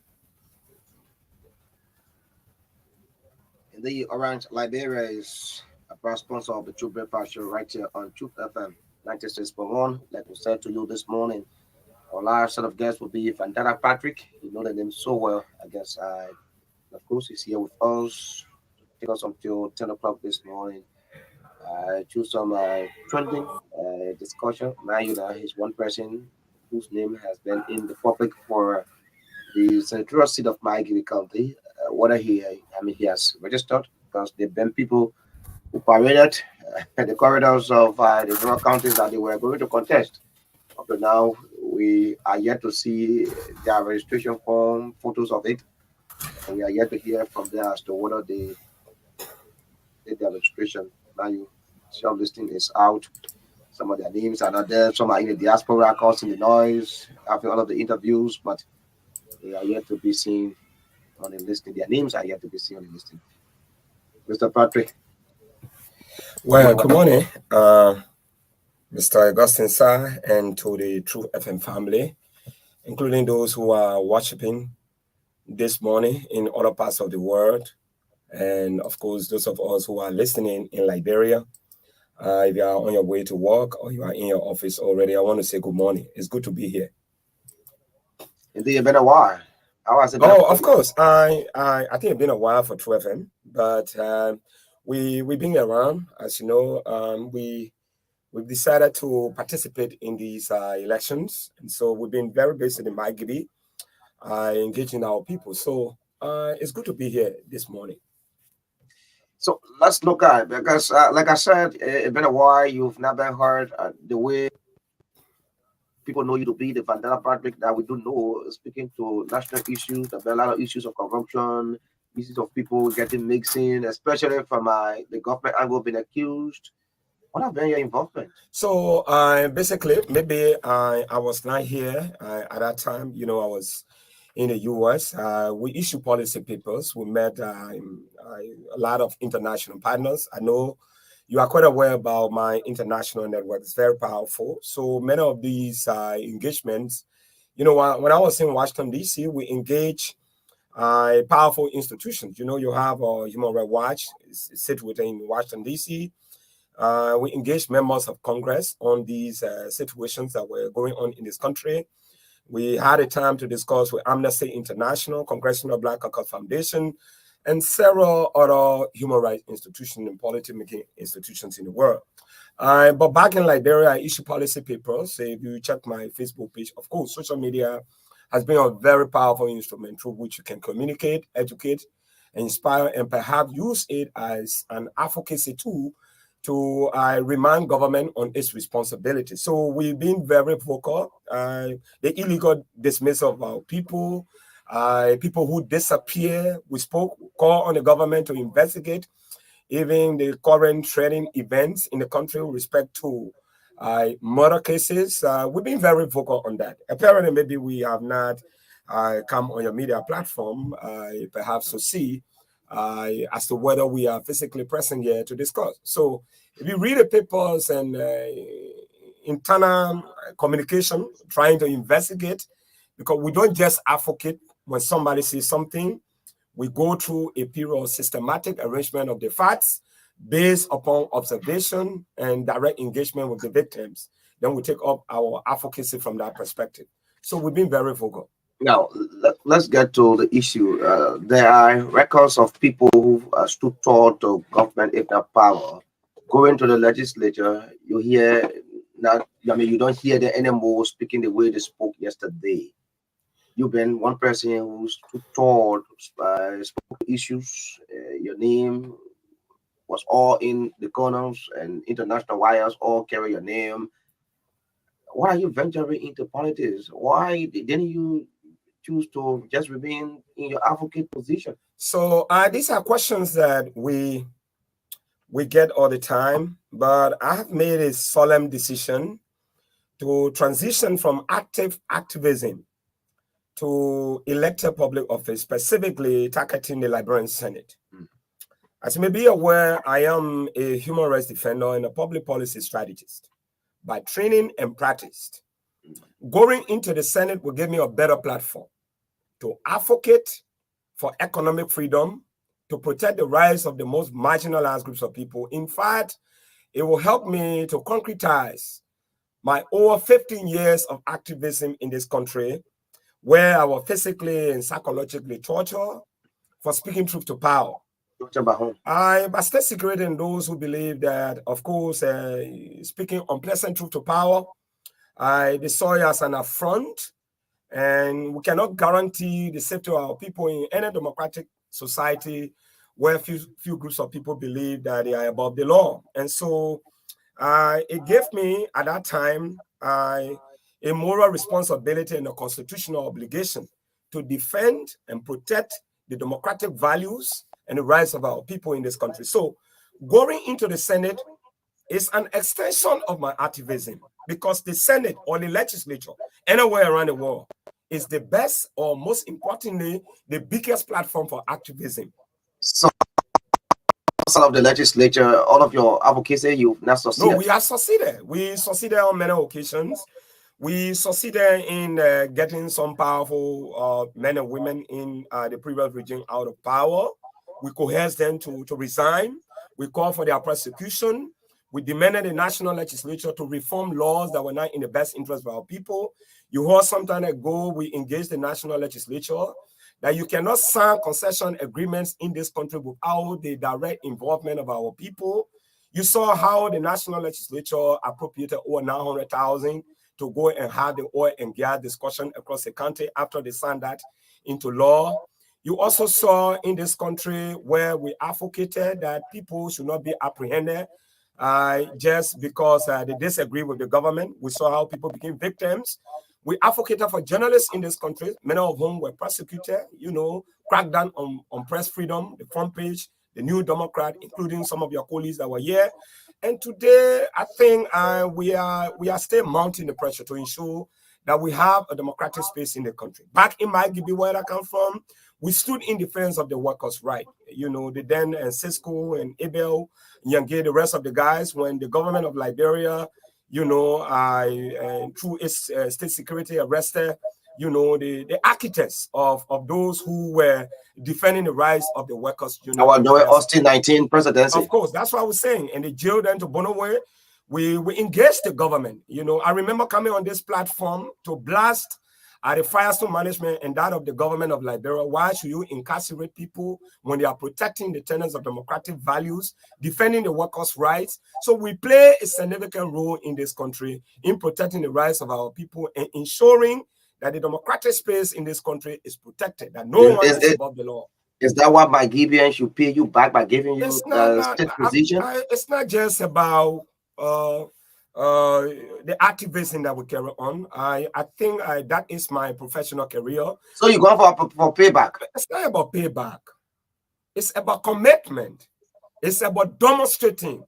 In the Orange, Liberia is a proud sponsor of the True Breakfast Show right here on Truth FM 96.1. Like we said to you this morning, our live set of guests will be Vandana Patrick. You know the name so well. I guess, of course, he's here with us. Take us until 10 o'clock this morning. Choose some trending discussion. Now, he's one person whose name has been in the public for the senatorial seat of Maigiri County. Whether he has registered, because there have been people who paraded the corridors of the rural counties that they were going to contest. Up to now, we are yet to see their registration form, photos of it. And we are yet to hear from them as to whether they did their registration. Now, some listing is out. Some of their names are not there. Some are in the diaspora causing the noise after all of the interviews, but they are yet to be seen on the listing. Their names are yet to be seen on the listing. Mr. Patrick. Well, good morning, Mr. Augustine SAAH, and to the True FM family, including those who are worshiping this morning in other parts of the world, and of course, those of us who are listening in Liberia. If you are on your way to work or you are in your office already, I want to say good morning. It's good to be here. Indeed, it's been a while. How has it been? Oh, of course. I think it's been a while for True FM, but we've been around. As you know, we've decided to participate in these elections, and so we've been very busy in Maigiri, engaging our people. So it's good to be here this morning. So let's look at it, because, like I said, it's been a while. You've never heard the way people know you to be, the Vandana Patrick that we do know, speaking to national issues. There have been a lot of issues of corruption, issues of people getting mixed in, especially from the government angle being accused. What have been your involvement? So basically, maybe I was not here at that time. I was in the US. We issue policy papers. We met a lot of international partners. I know you are quite aware about my international network. It's very powerful. So many of these engagements, you know, when I was in Washington, D.C., we engage powerful institutions. You know, you have Human Rights Watch, sit within Washington, D.C. We engage members of Congress on these situations that were going on in this country. We had a time to discuss with Amnesty International, Congressional Black Caucus Foundation, and several other human rights institutions and policy-making institutions in the world. But back in Liberia, I issue policy papers. So if you check my Facebook page, of course, social media has been a very powerful instrument through which you can communicate, educate, inspire, and perhaps use it as an advocacy tool to remind government on its responsibility. So we've been very vocal. The illegal dismissal of our people, people who disappear, we call on the government to investigate even the current trending events in the country with respect to murder cases. We've been very vocal on that. Apparently, maybe we have not come on your media platform, perhaps to see as to whether we are physically present here to discuss. So if you read the papers and internal communication, trying to investigate, because we don't just advocate when somebody says something, we go through a period of systematic arrangement of the facts based upon observation and direct engagement with the victims. Then we take up our advocacy from that perspective. So we've been very vocal. Now, let's get to the issue. There are records of people who stood tall to government, if not power. Going to the legislature, you hear not, I mean, you don't hear them anymore speaking the way they spoke yesterday. You've been one person who stood tall, spoke issues. Your name was all in the corners, and international wires all carry your name. Why are you venturing into politics? Why didn't you choose to just remain in your advocate position? So these are questions that we get all the time, but I have made a solemn decision to transition from active activism to elected public office, specifically targeting the Liberian Senate. As you may be aware, I am a human rights defender and a public policy strategist by training and practice. Going into the Senate will give me a better platform to advocate for economic freedom, to protect the rights of the most marginalized groups of people. In fact, it will help me to concretize my over 15 years of activism in this country, where I was physically and psychologically tortured for speaking truth to power. I stay secret in those who believe that, of course, speaking unpleasant truth to power, they saw it as an affront, and we cannot guarantee the safety of our people in any democratic society where few groups of people believe that they are above the law. And so it gave me, at that time, a moral responsibility and a constitutional obligation to defend and protect the democratic values and the rights of our people in this country. So going into the Senate is an extension of my activism, because the Senate or the legislature anywhere around the world is the best, or most importantly, the biggest platform for activism. So of the legislature, all of your advocacy, you've not succeeded? No, we have succeeded. We succeeded on many occasions. We succeeded in getting some powerful men and women in the previous regime out of power. We coerced them to resign. We called for their prosecution. We demanded the national legislature to reform laws that were not in the best interest of our people. You heard some time ago, we engaged the national legislature that you cannot sign concession agreements in this country without the direct involvement of our people. You saw how the national legislature appropriated over 900,000 to go and have the oil and gas discussion across the country after they signed that into law. You also saw in this country where we advocated that people should not be apprehended just because they disagree with the government. We saw how people became victims. We advocated for journalists in this country, many of whom were prosecuted, you know, cracked down on press freedom, the front page, the New Democrat, including some of your colleagues that were here. And today, I think we are still mounting the pressure to ensure that we have a democratic space in the country. Back in my Gibi, where I come from, we stood in defense of the workers' right. You know, the then and Cisco and Abel, Yange, the rest of the guys, when the government of Liberia, you know, through its state security arrested, you know, the architects of those who were defending the rights of the workers. You know, the Austin 19 presidency. Of course, that's what I was saying. And they jailed them to Bonaway. We engaged the government. You know, I remember coming on this platform to blast at the Firestone management and that of the government of Liberia. Why should you incarcerate people when they are protecting the tenets of democratic values, defending the workers' rights? So we play a significant role in this country in protecting the rights of our people and ensuring that the democratic space in this country is protected, that no one is above the law. Is that what my Gibeon should pay you back by giving you state position? It's not just about the activism that we carry on. I think that is my professional career. So you go for payback? It's not about payback. It's about commitment. It's about demonstrating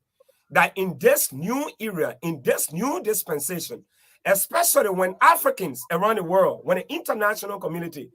that in this new era, in this new dispensation, especially when Africans around the world, when the international community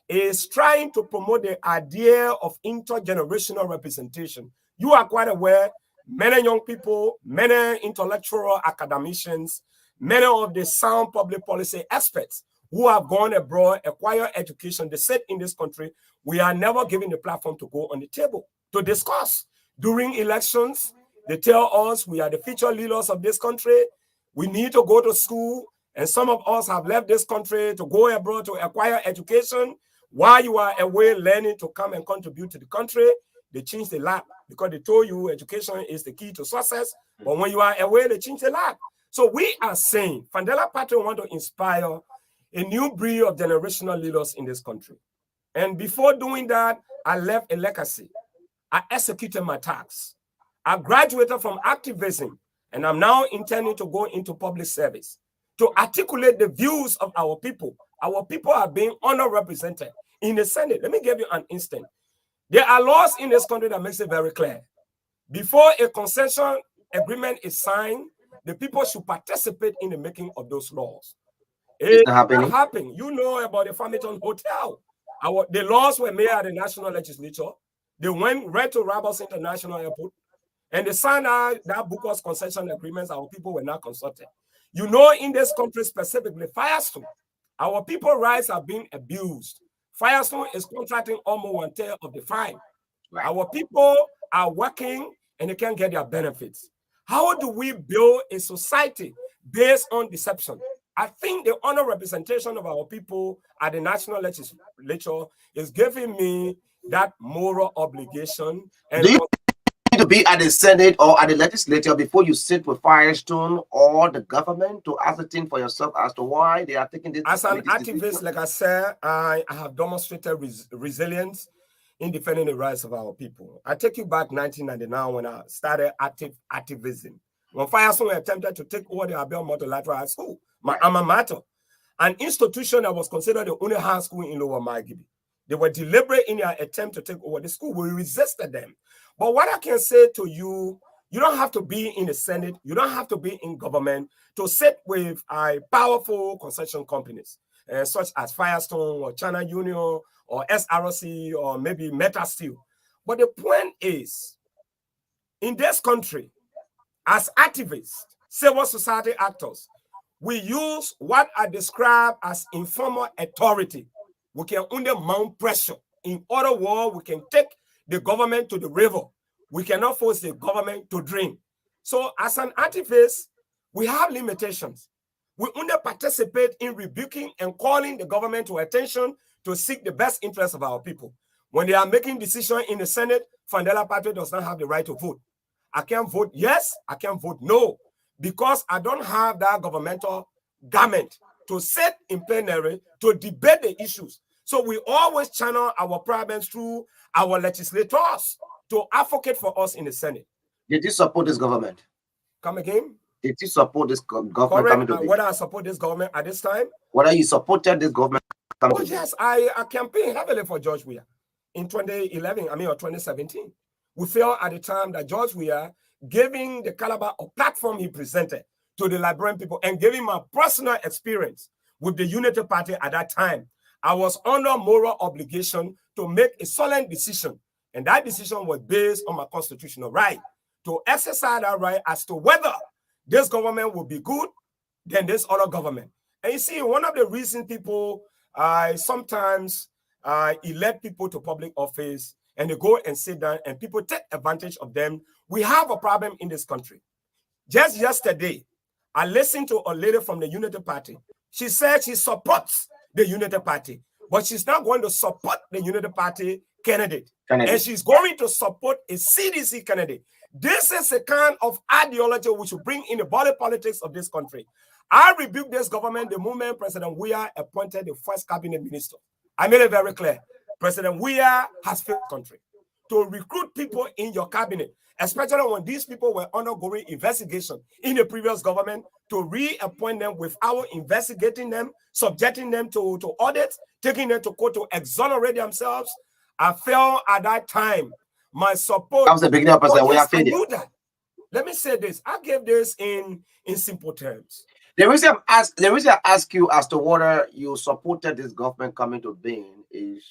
is trying to promote the idea of intergenerational representation, you are quite aware many young people, many intellectual academicians, many of the sound public policy experts who have gone abroad, acquired education, they said in this country, we are never given the platform to go on the table to discuss. During elections, they tell us we are the future leaders of this country. We need to go to school. And some of us have left this country to go abroad to acquire education. While you are away learning to come and contribute to the country, they change the lab because they told you education is the key to success. But when you are away, they change the lab. So we are saying Fandela Party want to inspire a new breed of generational leaders in this country. And before doing that, I left a legacy. I executed my tasks. I graduated from activism, and I'm now intending to go into public service to articulate the views of our people. Our people are being underrepresented in the Senate. Let me give you an instant. There are laws in this country that makes it very clear. Before a concession agreement is signed, the people should participate in the making of those laws. It's not happening. You know about the Farmington Hotel. The laws were made at the national legislature. They went right to Rabos International Airport, and they signed that Booker's concession agreements. Our people were not consulted. You know, in this country specifically, Firestone, our people's rights are being abused. Firestone is contracting almost 1/3 of the fine. Right. Our people are working and they can't get their benefits. How do we build a society based on deception? I think the honor representation of our people at the national legislature is giving me that moral obligation. And do you need to be at the Senate or at the legislature before you sit with Firestone or the government to ascertain for yourself as to why they are taking this? As an activist, like I said, I have demonstrated resilience in defending the rights of our people. I take you back 1999 when I started activism. When Firestone attempted to take over the Abel Multilateral High School, my alma mater, an institution that was considered the only high school in Lower Margibi. They were deliberate in their attempt to take over the school. We resisted them. But what I can say to you, you don't have to be in the Senate, you don't have to be in government to sit with powerful concession companies, such as Firestone or China Union or SRC or maybe Meta Steel. But the point is, in this country, as activists, civil society actors, we use what I describe as informal authority. We can only mount pressure. In other words, we can take the government to the river. We cannot force the government to drink. So as an activist, we have limitations. We only participate in rebuking and calling the government to attention to seek the best interest of our people. When they are making decisions in the Senate, Fandela Party does not have the right to vote. I can't vote yes, I can't vote no, because I don't have that governmental garment to sit in plenary to debate the issues. So we always channel our problems through our legislators to advocate for us in the Senate. Did you support this government? Come again? Did you support this government coming to whether I support this government at this time? Whether you supported this government coming to yes, I campaigned heavily for George Weah in 2011, or 2017. We felt at the time that George Weah, giving the caliber of platform he presented to the Liberian people and giving my personal experience with the Unity Party at that time, I was under moral obligation to make a solemn decision. And that decision was based on my constitutional right to exercise that right as to whether this government will be good than this other government. And you see, one of the reasons people sometimes elect people to public office and they go and sit down and people take advantage of them. We have a problem in this country. Just yesterday, I listened to a lady from the Unity Party. She said she supports the Unity Party, but she's not going to support the Unity Party candidate. And she's going to support a CDC candidate. This is the kind of ideology we should bring in the body politics of this country. I rebuke this government the moment President Weah appointed the first cabinet minister. I made it very clear. President Weah has failed the country to recruit people in your cabinet, especially when these people were undergoing investigation in the previous government, to reappoint them without investigating them, subjecting them to audits, taking them to court to exonerate themselves. I felt at that time my support. That was the beginning of President Weah failure. Let me say this. I gave this in simple terms. The reason I ask you as to whether you supported this government coming to being is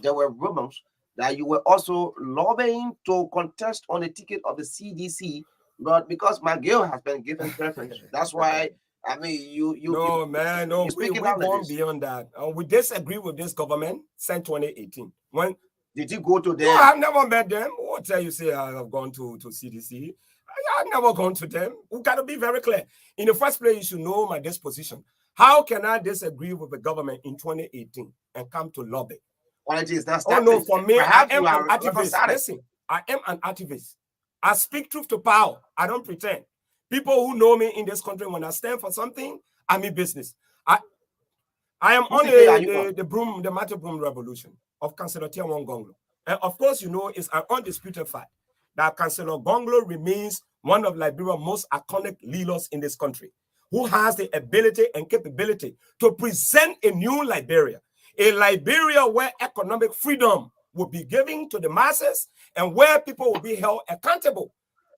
there were rumors that you were also lobbying to contest on the ticket of the CDC, but because McGill has been given preference, that's why. I mean, you. No, man, no. We've gone beyond that. We disagree with this government since 2018. When did you go to them? No, I've never met them. What tell you say I have gone to CDC? I've never gone to them. We got to be very clear. In the first place, you should know my disposition. How can I disagree with the government in 2018 and come to lobby? Well, it is not. Oh no, for me, I am an activist. Listen, I am an activist. I speak truth to power. I don't pretend. People who know me in this country, when I stand for something, I mean business. I am on the Matthew Broom revolution of Councillor Tiawan Gonglo. And of course, you know, it's an undisputed fact that Councillor Gonglo remains one of Liberia's most iconic leaders in this country, who has the ability and capability to present a new Liberia, a Liberia where economic freedom will be given to the masses and where people will be held accountable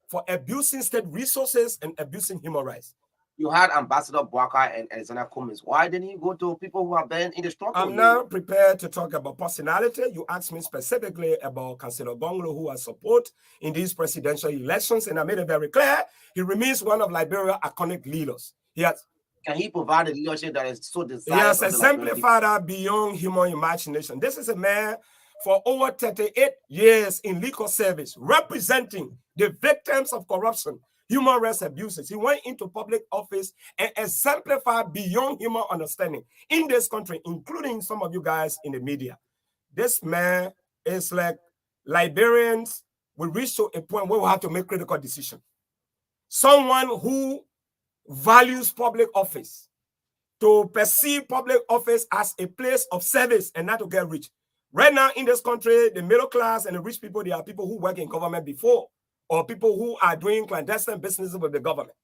for abusing state resources and abusing human rights. You had Ambassador Bwaka and Alexander Cummings. Why didn't you go to people who have been in the struggle? I'm not prepared to talk about personality. You asked me specifically about Councillor Gonglo, who I support in these presidential elections, and I made it very clear he remains one of Liberia's iconic leaders. Can he provide a leadership that is so desired? He has exemplified that beyond human imagination. This is a man for over 38 years in legal service, representing the victims of corruption, human rights abuses. He went into public office and exemplified beyond human understanding in this country, including some of you guys in the media. This man is like Liberians will reach to a point where we have to make critical decisions. Someone who values public office, to perceive public office as a place of service and not to get rich. Right now in this country, the middle class and the rich people, they are people who work in government before, or people who are doing clandestine business with the government.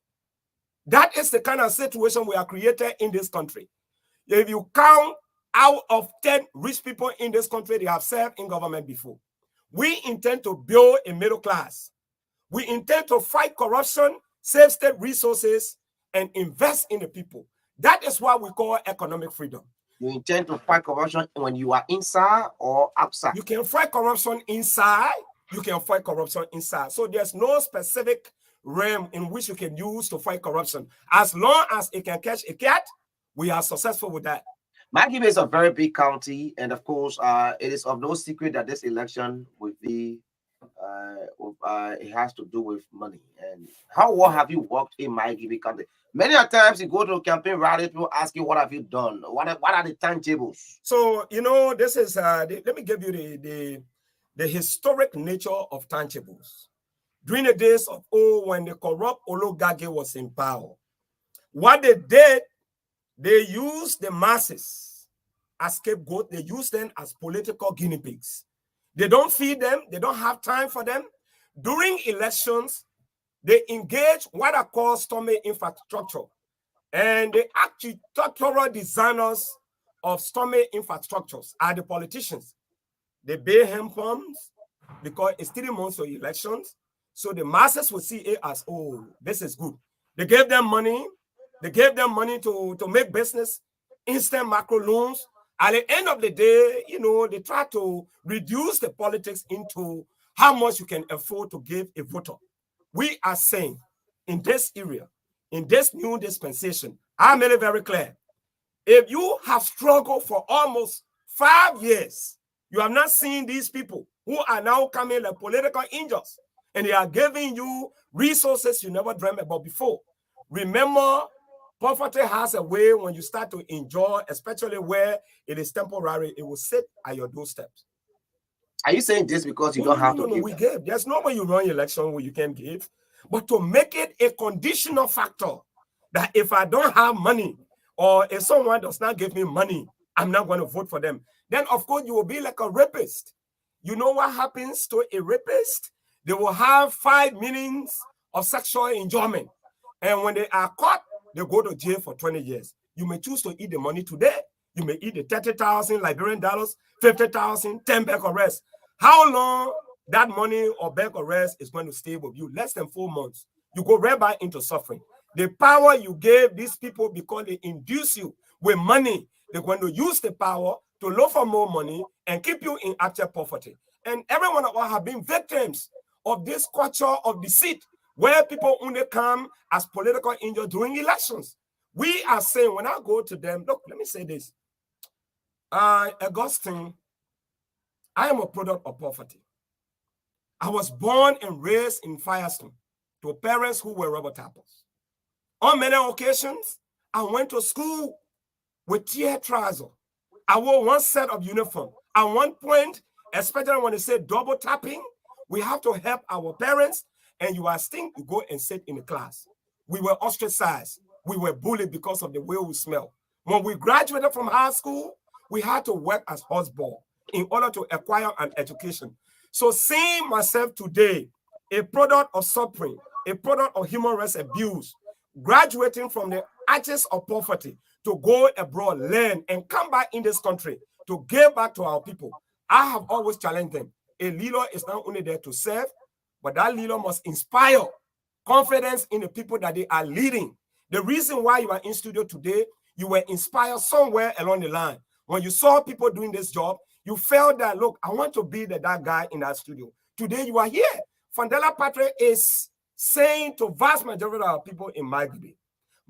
That is the kind of situation we are created in this country. If you count out of 10 rich people in this country, they have served in government before. We intend to build a middle class. We intend to fight corruption, save state resources, and invest in the people. That is what we call economic freedom. You intend to fight corruption when you are inside or outside? You can fight corruption inside. You can fight corruption inside. So there's no specific realm in which you can use to fight corruption. As long as it can catch a cat, we are successful with that. Maggie is a very big county, and of course, it is of no secret that this election will be, it has to do with money. And how well have you worked in Maggie County? Many times you go to a campaign rally, people ask you, what have you done? What are the timetables? So, you know, this is, let me give you the historic nature of tangibles. During the days of old, when the corrupt oligarchy was in power, what they did, they used the masses as scapegoat. They used them as political guinea pigs. They don't feed them. They don't have time for them. During elections, they engage what are called stormy infrastructure. And the architectural designers of stormy infrastructures are the politicians. They pay hand pumps because it's 3 months of elections. So the masses will see it as, oh, this is good. They gave them money They gave them money to make business, instant macro loans. At the end of the day, you know, they try to reduce the politics into how much you can afford to give a voter. We are saying in this area, in this new dispensation, I made it very clear. If you have struggled for almost 5 years, you have not seen these people who are now coming like political angels, and they are giving you resources you never dreamed about before. Remember, poverty has a way when you start to enjoy, especially where it is temporary, it will sit at your doorsteps. Are you saying this because you don't have to give? We give. There's no way you run your election where you can give. But to make it a conditional factor that if I don't have money or if someone does not give me money, I'm not going to vote for them. Then, of course, you will be like a rapist. You know what happens to a rapist? They will have 5 meanings of sexual enjoyment. And when they are caught, they go to jail for 20 years. You may choose to eat the money today. You may eat the 30,000 Liberian dollars, 50,000, 10 back arrest. How long that money or back arrest is going to stay with you? Less than 4 months. You go right back into suffering. The power you gave these people because they induce you with money, they're going to use the power to look for more money and keep you in actual poverty. And every one of us have been victims of this culture of deceit, where people only come as political angels during elections. We are saying, when I go to them, look, let me say this. Augustine, I am a product of poverty. I was born and raised in Firestone to parents who were rubber tappers. On many occasions, I went to school with tear trousers. I wore one set of uniform. At one point, especially when they say double tapping, we have to help our parents, and you are still you go and sit in the class. We were ostracized. We were bullied because of the way we smell. When we graduated from high school, we had to work as houseboy in order to acquire an education. So seeing myself today, a product of suffering, a product of human rights abuse, graduating from the arches of poverty to go abroad, learn, and come back in this country to give back to our people, I have always challenged them. A leader is not only there to serve, but that leader must inspire confidence in the people that they are leading. The reason why you are in studio today, you were inspired somewhere along the line. When you saw people doing this job, you felt that, look, I want to be that guy in that studio. Today you are here. Fandela Patrick is saying to vast majority of people in Maigibi.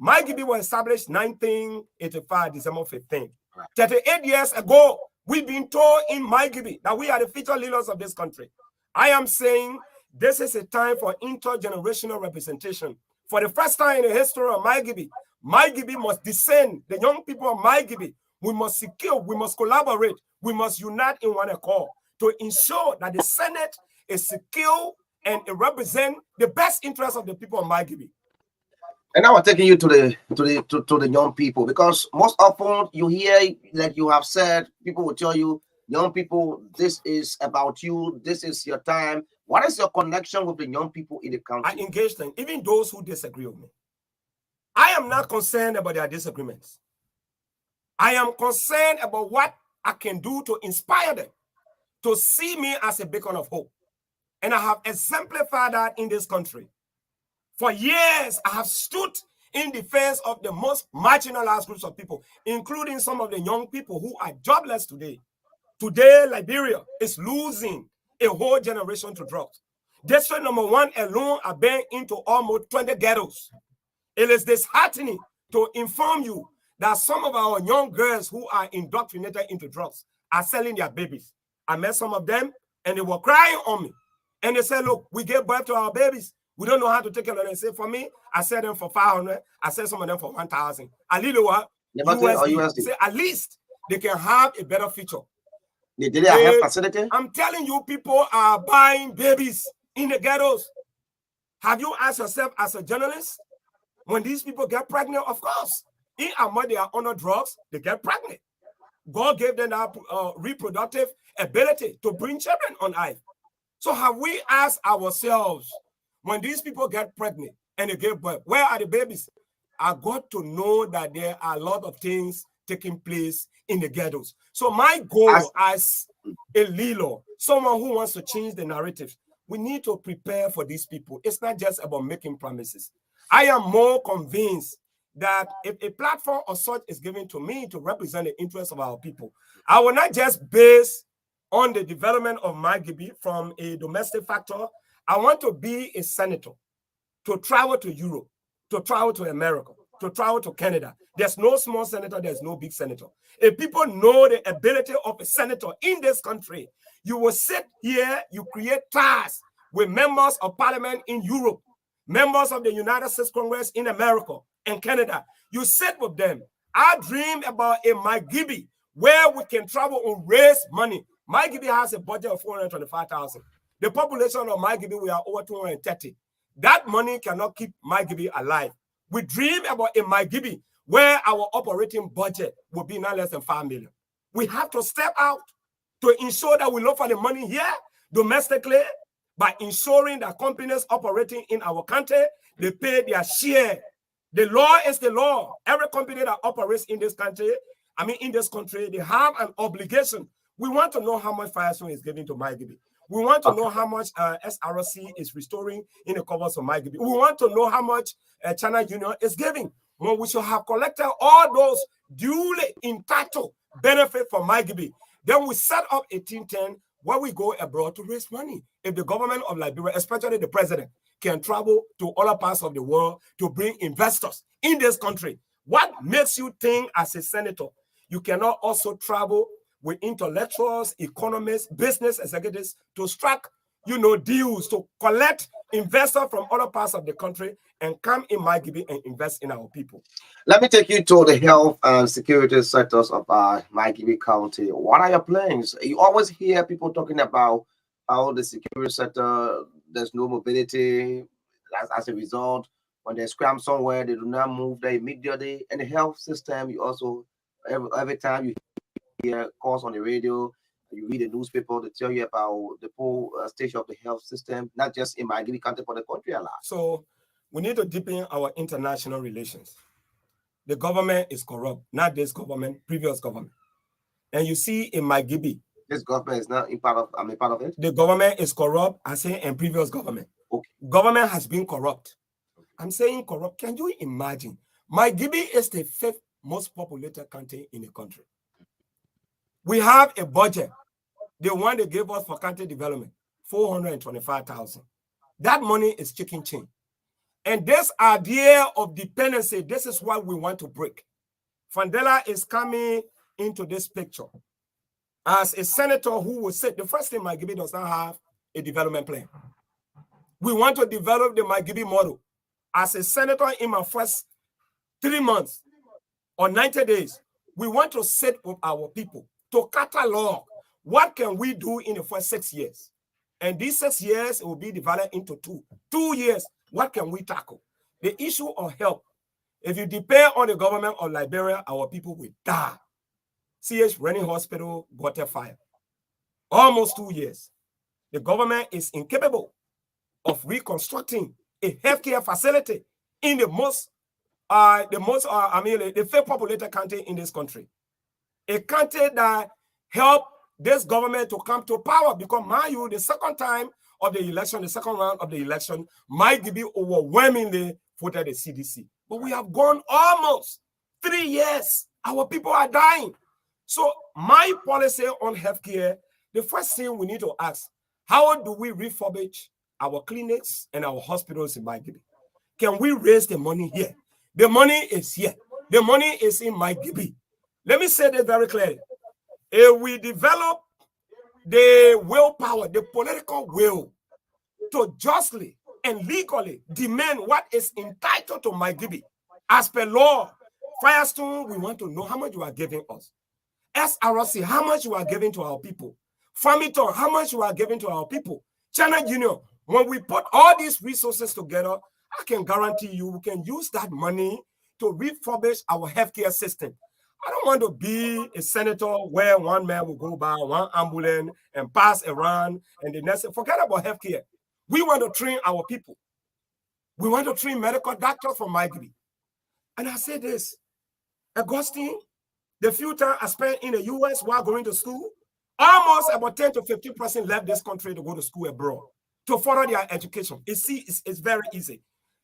Maigibi was established 1985, December 15th. 38 years ago, we've been told in Maigibi that we are the future leaders of this country. I am saying this is a time for intergenerational representation. For the first time in the history of Maigibi, Maigibi must descend. The young people of Maigibi, we must secure, we must collaborate, we must unite in one accord to ensure that the Senate is secure and it represents the best interests of the people of Maigibi. And now I'm taking you to the young people, because most often you hear, like you have said, people will tell you, young people, this is about you, this is your time. What is your connection with the young people in the country? I engage them, even those who disagree with me. I am not concerned about their disagreements. I am concerned about what I can do to inspire them to see me as a beacon of hope. And I have exemplified that in this country. For years, I have stood in defense of the most marginalized groups of people, including some of the young people who are jobless today. Today, Liberia is losing a whole generation to drugs. District number 1 alone are being into almost 20 ghettos. It is disheartening to inform you that some of our young girls who are indoctrinated into drugs are selling their babies. I met some of them, and they were crying on me. And they said, look, we gave birth to our babies. We don't know how to take care of them. They say, for me, I sell them for 500. I sell some of them for 1,000. At least they can have a better future. I'm telling you, people are buying babies in the ghettos. Have you asked yourself as a journalist, when these people get pregnant, of course, in among they are on drugs, they get pregnant. God gave them that reproductive ability to bring children on earth. So have we asked ourselves, when these people get pregnant and they give birth, where are the babies? I got to know that there are a lot of things taking place in the ghettos. So my goal as a leader, someone who wants to change the narrative, we need to prepare for these people. It's not just about making promises. I am more convinced that if a platform or such is given to me to represent the interests of our people, I will not just base on the development of my Gibi from a domestic factor. I want to be a senator, to travel to Europe, to travel to America, to travel to Canada. There's no small senator, there's no big senator. If people know the ability of a senator in this country, you will sit here, you create ties with members of parliament in Europe, members of the United States Congress in America and Canada. You sit with them. I dream about a MyGibi where we can travel and raise money. MyGibi has a budget of 425,000. The population of MyGibi, we are over 230. That money cannot keep MyGibi alive. We dream about a MyGibi where our operating budget will be not less than 5 million. We have to step out to ensure that we look for the money here domestically by ensuring that companies operating in our country, they pay their share. The law is the law. Every company that operates in this country, they have an obligation. We want to know how much Firestone is giving to MyGibi. We want to know how much SRC is restoring in the covers of MyGibi. We want to know how much China Union is giving. Well, we should have collected all those duly entitled benefit from MyGibi. Then we set up a team 10 where we go abroad to raise money. If the government of Liberia, especially the president, can travel to other parts of the world to bring investors in this country, what makes you think as a senator you cannot also travel with intellectuals, economists, business executives to strike, deals, to collect investors from other parts of the country and come in MyGibi and invest in our people? Let me take you to the health and security sectors of MyGibi County. What are your plans? You always hear people talking about how the security sector, there's no mobility. As a result, when they scram somewhere, they do not move there immediately. And the health system, you also, every time you hear calls on the radio, you read the newspaper, they tell you about the whole stage of the health system, not just in MyGibi County, but the country a lot. So we need to deepen our international relations. The government is corrupt, not this government, previous government. And you see in MyGibi, this government is not a part of it. The government is corrupt, I say, in previous government. Okay. Government has been corrupt. I'm saying corrupt. Can you imagine? MyGibi is the 5th most populated county in the country. We have a budget, the one they gave us for county development, 425,000. That money is chicken change. And this idea of dependency, this is what we want to break. Fandela is coming into this picture as a senator who will say, the first thing MyGibi does not have a development plan. We want to develop the MyGibi model. As a senator in my first 3 months or 90 days, we want to sit with our people to catalog what can we do in the first 6 years. And these 6 years will be divided into 2 years. What can we tackle? The issue of health. If you depend on the government of Liberia, our people will die. CH Rennie Hospital, water fire. Almost 2 years. The government is incapable of reconstructing a healthcare facility in the 5th populated county in this country. A country that helped this government to come to power, because mind you, the second time of the election, the second round of the election, MyGibi overwhelmingly voted the CDC. But we have gone almost 3 years. Our people are dying. So my policy on healthcare, the first thing we need to ask, how do we refurbish our clinics and our hospitals in MyGibi? Can we raise the money here? The money is here. The money is in MyGibi. Let me say this very clearly. If we develop the willpower, the political will to justly and legally demand what is entitled to MyGibi, as per law, Firestone, we want to know how much you are giving us. SRC, how much you are giving to our people. Farmington, how much you are giving to our people. China Union, when we put all these resources together, I can guarantee you we can use that money to refurbish our healthcare system. I don't want to be a senator where one man will go by, one ambulance, and pass around, and the next, forget about healthcare. We want to train our people. We want to train medical doctors from MyGibi. And I say this, Augustine, the few time I spent in the US while going to school, almost about 10 to 15% left this country to go to school abroad to further their education. It's very easy.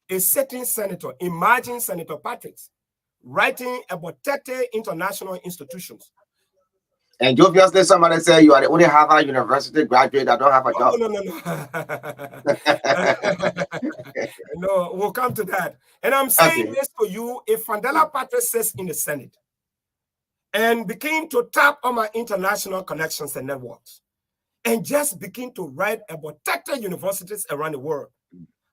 A certain senator, imagine Senator Patrick, writing about 30 international institutions. And obviously, somebody say you are the only Harvard University graduate that don't have a job. No. No, we'll come to that. And I'm saying this to you: if Fandela Patrick sits in the Senate and begin to tap on my international connections and networks, and just begin to write about 30 universities around the world,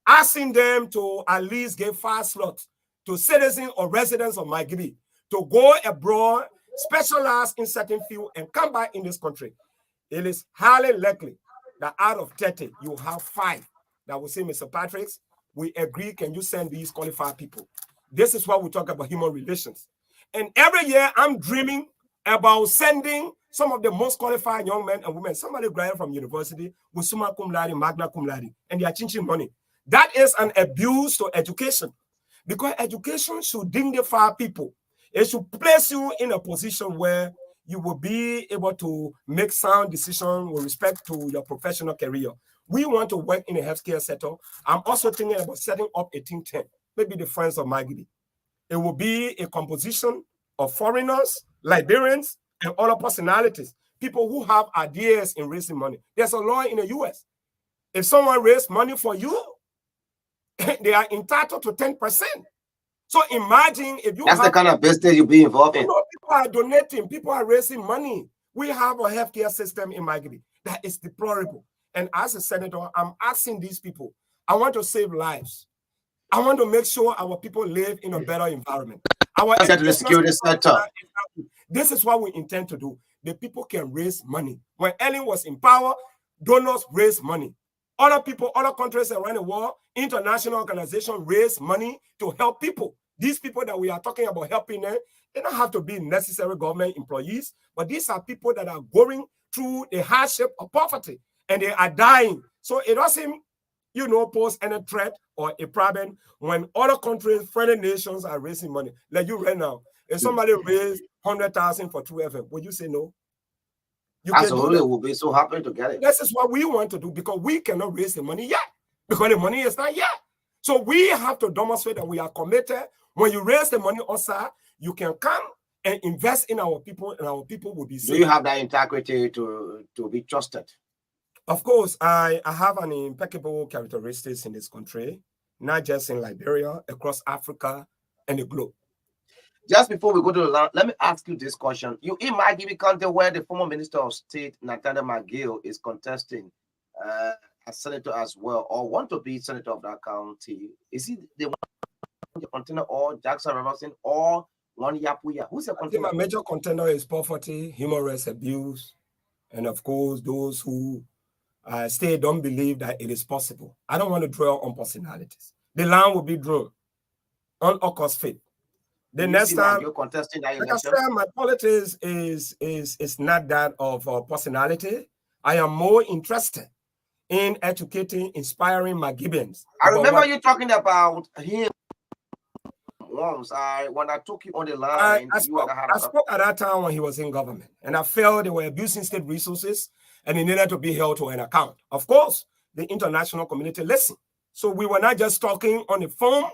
asking them to at least give 5 slots to citizens or residents of Margibi to go abroad, specialize in certain field, and come back in this country, it is highly likely that out of 30, you have 5 that will say, Mr. Patrick, we agree, can you send these qualified people? This is what we talk about human relations. And every year, I'm dreaming about sending some of the most qualified young men and women, somebody graduated from university with summa cum laude, magna cum laude, and they are changing money. That is an abuse to education, because education should dignify people. It should place you in a position where you will be able to make sound decisions with respect to your professional career. We want to work in a healthcare sector. I'm also thinking about setting up a think tank, maybe the Friends of Margibi. It will be a composition of foreigners, Liberians, and other personalities, people who have ideas in raising money. There's a law in the US. If someone raises money for you, they are entitled to 10%. So imagine if you That's the kind of business you'll be involved in. People are donating, people are raising money. We have a healthcare system in Margibi that is deplorable. And as a senator, I'm asking these people, I want to save lives. I want to make sure our people live in a better environment. The security sector. This is what we intend to do. The people can raise money. When Ellen was in power, donors raised money. Other people, other countries around the world, international organizations raise money to help people. These people that we are talking about helping them, they don't have to be necessary government employees, but these are people that are going through the hardship of poverty and they are dying. So it doesn't, pose any threat or a problem when other countries, friendly nations are raising money. Like you right now, if somebody raised 100,000 for 2FM, would you say no? You Absolutely, we'll be so happy to get it. This is what we want to do because we cannot raise the money yet because the money is not yet. So we have to demonstrate that we are committed. When you raise the money outside, you can come and invest in our people, and our people will be safe. Do you have that integrity to be trusted? Of course, I have an impeccable characteristics in this country, not just in Liberia, across Africa and the globe. Just before we go to the land, let me ask you this question. You in Margibi County, where the former Minister of State, Nathaniel McGill, is contesting as senator as well, or want to be senator of that county. Is he the one contender, or Jackson Robertson, or one Yapuya? Who's the contender? My major contender is poverty, human rights abuse, and of course, those who still don't believe that it is possible. I don't want to dwell on personalities. The line will be drawn on August 5th. The next time, you're contesting that like I said, my politics is not that of personality. I am more interested in educating, inspiring Margibians. I remember you talking about him once. When I took you on the line, I spoke at that time when he was in government, and I felt they were abusing state resources and it needed to be held to an account. Of course, the international community listened. So we were not just talking on the phone,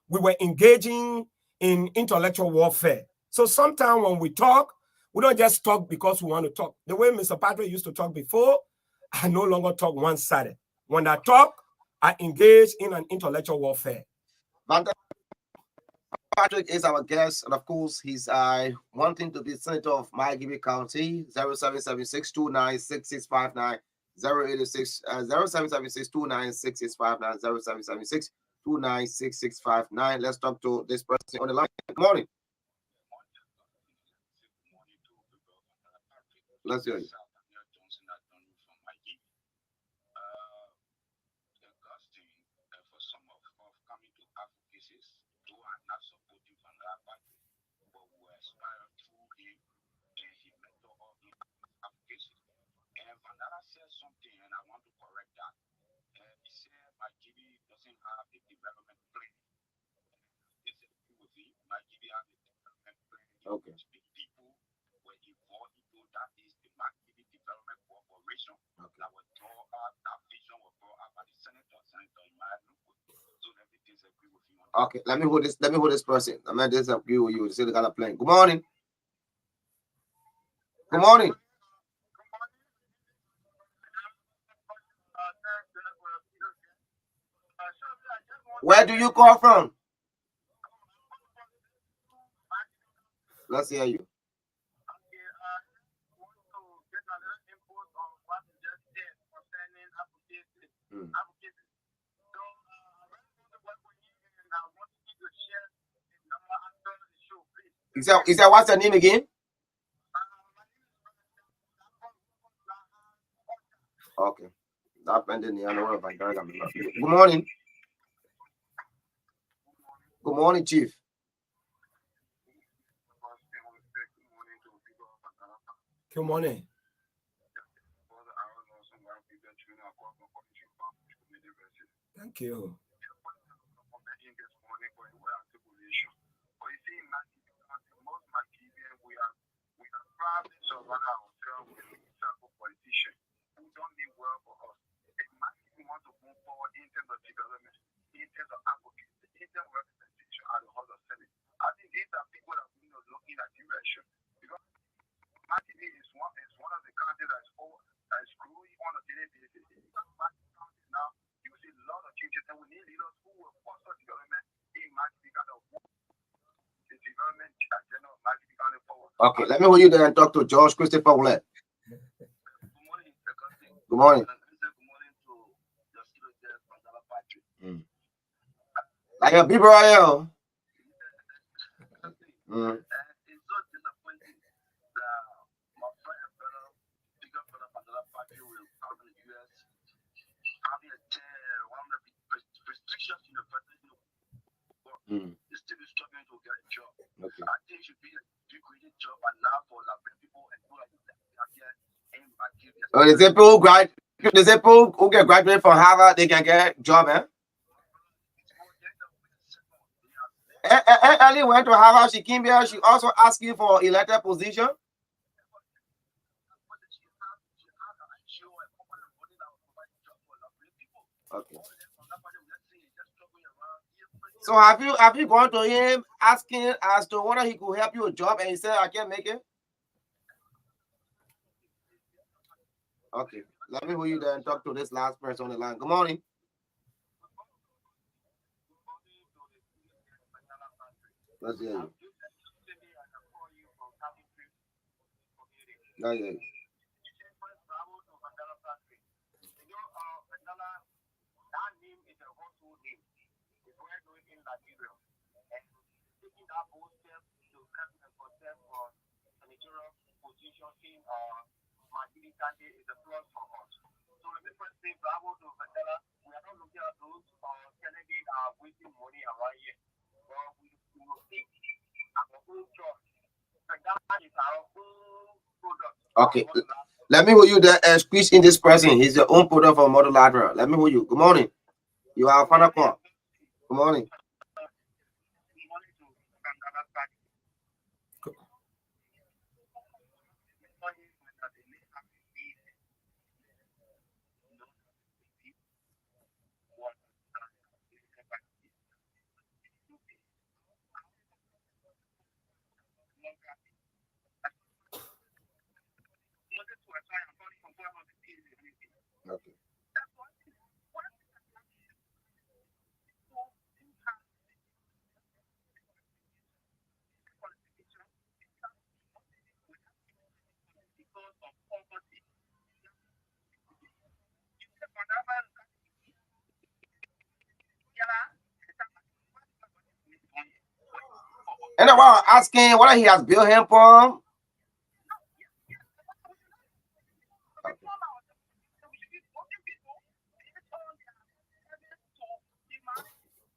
we were engaging in intellectual warfare. So sometimes when we talk, we don't just talk because we want to talk. The way Mr. Patrick used to talk before, I no longer talk one-sided. When I talk, I engage in an intellectual warfare. Patrick is our guest, and of course, he's wanting to be senator of Margibi County. 0776-296659, 0776-296659, 0776-296659. Let's talk to this person on the line. Good morning. Let's hear you. Okay. Okay, let me hold this. Let me hold this person. I'm not this agree with you. See the kind of playing. Good morning. Good morning. Where do you call from? Let's hear you. Is that what's your name again? Okay. That ended the other one. Good morning. Good morning, Chief. Good morning. Thank you. Okay, let me hold you there and talk to George Christopher Willett. Good morning. Like a people right here. Oh, the people who get graduated from Harvard, they can get job, eh? Ellie went to Harvard, she came here, she also asked you for elected position. Okay. So have you gone to him asking as to whether he could help you a job and he said I can't make it? Okay. Let me hold you there and talk to this last person on the line. Good morning. Let's hear you. Let's hear you. Okay, let me hold you there and squeeze in this person. He's your own product for model lateral. Let me hold you. Good morning. You are a final call. Good morning. Okay. And I was asking whether he has built him from.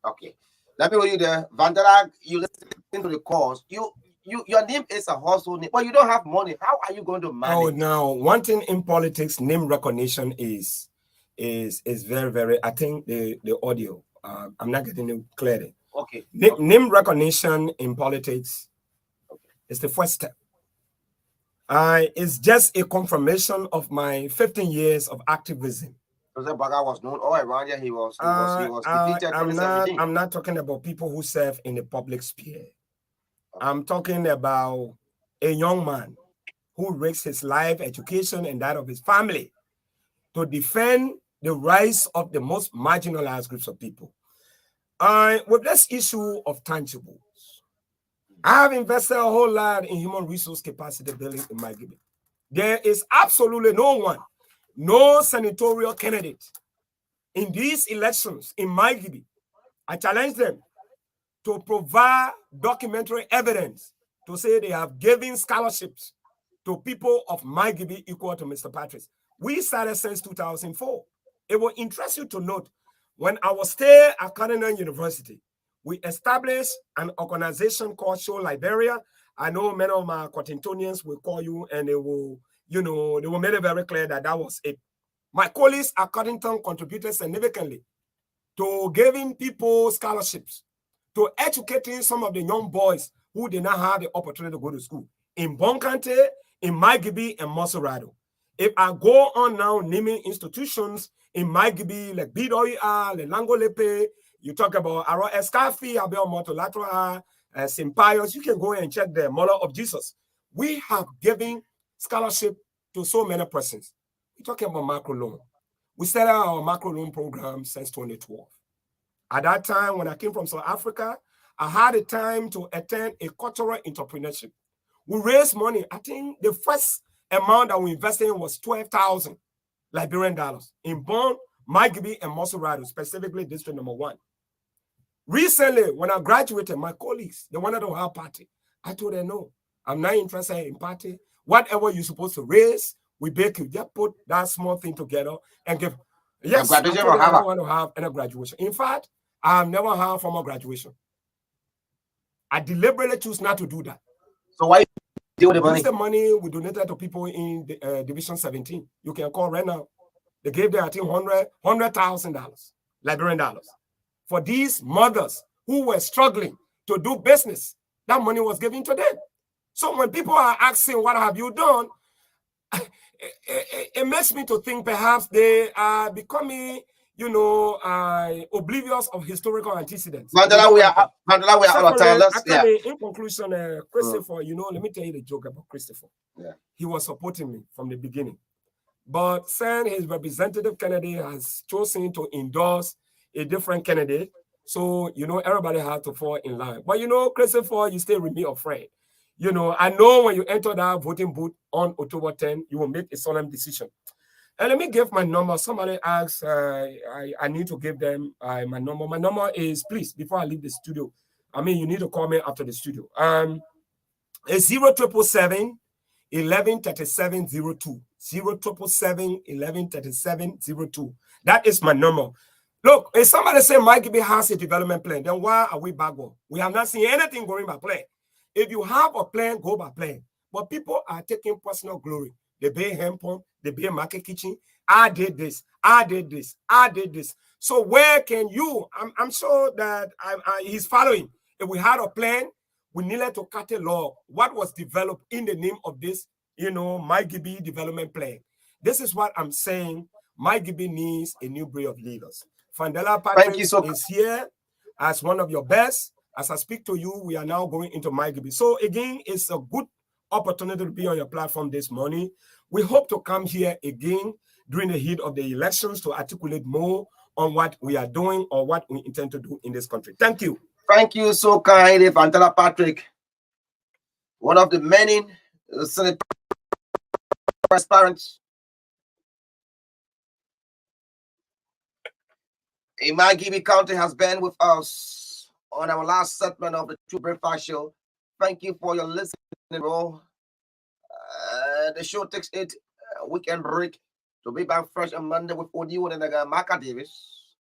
Okay. Let me hold you there. Vandala, you listen to the calls. Your name is a household name, but you don't have money. How are you going to manage? Oh, now one thing in politics, name recognition is very, very. I think the audio. I'm not getting it clearly. Okay. Name recognition in politics is the first step. It's just a confirmation of my 15 years of activism. President Baga was known all around here. He was defeated in 2017. I'm not talking about people who serve in the public sphere. I'm talking about a young man who risks his life, education, and that of his family to defend the rights of the most marginalized groups of people. With this issue of tangibles, I have invested a whole lot in human resource capacity building in my giving. There is absolutely no one, no senatorial candidate in these elections in my giving. I challenge them to provide documentary evidence to say they have given scholarships to people of my giving equal to Mr. Patrick's. We started since 2004. It will interest you to note, when I was still at Cardinal University, we established an organization called Show Liberia. I know many of my Cottintonians will call you and they will, they will make it very clear that that was it. My colleagues at Coddington contributed significantly to giving people scholarships, to educating some of the young boys who did not have the opportunity to go to school in Bonkante, in Maigibi, and Monserrado. If I go on now naming institutions in Maigibi, like Bidoia, like Langolepe, you talk about Aro Escafi, Abel Motolatra, St. Pius, you can go and check the Mother of Jesus. We have given scholarship to so many persons. We're talking about macro loan. We started our macro loan program since 2012. At that time, when I came from South Africa, I had a time to attend a cultural entrepreneurship. We raised money. I think the first amount that we invested in was 12,000 Liberian dollars in Bon, Maigibi, and Monserrado, specifically District Number 1. Recently, when I graduated, my colleagues, they wanted to have a party. I told them, no, I'm not interested in party. Whatever you're supposed to raise, we bake you. Just put that small thing together and give. Yes, I don't want to have any graduation. In fact, I have never had formal graduation. I deliberately choose not to do that. So why do the money? Use the money we donated to people in the, Division 17. You can call right now. They gave them, I think, $100,000 Liberian dollars for these mothers who were struggling to do business. That money was given to them. So when people are asking, what have you done? It makes me to think perhaps they are becoming, oblivious of historical antecedents. Mandela, we are out of time. Actually, in conclusion, Christopher, let me tell you the joke about Christopher. Yeah. He was supporting me from the beginning. But since his representative candidate has chosen to endorse a different candidate, so, everybody has to fall in line. But, Christopher, you stay with me, a friend. I know when you enter that voting booth on October 10, you will make a solemn decision. And let me give my number. Somebody asked, I need to give them my number. My number is, please, before I leave the studio, you need to call me after the studio. It's 0777 113702. 0777 113702. That is my number. Look, if somebody say Mike B has a development plan, then why are we backward? We have not seen anything going by plan. If you have a plan, go by plan. But people are taking personal glory. They pay hand pump, they pay market kitchen. I did this, I did this, I did this. So where can you? I'm sure that he's following. If we had a plan, we needed to catalog what was developed in the name of this, My Gibi development plan. This is what I'm saying. My Gibi needs a new breed of leaders. Fandela Patrick is here as one of your best. As I speak to you, we are now going into My Gibi. So again, it's a good opportunity to be on your platform this morning. We hope to come here again during the heat of the elections to articulate more on what we are doing or what we intend to do in this country. Thank you. Thank you so kindly, Fandela Patrick. One of the many Senate transparents. Imagine County has been with us on our last segment of the True Breakfast Show. Thank you for your listening. The show takes a weekend break to be back fresh on Monday with Odiwo and Maka Davis.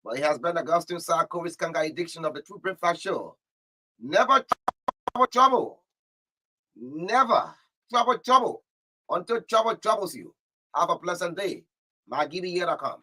But it has been Augustine SAAH KORRIES KANGAR edition of the True Breakfast Show. Never trouble. Never trouble until trouble troubles you. Have a pleasant day. Magibi.com.